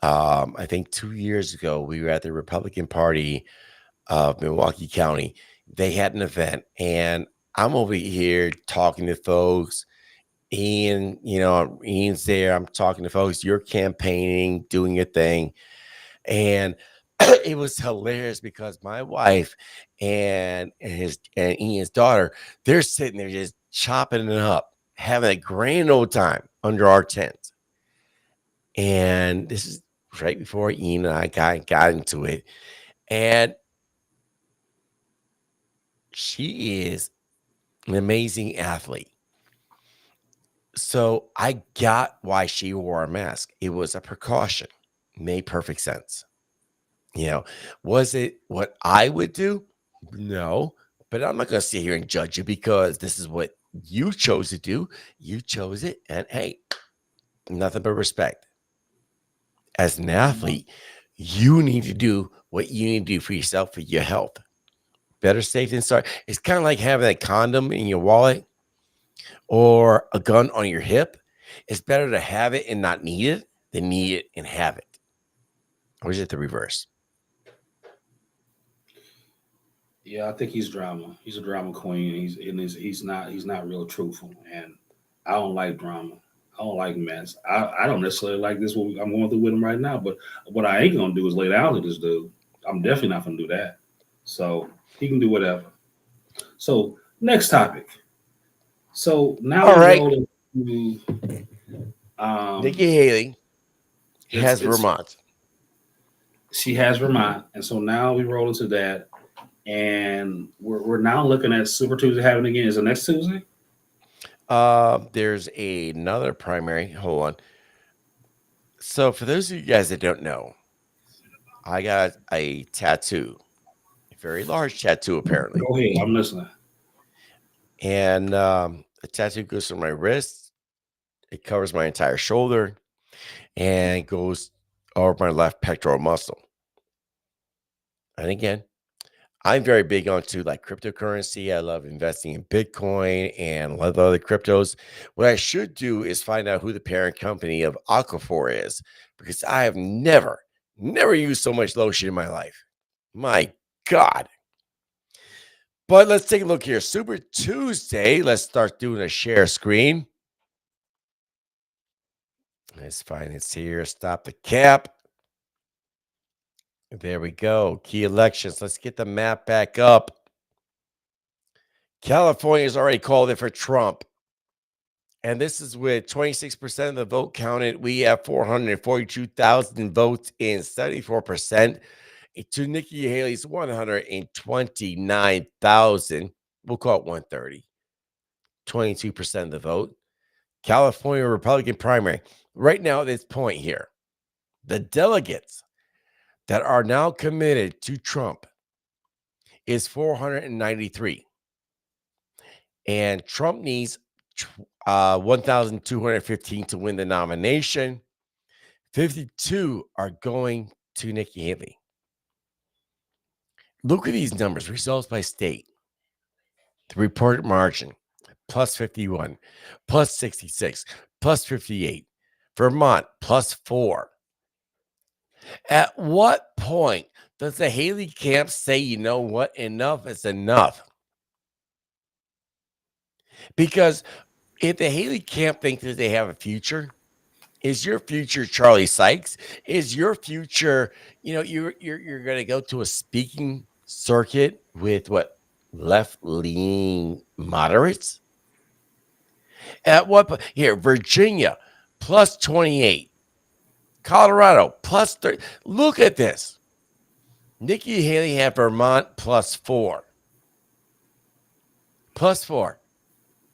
I think 2 years ago, we were at the Republican Party of Milwaukee County. They had an event, and I'm over here talking to folks. Ian, Ian's there. I'm talking to folks. You're campaigning, doing your thing. And it was hilarious because my wife and Ian's daughter, they're sitting there just chopping it up, having a grand old time under our tent. And this is right before Ian and I got into it. And she is an amazing athlete. So I got why she wore a mask. It was a precaution. Made perfect sense. Was it what I would do? No, but I'm not going to sit here and judge you because this is what you chose to do. You chose it. And hey, nothing but respect. As an athlete, you need to do what you need to do for yourself, for your health. Better safe than sorry. It's kind of like having a condom in your wallet or a gun on your hip. It's better to have it and not need it than need it and have it. Or is it the reverse? Yeah, I think he's drama. He's a drama queen. He's not real truthful, and I don't like drama. I don't like mess. I don't necessarily like this. What I'm going through with him right now. But what I ain't gonna do is lay down to this dude. I'm definitely not gonna do that. So he can do whatever. So next topic. So now we're rolling to Nikki Haley has Vermont. She has Vermont, and so now we roll into that, and we're now looking at Super Tuesday happening again. Is it next Tuesday? There's another primary. Hold on. So for those of you guys that don't know, I got a tattoo, a very large tattoo, apparently. Go ahead, I'm listening. And the tattoo goes from my wrist. It covers my entire shoulder and goes over my left pectoral muscle. And again, I'm very big onto like cryptocurrency. I love investing in Bitcoin and a lot of other cryptos. What I should do is find out who the parent company of Aquaphor is, because I have never used so much lotion in my life. My God. But let's take a look here. Super Tuesday. Let's start doing a share screen. Let's find it here. Stop the cap. There we go. Key elections. Let's get the map back up. California has already called it for Trump. And this is with 26% of the vote counted. We have 442,000 votes in 74% to Nikki Haley's 129,000. We'll call it 130. 22% of the vote. California Republican primary. Right now, at this point here, the delegates that are now committed to Trump is 493. And Trump needs 1,215 to win the nomination. 52 are going to Nikki Haley. Look at these numbers, results by state. The reported margin, plus 51, plus 66, plus 58. Vermont, plus 4. At what point does the Haley camp say, you know what, enough is enough? Because if the Haley camp thinks that they have a future, is your future Charlie Sykes? Is your future, you're going to go to a speaking circuit with what, left-leaning moderates? At what point? Here, Virginia, plus 28. Colorado, plus 30. Look at this. Nikki Haley had Vermont, plus 4. Plus 4.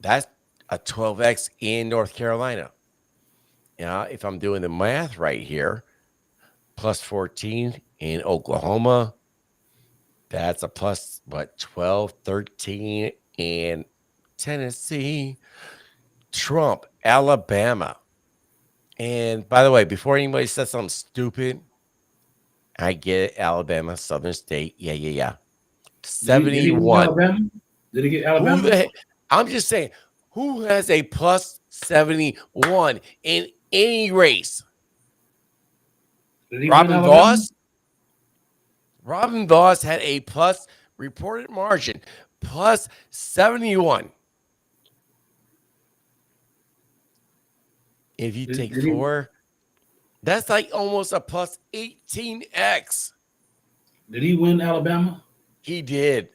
That's a 12x in North Carolina. If I'm doing the math right here, plus 14 in Oklahoma. That's a plus, 12, 13 in Tennessee. Trump, Alabama. And by the way, before anybody says something stupid, I get it, Alabama, Southern State. Yeah. Did he win 71. Alabama? Did he get Who Alabama? the heck? I'm just saying, who has a plus 71 in any race? Did he win Robin Alabama? Voss? Robin Voss had a plus reported margin, plus 71. If you take 4, that's like almost a plus 18x. Did he win Alabama? He did.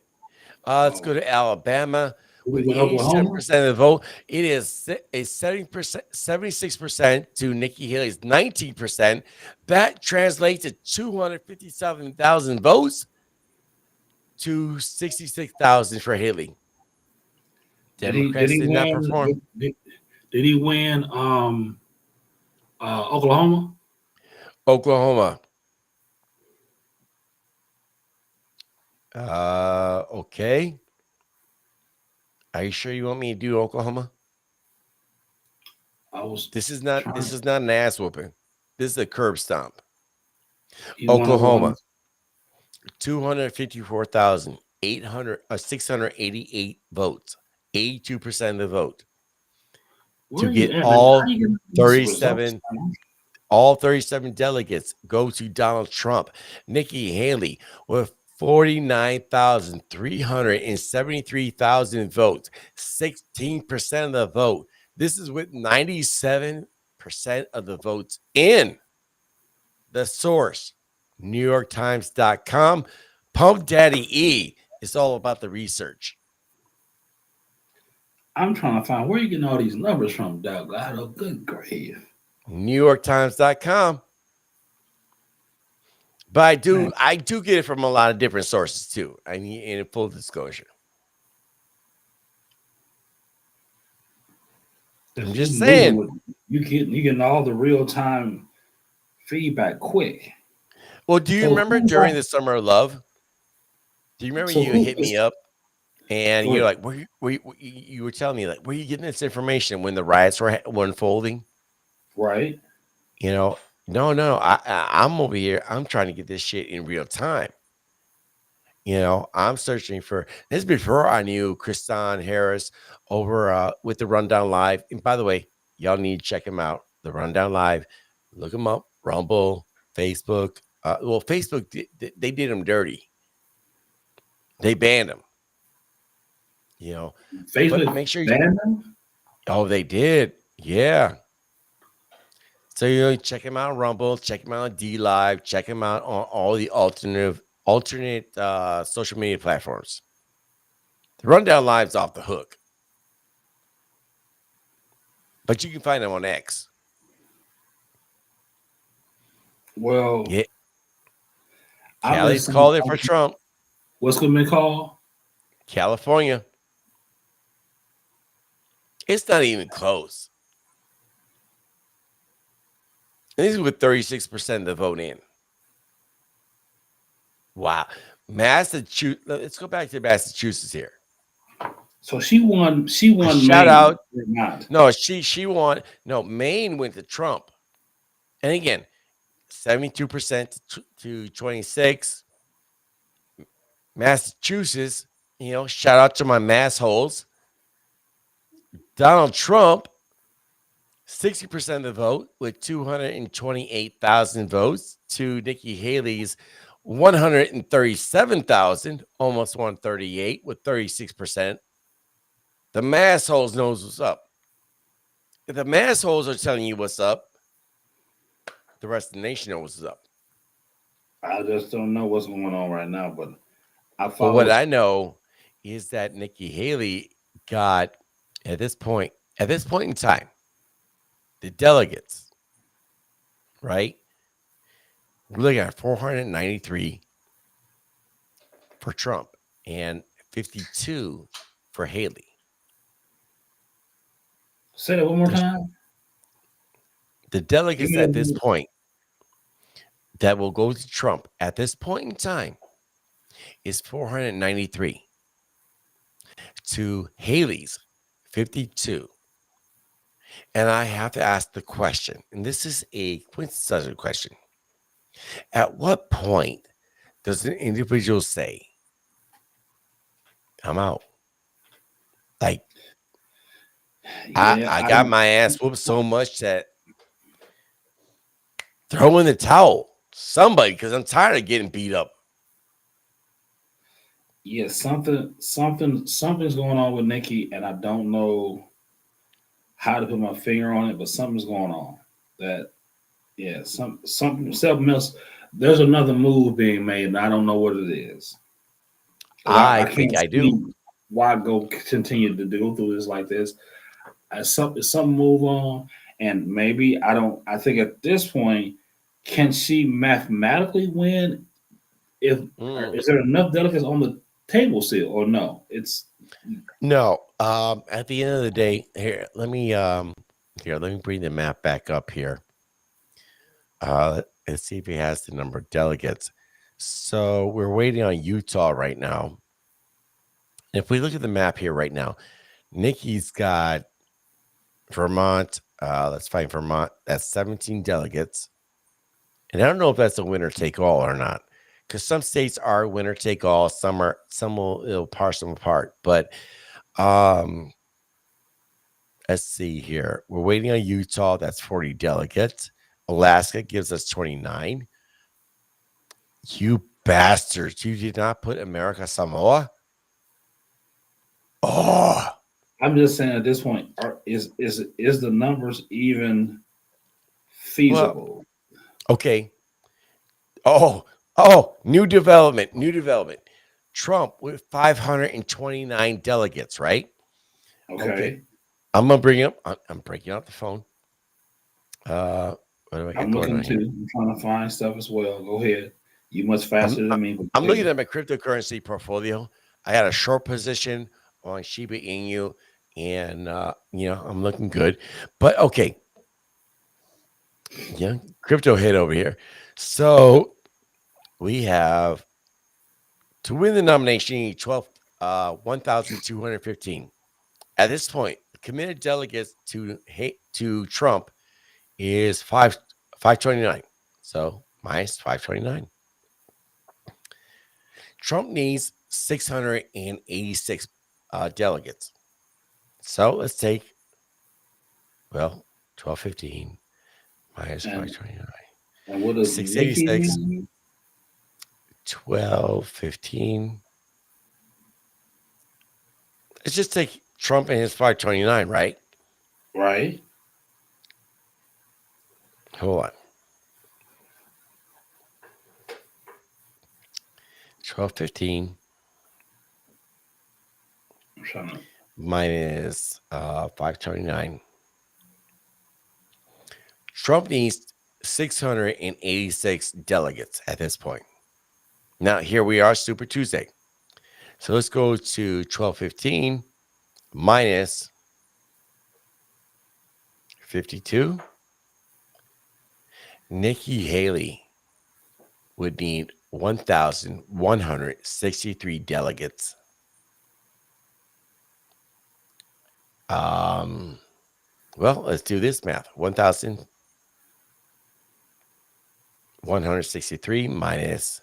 Let's go to Alabama. Did With he win Oklahoma? 87% of the vote, it is a 70%, 76% to Nikki Haley's 19%. That translates to 257,000 votes to 66,000 for Haley. Democrats did not perform. Did he win Oklahoma? Oklahoma. Okay. Are you sure you want me to do Oklahoma? This is not an ass whooping. This is a curb stomp. Oklahoma. 254,688 votes. 82% of the vote. To get all 37 delegates go to Donald Trump. Nikki Haley with 49,373,000 votes, 16% of the vote. This is with 97% of the votes in. The source, NewYorkTimes.com. Pump Daddy E. It's all about the research. I'm trying to find where you getting all these numbers from, Doug. Oh, good grief. NewYorkTimes.com. But I do get it from a lot of different sources too. I mean, in full disclosure. I'm just saying. You getting all the real time feedback quick. Well, do you remember during the Summer of Love? Do you remember you hit me up and you're like, you were telling me like, where are you getting this information when the riots were unfolding? Right. No, I'm over here. I'm trying to get this shit in real time. I'm searching for this before I knew Kristan Harris over with the Rundown Live. And by the way, y'all need to check him out. The Rundown Live. Look him up. Rumble, Facebook. Facebook, they did him dirty. They banned him. Facebook make sure banned him? Oh, they did. Yeah. So check him out on Rumble, check him out on D Live, check him out on all the alternate social media platforms. The Rundown Live's off the hook, but you can find him on X. Well, yeah. Cali's called it for Trump. What's going to be called? California. It's not even close. And this is with 36% of the vote in. Wow. Massachusetts. Let's go back to Massachusetts here. So she won. She won Shout Maine. out. Or not. No, she won. No, Maine went to Trump. And again, 72% to 26. Massachusetts, shout out to my massholes. Donald Trump, 60% of the vote with 228,000 votes to Nikki Haley's 137,000, almost 138 with 36%. The massholes knows what's up. If the massholes are telling you what's up, the rest of the nation knows what's up. I just don't know what's going on right now, but I But follow. what I know is that Nikki Haley got at this point in time, the delegates, right? We're looking at 493 for Trump and 52 for Haley. Say that one more time. The delegates at this point that will go to Trump at this point in time is 493 to Haley's 52. And I have to ask the question, and this is a quintessential question. At what point does an individual say, I'm out? Like, I got my ass whooped so much that throw in the towel. Somebody, because I'm tired of getting beat up. Yeah, something's going on with Nikki, and I don't know how to put my finger on it, but something's going on. Something else. There's another move being made, and I don't know what it is. I can't think I see do. why continue to go through this like this. Some move on, and maybe I don't. I think at this point, can she mathematically win? Is there enough delegates on the table still, or no? It's no. At the end of the day, let me bring the map back up here. Let's see if he has the number of delegates. So we're waiting on Utah right now. If we look at the map here right now, Nikki's got Vermont. Let's find Vermont. That's 17 delegates. And I don't know if that's a winner take all or not, because some states are winner take all. Some will parse them apart. But let's see here. We're waiting on Utah. That's 40 delegates. Alaska gives us 29. You bastards! You did not put America Samoa. Oh, I'm just saying at this point, is the numbers even feasible? Well, okay. Oh, new development. Trump with 529 delegates, right? Okay. I'm gonna bring up. I'm breaking out the phone. What do I got I'm going looking on here? too. I'm trying to find stuff as well. Go ahead. You much faster than me. I'm looking at my cryptocurrency portfolio. I had a short position on Shiba Inu, and I'm looking good. But okay, yeah, crypto hit over here. So we have to win the nomination, you need 1,215. At this point, committed delegates to Trump is 529. So minus 529. Trump needs 686 delegates. So let's take 1215 minus 529. And what does 686, Nikki 1215. Let's just take Trump and his 529, right? Right. Hold on. 1215 minus 529. Trump needs 686 delegates at this point. Now, here we are, Super Tuesday. So let's go to 1215 minus 52. Nikki Haley would need 1,163 delegates. Well, let's do this math. 1,163 minus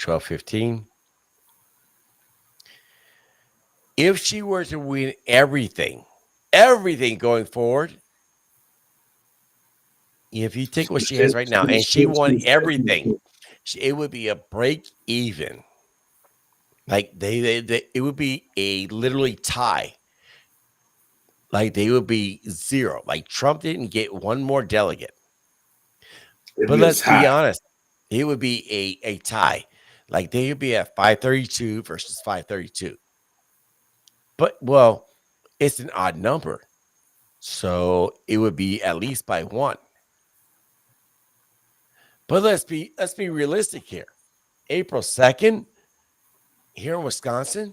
1,215. If she were to win everything going forward, if you take what she has right now and she won everything, it would be a break even. Like it would be a literally tie. Like they would be zero. Like Trump didn't get one more delegate. But let's be honest, it would be a tie. Like they would be at 532 versus 532. But well, it's an odd number. So it would be at least by one. But let's be realistic here. April 2nd, here in Wisconsin,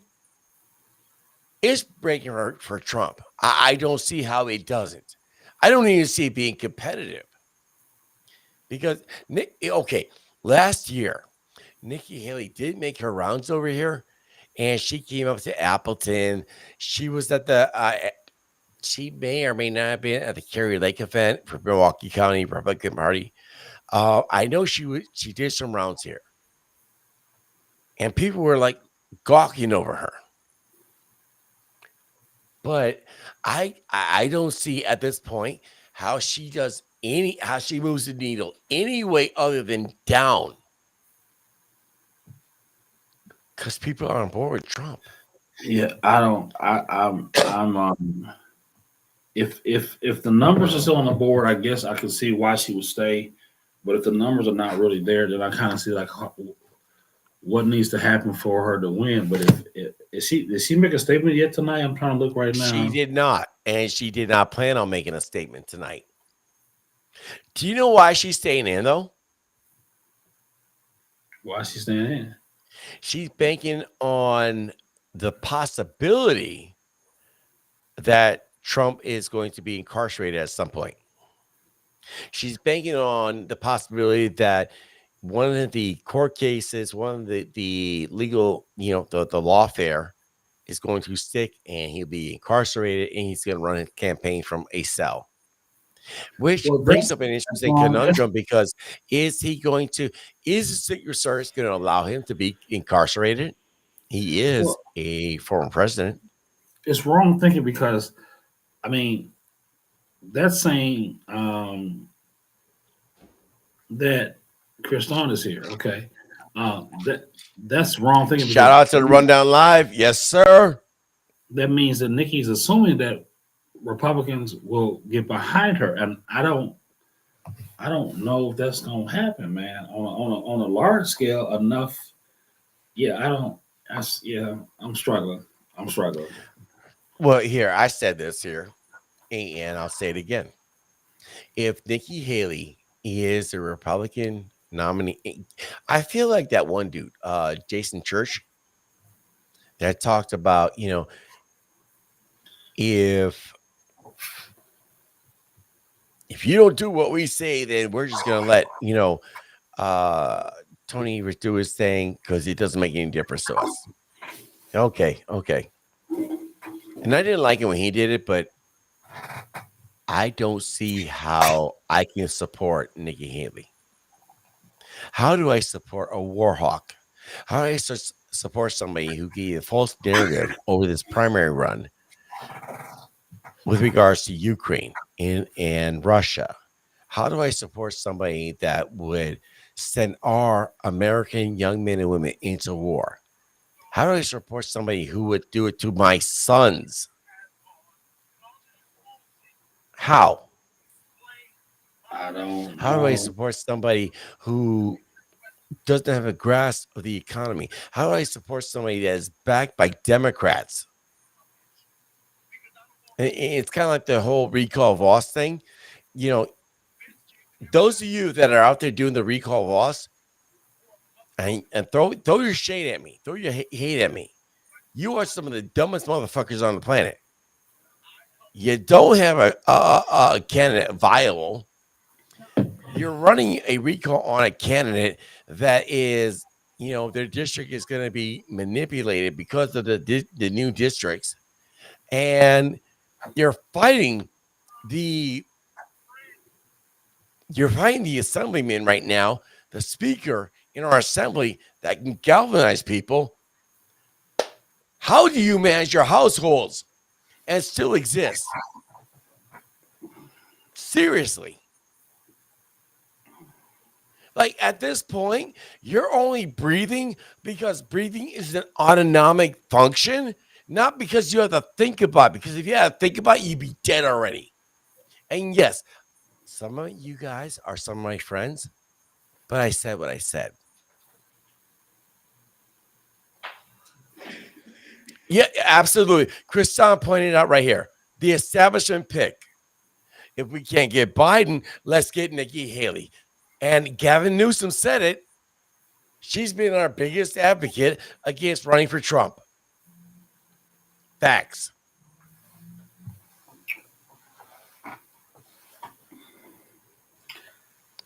is breaking for Trump. I don't see how it doesn't. I don't even see it being competitive. Because last year, Nikki Haley did make her rounds over here, and she came up to Appleton. She was at she may or may not have been at the Kerry Lake event for Milwaukee County Republican Party. I know she did some rounds here, and people were like gawking over her. But I don't see at this point how she moves the needle any way other than down, because people are on board with Trump. Yeah, I don't. I'm. If the numbers are still on the board, I guess I can see why she would stay. But if the numbers are not really there, then I kind of see like what needs to happen for her to win. But did she make a statement yet tonight? I'm trying to look right now. She did not, and she did not plan on making a statement tonight. Do you know why she's staying in though? Why is she staying in? She's banking on the possibility that Trump is going to be incarcerated at some point. She's banking on the possibility that one of the court cases, one of the legal, the lawfare is going to stick and he'll be incarcerated and he's going to run his campaign from a cell. Which brings up an interesting conundrum, because is the Secret Service going to allow him to be incarcerated? He is a former president. It's wrong thinking, because, I mean, that's saying that Kriston is here. Okay, that's wrong thinking. Shout out to the Rundown Live, yes, sir. That means that Nikki's assuming that Republicans will get behind her, and I don't know if that's gonna happen, man. On a large scale enough. Yeah, I'm struggling. Well, here, I said this here, and I'll say it again. If Nikki Haley is a Republican nominee, I feel like that one dude, Jason Church, that talked about, if you don't do what we say, then we're just going to let, Tony do his thing because it doesn't make any difference to us. Okay. And I didn't like it when he did it, but I don't see how I can support Nikki Haley. How do I support a war hawk? How do I support somebody who gave a false narrative over this primary run with regards to Ukraine and Russia? How do I support somebody that would send our American young men and women into war? How do I support somebody who would do it to my sons? How? I don't. How do I support somebody who doesn't have a grasp of the economy? How do I support somebody that is backed by Democrats? It's kind of like the whole recall Voss thing. Those of you that are out there doing the recall Voss, and throw your shade at me, throw your hate at me. You are some of the dumbest motherfuckers on the planet. You don't have a candidate viable. you're running a recall on a candidate that is, their district is going to be manipulated because of the new districts, and you're fighting the you're fighting the assemblyman right now, the speaker in our assembly that can galvanize people. How do you manage your households and still exist? Seriously. Like at this point, you're only breathing because breathing is an autonomic function, not because you have to think about it. Because if you had to think about it, you'd be dead already. And yes, some of you guys are some of my friends, but I said what I said. Yeah, absolutely. Kristan pointed out right here the establishment pick. If we can't get Biden, let's get Nikki Haley. And Gavin Newsom said it. She's been our biggest advocate against running for Trump. Facts.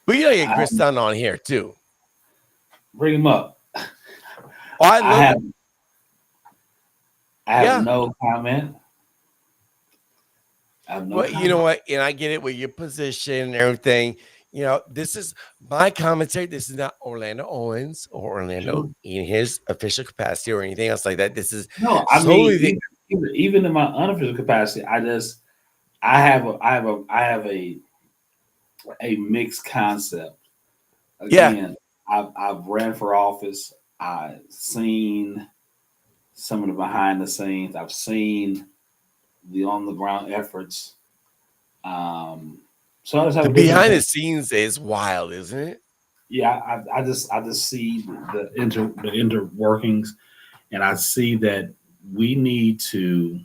We gotta get Kristan on here too. Bring him up. Oh, I love it. I have no comment. Well, you know what? And I get it with your position and everything. This is my commentary. This is not Orlando Owens or Orlando in his official capacity or anything else like that. This is even in my unofficial capacity, I have a mixed concept. Again, I've ran for office. I've seen some of the behind the scenes. I've seen the on the ground efforts. So I just have the behind the scenes is wild, isn't it? Yeah, I just see the inter workings, and I see that we need to.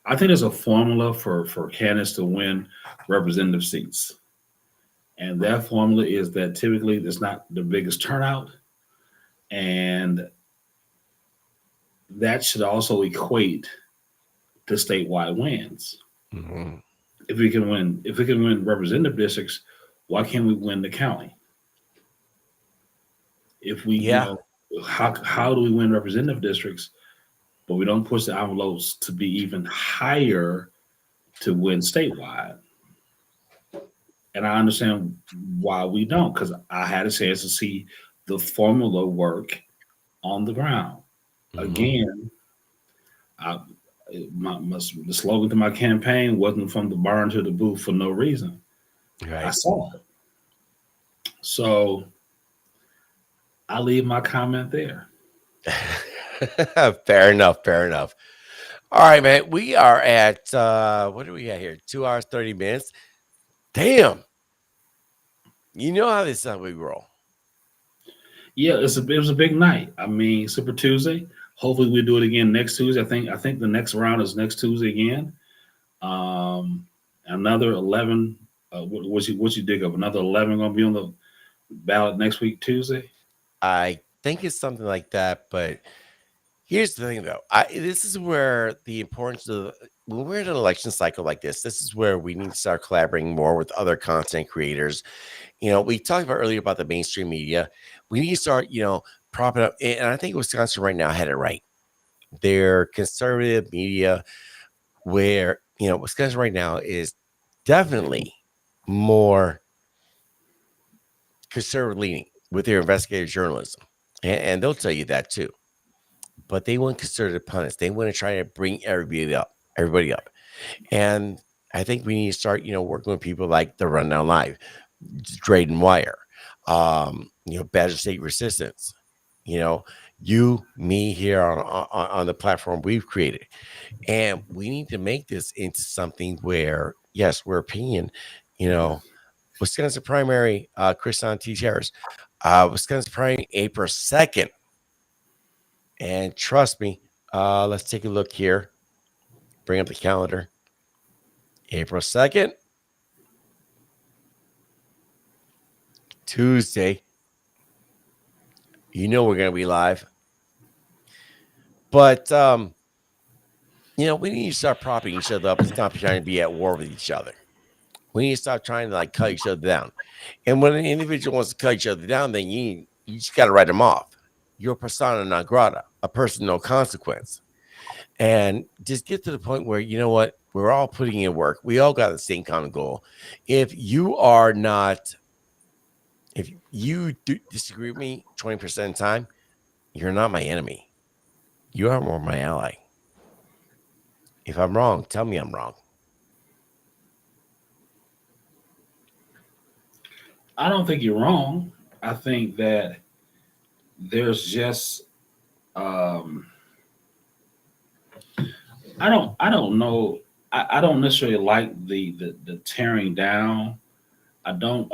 I think there's a formula for candidates to win representative seats, and that formula is that typically there's not the biggest turnout, and that should also equate to statewide wins. Mm-hmm. If we can win representative districts, why can't we win the county? If we, how do we win representative districts, but we don't push the envelopes to be even higher to win statewide? And I understand why we don't, because I had a chance to see the formula work on the ground. Mm-hmm. Again, the slogan to my campaign wasn't from the barn to the booth for no reason. Right. I saw it. So I leave my comment there. Fair enough. All right, man. We are at what do we got here? 2 hours, 30 minutes. Damn. You know how this time we roll. Yeah, it was a big night. I mean, Super Tuesday. Hopefully we do it again next Tuesday. I think the next round is next Tuesday again. Another 11. What you dig up? Another 11 going to be on the ballot next week Tuesday. I think it's something like that. But here's the thing, though. This is where the importance of when we're in an election cycle like this. This is where we need to start collaborating more with other content creators. We talked about earlier about the mainstream media. We need to start, propping up. And I think Wisconsin right now had it right. Their conservative media, where, Wisconsin right now is definitely more conservative leaning with their investigative journalism. And they'll tell you that too. But they want conservative pundits. They want to try to bring everybody up. And I think we need to start, working with people like the Rundown Live, Drayden Wire, Badger State Resistance, you, me here on the platform we've created. And we need to make this into something where, yes, we're opinion, Wisconsin primary, Kristan T. Harris, Wisconsin primary, April 2nd. And trust me, let's take a look here. Bring up the calendar. April 2nd. Tuesday. We're going to be live. But, we need to start propping each other up and stop trying to be at war with each other. We need to stop trying to like cut each other down. And when an individual wants to cut each other down, then you just got to write them off. You're persona non grata, a person no consequence. And just get to the point where, you know what, we're all putting in work. We all got the same common goal. If you disagree with me 20% of the time, you're not my enemy. You are more my ally. If I'm wrong, tell me I'm wrong. I don't think you're wrong. I think that there's just I don't know. I don't necessarily like the tearing down. I don't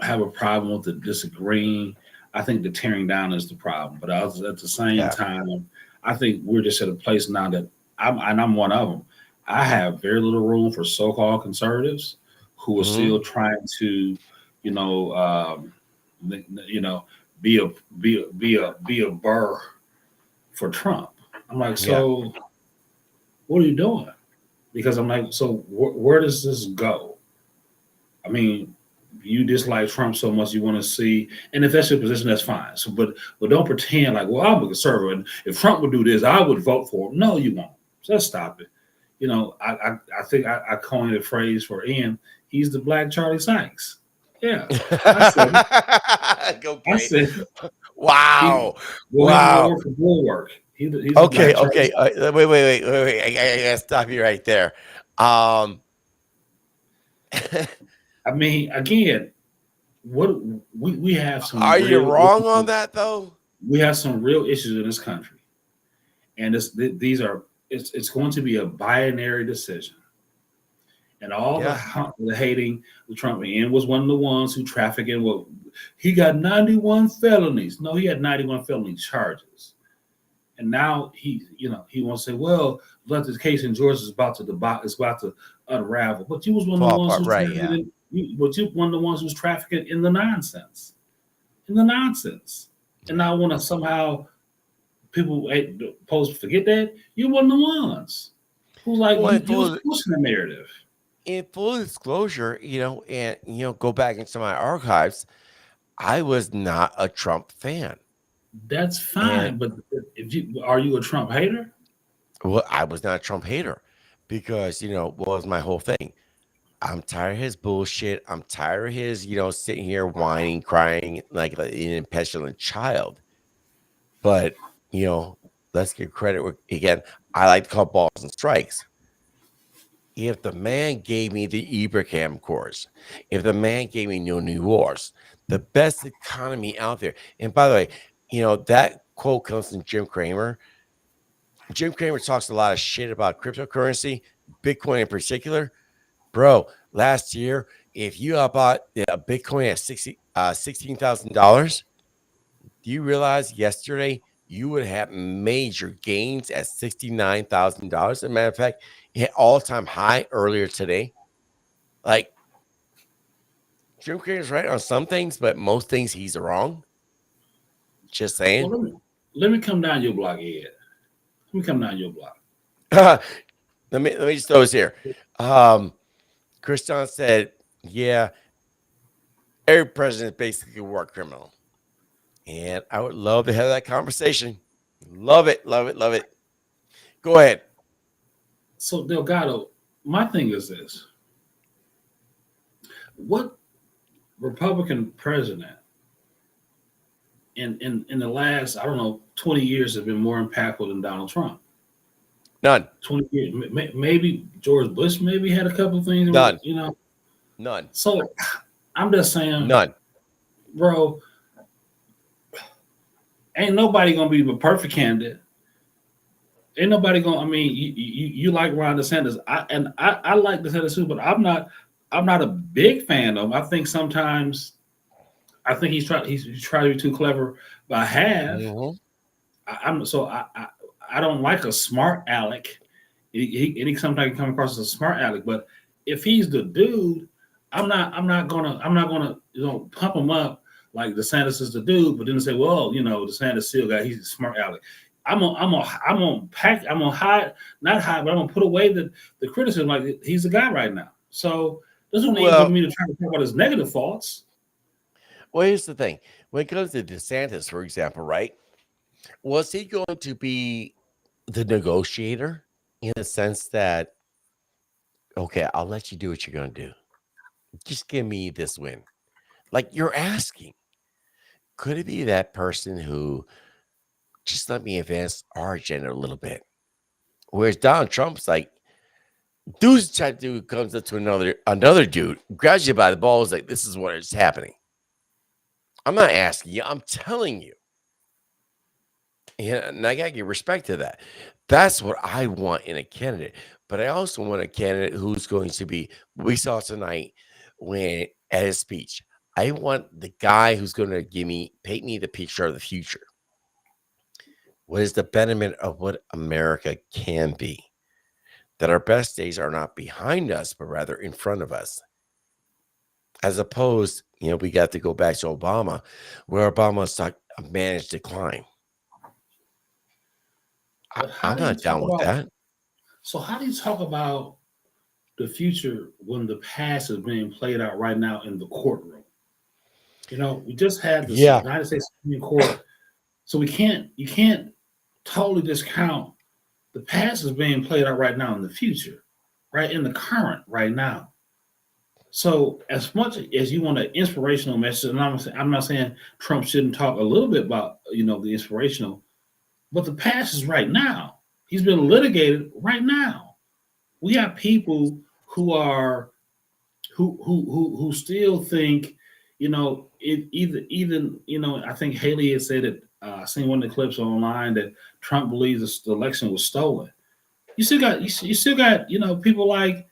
have a problem with the disagreeing. I think the tearing down is the problem. But at the same Yeah. time, I think we're just at a place now that I'm one of them. I have very little room for so-called conservatives who are Mhm. still trying to, you know, you know, be a burr for Trump. I'm like, Yeah. so what are you doing? Because I'm like, so where does this go? I mean, you dislike Trump so much you want to see, and if that's your position, that's fine. So, but don't pretend like, well, I'm a conservative, and if Trump would do this, I would vote for him. No, you won't. Just stop it. You know, I think I coined a phrase for Ian. He's the black Charlie Sykes. Yeah, I said it. I Okay. said he. Wow. Well, he's Wow. more for bulwark. He's a Okay. black Charlie Okay. Sykes. Wait. I gotta stop you right there. Um, I mean, again, what we have some are you real wrong on issues. that though? We have some real issues in this country, and these are it's going to be a binary decision. And all Yeah. the hating with Trump, Ian was one of the ones who trafficked in. Well, he got 91 felonies. No, he had 91 felony charges. And now he wants to say, well, let this case in Georgia is about to unravel. But you was one of the Fall ones apart. who Right. trafficked Yeah. in, but you one of the ones who's trafficking in the nonsense, in the nonsense. And now want to somehow people supposed to forget that you're one of the ones who's like Well, you was pushing the narrative. in full disclosure, and go back into my archives, I was not a Trump fan. That's And fine, but if you are you a Trump hater? well, I was not a Trump hater because, what was my whole thing? I'm tired of his bullshit. I'm tired of his, sitting here whining, crying like an impetulant child. But, you know, let's give credit again. I like to call balls and strikes. If the man gave me the Ibrahim course, if the man gave me New Wars, the best economy out there. And by the way, that quote comes from Jim Cramer. Jim Cramer talks a lot of shit about cryptocurrency, Bitcoin in particular. Bro, last year, if you bought a Bitcoin at $16,000, do you realize yesterday you would have major gains at $69,000? As a matter of fact, it hit all-time high earlier today. Like, Jim Cramer's right on some things, but most things he's wrong. Just Well, saying. let me come down your block, Ed. Let me come down your block. let me just throw this here. Christian said, yeah, every president is basically a war criminal. And I would love to have that conversation. Love it, love it, love it. Go ahead. So Delgado, my thing is this: what Republican president in the last 20 years has been more impactful than Donald Trump? None. 20 years, maybe George Bush maybe had a couple of things. None. None. So I'm just saying, None. bro, ain't nobody gonna be the perfect candidate. Ain't nobody gonna. I mean, you like Ron DeSantis. I like DeSantis too, but I'm not a big fan of him. I think sometimes he's trying to be too clever by half. Mm-hmm. I don't like a smart aleck. He sometimes come across as a smart aleck, but if he's the dude, I'm not gonna pump him up like DeSantis is the dude, but then say, well, DeSantis still he's a smart aleck. I'm gonna hide, not hide, but I'm gonna put away the criticism like he's the guy right now. So There's no need for Well, me to try to talk about his negative faults. well, here's the thing. When it comes to DeSantis, for example, right? Was he going to be the negotiator in the sense that, okay, I'll let you do what you're going to do. Just give me this win. Like you're asking, could it be that person who just let me advance our agenda a little bit? Whereas Donald Trump's like, dude's type dude comes up to another dude, grabs you by the balls, like, this is what is happening. I'm not asking you, I'm telling you. And I gotta give respect to that. That's what I want in a candidate. But I also want a candidate who's going to be, we saw tonight when at his speech. I want the guy who's going to paint me the picture of the future. What is the betterment of what America can be? That our best days are not behind us, but rather in front of us. As opposed, we got to go back to Obama, where Obama's like a managed decline. But how I'm do you not talk down with about? that. So how do you talk about the future when the past is being played out right now in the courtroom? We just had the Yeah. United States Supreme Court, so you can't totally discount the past is being played out right now in the future, right in the current right now. So as much as you want an inspirational message, and I'm not saying Trump shouldn't talk a little bit about the inspirational, but the past is right now. He's been litigated right now. We have people who are who still think, it even I think Haley had said it. I seen one of the clips online that Trump believes the election was stolen. You still got people like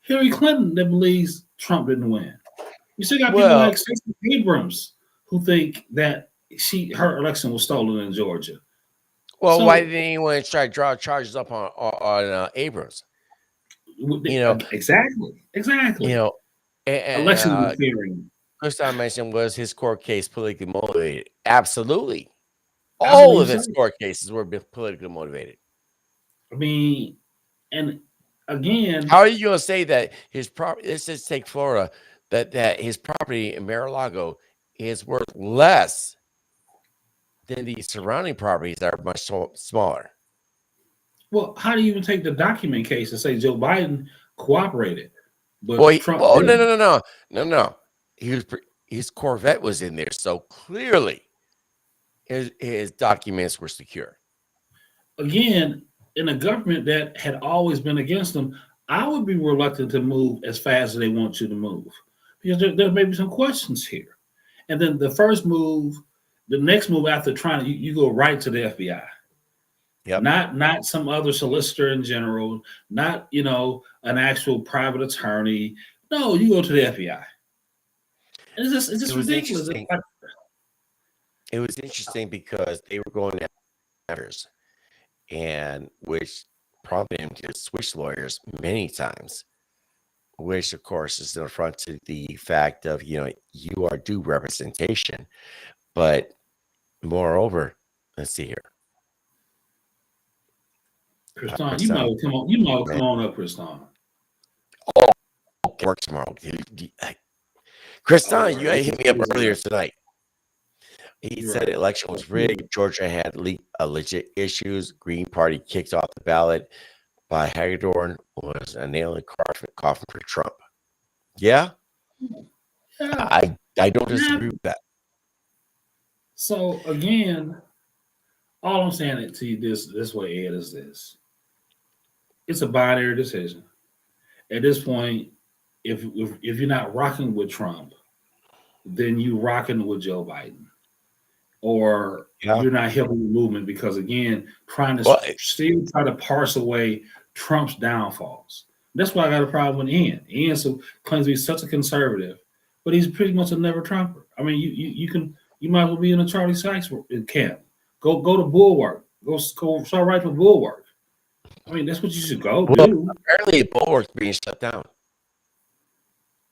Hillary Clinton that believes Trump didn't win. You still got people Well, like Stacey Abrams who think that her election was stolen in Georgia. why So didn't anyone try to draw charges up on Abrams? You know, exactly, you know, and election interfering. first time I mentioned was his court case politically motivated. Absolutely, I all believe of so. his court cases were politically motivated. I mean, and again, How are you going to say that his property? Let's just take Florida. That his property in Mar-a-Lago is worth less than the surrounding properties that are much smaller. well, how do you even take the document case and say Joe Biden cooperated, Well, but Trump no, didn't? no. His Corvette was in there, so clearly his documents were secure. Again, in a government that had always been against them, I would be reluctant to move as fast as they want you to move because there may be some questions here. And then the next move after trying to, you go right to the FBI, Yep. not some other solicitor in general, not an actual private attorney. No, you go to the FBI. And it's It just was ridiculous. interesting. It was interesting because they were going after us, and which prompted him to switch lawyers many times, which of course is an affront to the fact of you are due representation, but moreover, let's see here. Kristan, you might Kristan, well come on. You might well man, come on up, Kristan. work tomorrow. Kristan, Lord, you hit me up earlier tonight. He You're said the right. election was rigged. Georgia had legit issues. Green Party kicked off the ballot by Hagedorn was a nail in the coffin for Trump. Yeah, Yeah, I don't yeah. disagree with that. So again, all I'm saying it to you this way, Ed, is this: it's a binary decision. At this point, if you're not rocking with Trump, then you rocking with Joe Biden, or Yeah. you're not helping the movement because again, trying to Well, still try to parse away Trump's downfalls. That's why I got a problem with Ian. Ian claims to be such a conservative, but he's pretty much a never Trumper. I mean, you might as well be in a Charlie Sykes camp. Go to Bulwark. Go start right for Bulwark. I mean, that's what you should go well, do. apparently Bulwark's being shut down.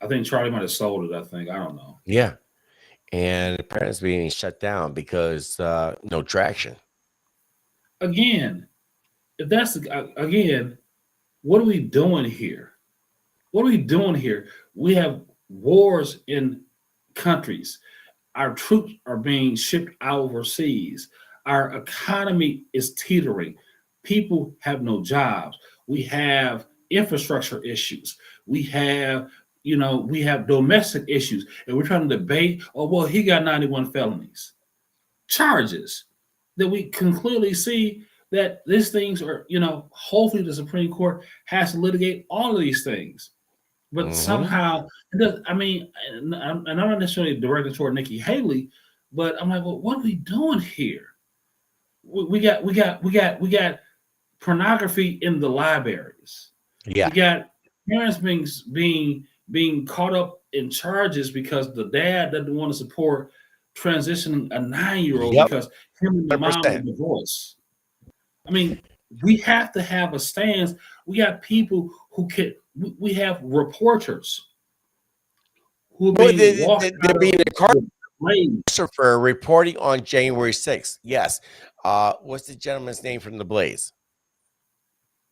I think Charlie might have sold it. I think I don't know. Yeah, and apparently it's being shut down because no traction. Again, if that's again, what are we doing here? What are we doing here? We have wars in countries. Our troops are being shipped overseas. Our economy is teetering. People have no jobs. We have infrastructure issues. We have, we have domestic issues. And we're trying to debate, oh, well, he got 91 felonies charges that we can clearly see that these things are, hopefully the Supreme Court has to litigate all of these things. But somehow, I mean, and I'm not necessarily directed toward Nikki Haley, but I'm like, well, what are we doing here? We got pornography in the libraries. Yeah. We got parents being caught up in charges because the dad doesn't want to support transitioning a 9-year-old because him and the mom are divorced. I mean, we have to have a stance. We got people who can. We have reporters who are being walked they're being incarcerated for reporting on January 6th. Yes. What's the gentleman's name from the Blaze?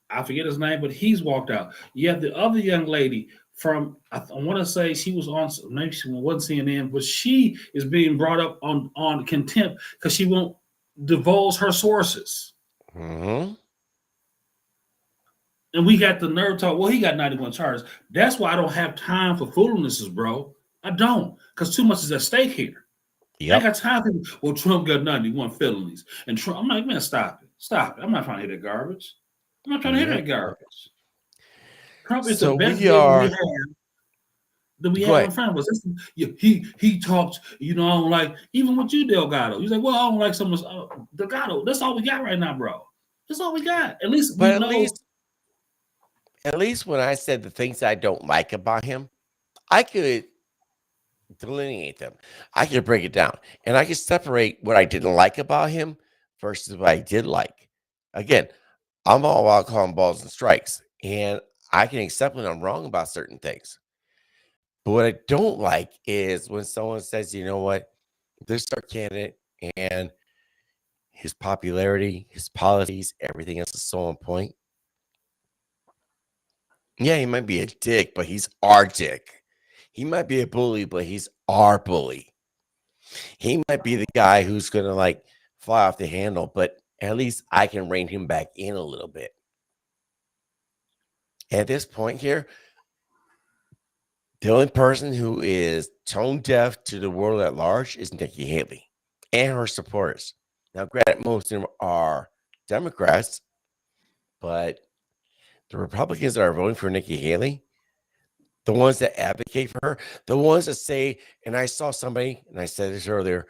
I forget his name, but he's walked out. You have the other young lady from, I want to say she was on, maybe she wasn't CNN, but she is being brought up on contempt because she won't divulge her sources. And we got the nerve talk, well, he got 91 charges. That's why I don't have time for foolishness, bro. I don't, because too much is at stake here. I ain't got time for, well, Trump got 91 felonies. And Trump, I'm like, man, stop it. Stop it. I'm not trying to hear that garbage. I'm not trying to hear that garbage. Trump is the best that we have in front of us. He talks, I don't like, even with you, Delgado. He's like, well, I don't like some of Delgado. That's all we got right now, bro. That's all we got. At least we know. At least when I said the things I don't like about him, I could delineate them. I could break it down. And I could separate what I didn't like about him versus what I did like. Again, I'm all about calling balls and strikes. And I can accept when I'm wrong about certain things. But what I don't like is when someone says, you know what, this is our candidate and his popularity, his policies, everything else is so on point. Yeah, he might be a dick, but he's our dick. He might be a bully, but he's our bully. He might be the guy who's going to like fly off the handle, but at least I can rein him back in a little bit. At this point here, the only person who is tone deaf to the world at large is Nikki Haley and her supporters. Now, granted, most of them are Democrats, but the Republicans that are voting for Nikki Haley, the ones that advocate for her, the ones that say, and I saw somebody, and I said this earlier,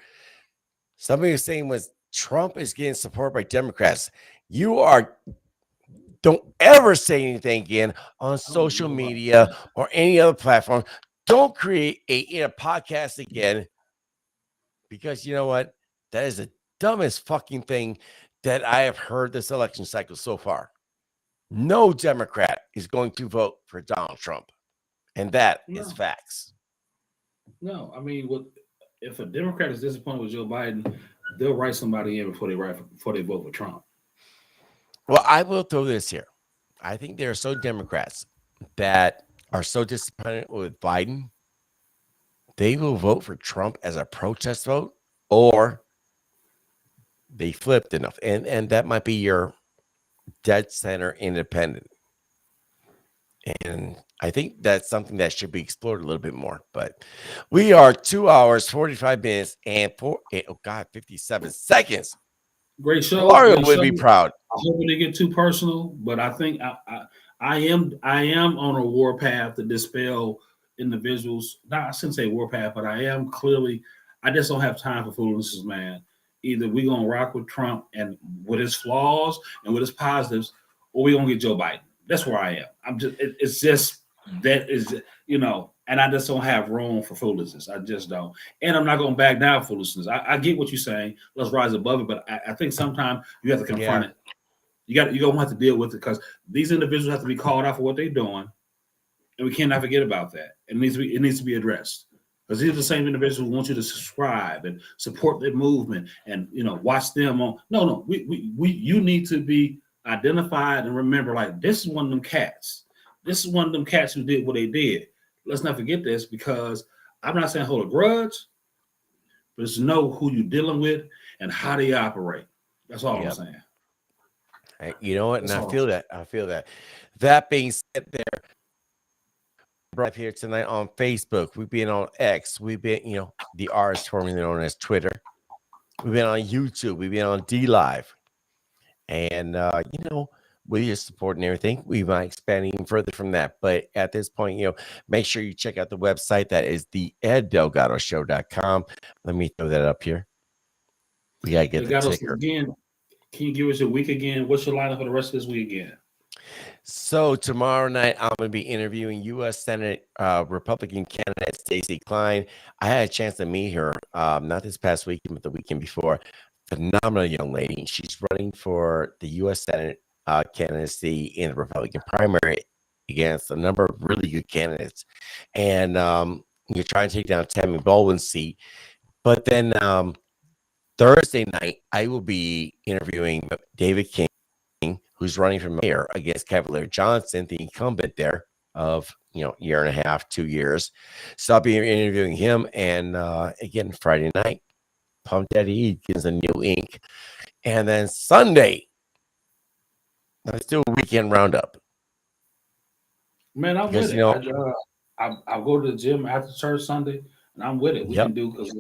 somebody was saying was Trump is getting support by Democrats. Don't ever say anything again on social media or any other platform. Don't create a podcast again, because you know what? That is the dumbest fucking thing that I have heard this election cycle so far. No Democrat is going to vote for Donald Trump. And that is facts. No, I mean, if a Democrat is disappointed with Joe Biden, they'll write somebody in before they vote for Trump. Well, I will throw this here. I think there are so Democrats that are so disappointed with Biden, they will vote for Trump as a protest vote, or they flipped enough. And that might be your dead center independent. And I think that's something that should be explored a little bit more. But we are 2 hours, 45 minutes, and 57 seconds. Great show. Mario would be proud. I hope it didn't get too personal, but I think I am on a war path to dispel individuals. I shouldn't say war path, but I just don't have time for foolishness, man. Either we're gonna rock with Trump and with his flaws and with his positives, or we're gonna get Joe Biden. That's where I am. It's just that is, and I just don't have room for foolishness. I just don't. And I'm not going to back down foolishness. I get what you're saying. Let's rise above it. But I think sometimes you have to confront it. You're going to have to deal with it, because these individuals have to be called out for what they're doing. And we cannot forget about that. It needs to be addressed. Because these are the same individuals who want you to subscribe and support their movement and, watch them on. No, you need to be identified and remember, like, this is one of them cats. This is one of them cats who did what they did. let's not forget this, because I'm not saying hold a grudge, but just know who you're dealing with and how they operate. That's all I'm Yep. saying. You know what? And That's I all. feel that. I feel that. That being said, there right here tonight on Facebook. We've been on X. We've been, the R is formerly known as Twitter. We've been on YouTube. We've been on D Live. And with your support and everything, we might expand even further from that. But at this point, make sure you check out the website. That is the eddelgadoshow.com. Let me throw that up here. We gotta get They the got us ticker. again. Can you give us your week again? What's your lineup for the rest of this week again? So tomorrow night, I'm going to be interviewing U.S. Senate Republican candidate Stacey Klein. I had a chance to meet her, not this past weekend, but the weekend before. Phenomenal young lady. She's running for the U.S. Senate candidacy in the Republican primary against a number of really good candidates. And you're trying to take down Tammy Baldwin's seat. But then Thursday night, I will be interviewing David King, who's running for mayor against Cavalier Johnson, the incumbent there of year and a half, 2 years. So I'll be interviewing him, and again Friday night, Pump Daddy gives a new ink, and then Sunday, let's do a weekend roundup. Man, I'm Because with it. I'll go to the gym after church Sunday, and I'm with it. We can do, because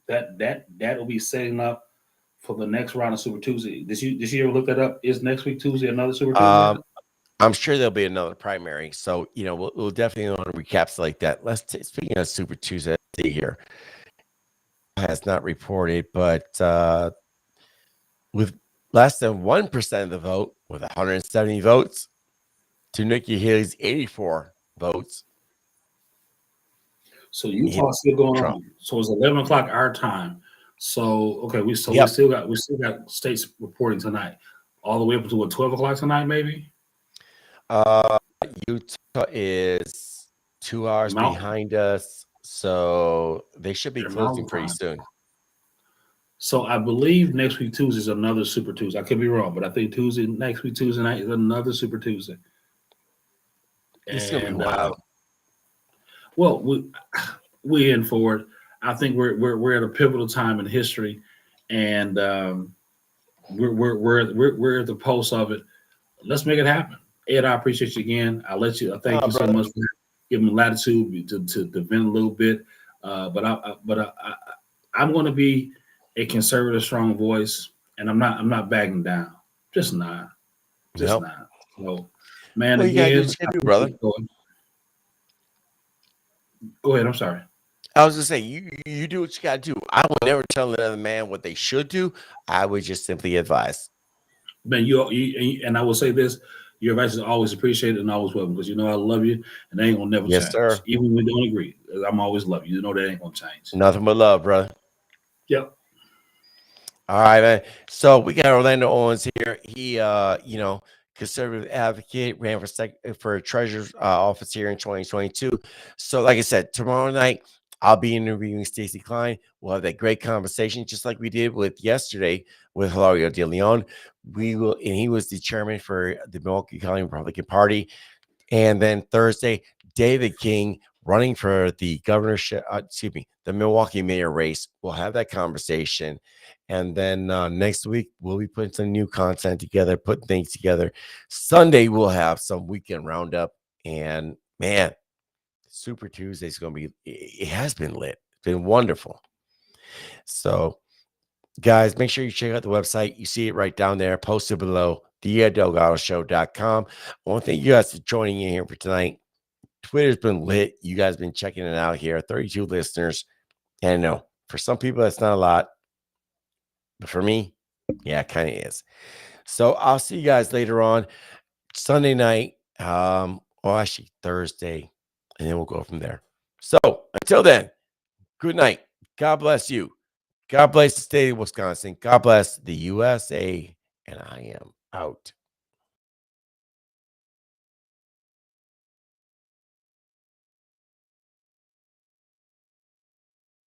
that will be setting up for the next round of Super Tuesday. Did you ever look that up? Is next week Tuesday another Super Tuesday? I'm sure there'll be another primary, so we'll definitely want to recapitulate that. Speaking of Super Tuesday, let's see here, has not reported, but with less than 1% of the vote, with 170 votes, to Nikki Haley's 84 votes. So Utah's still going on. So it's 11 o'clock our time. So okay, we still got states reporting tonight, all the way up to 12 o'clock tonight, maybe. Utah is 2 hours behind us, so they should be closing pretty soon. So I believe next week Tuesday is another Super Tuesday. I could be wrong, but I think next week Tuesday night is another Super Tuesday. It's gonna be wild. Well, we in for it. I think we're at a pivotal time in history, and we're at the pulse of it. Let's make it happen. Ed, I appreciate you again. I thank you so much for giving me latitude to vent a little bit. But I'm going to be a conservative, strong voice, and I'm not backing down. Just not. Not. So, man, well, again, you gotta do, brother. Go ahead. I'm sorry. I was gonna say you do what you gotta do. I would never tell another man what they should do. I would just simply advise. Man, you and I will say this: your advice is always appreciated and always welcome, because I love you, and that ain't gonna never change. Sir. Even when we don't agree, I'm always love you. That ain't gonna change. Nothing but love, brother. Yep. All right, man. So we got Orlando Owens here. He, conservative advocate, ran for treasurer's office here in 2022. So, like I said, tomorrow night I'll be interviewing Stacey Klein. We'll have that great conversation, just like we did with yesterday with Hilario De Leon. And he was the chairman for the Milwaukee County Republican Party. And then Thursday, David King running for the governorship, the Milwaukee mayor race. We'll have that conversation. And then next week, we'll be putting some new content together, putting things together. Sunday, we'll have some weekend roundup. And man, Super Tuesday is going to be, it has been lit. It's been wonderful. So, guys, make sure you check out the website. You see it right down there, posted below, thedelgadoshow.com. I want to thank you guys for joining in here for tonight. Twitter's been lit. You guys been checking it out here. 32 listeners. And I know for some people, that's not a lot. But for me, yeah, it kind of is. So I'll see you guys later on Sunday night. Actually Thursday. And then we'll go from there. So until then, good night. God bless you. God bless the state of Wisconsin. God bless the USA. And I am out.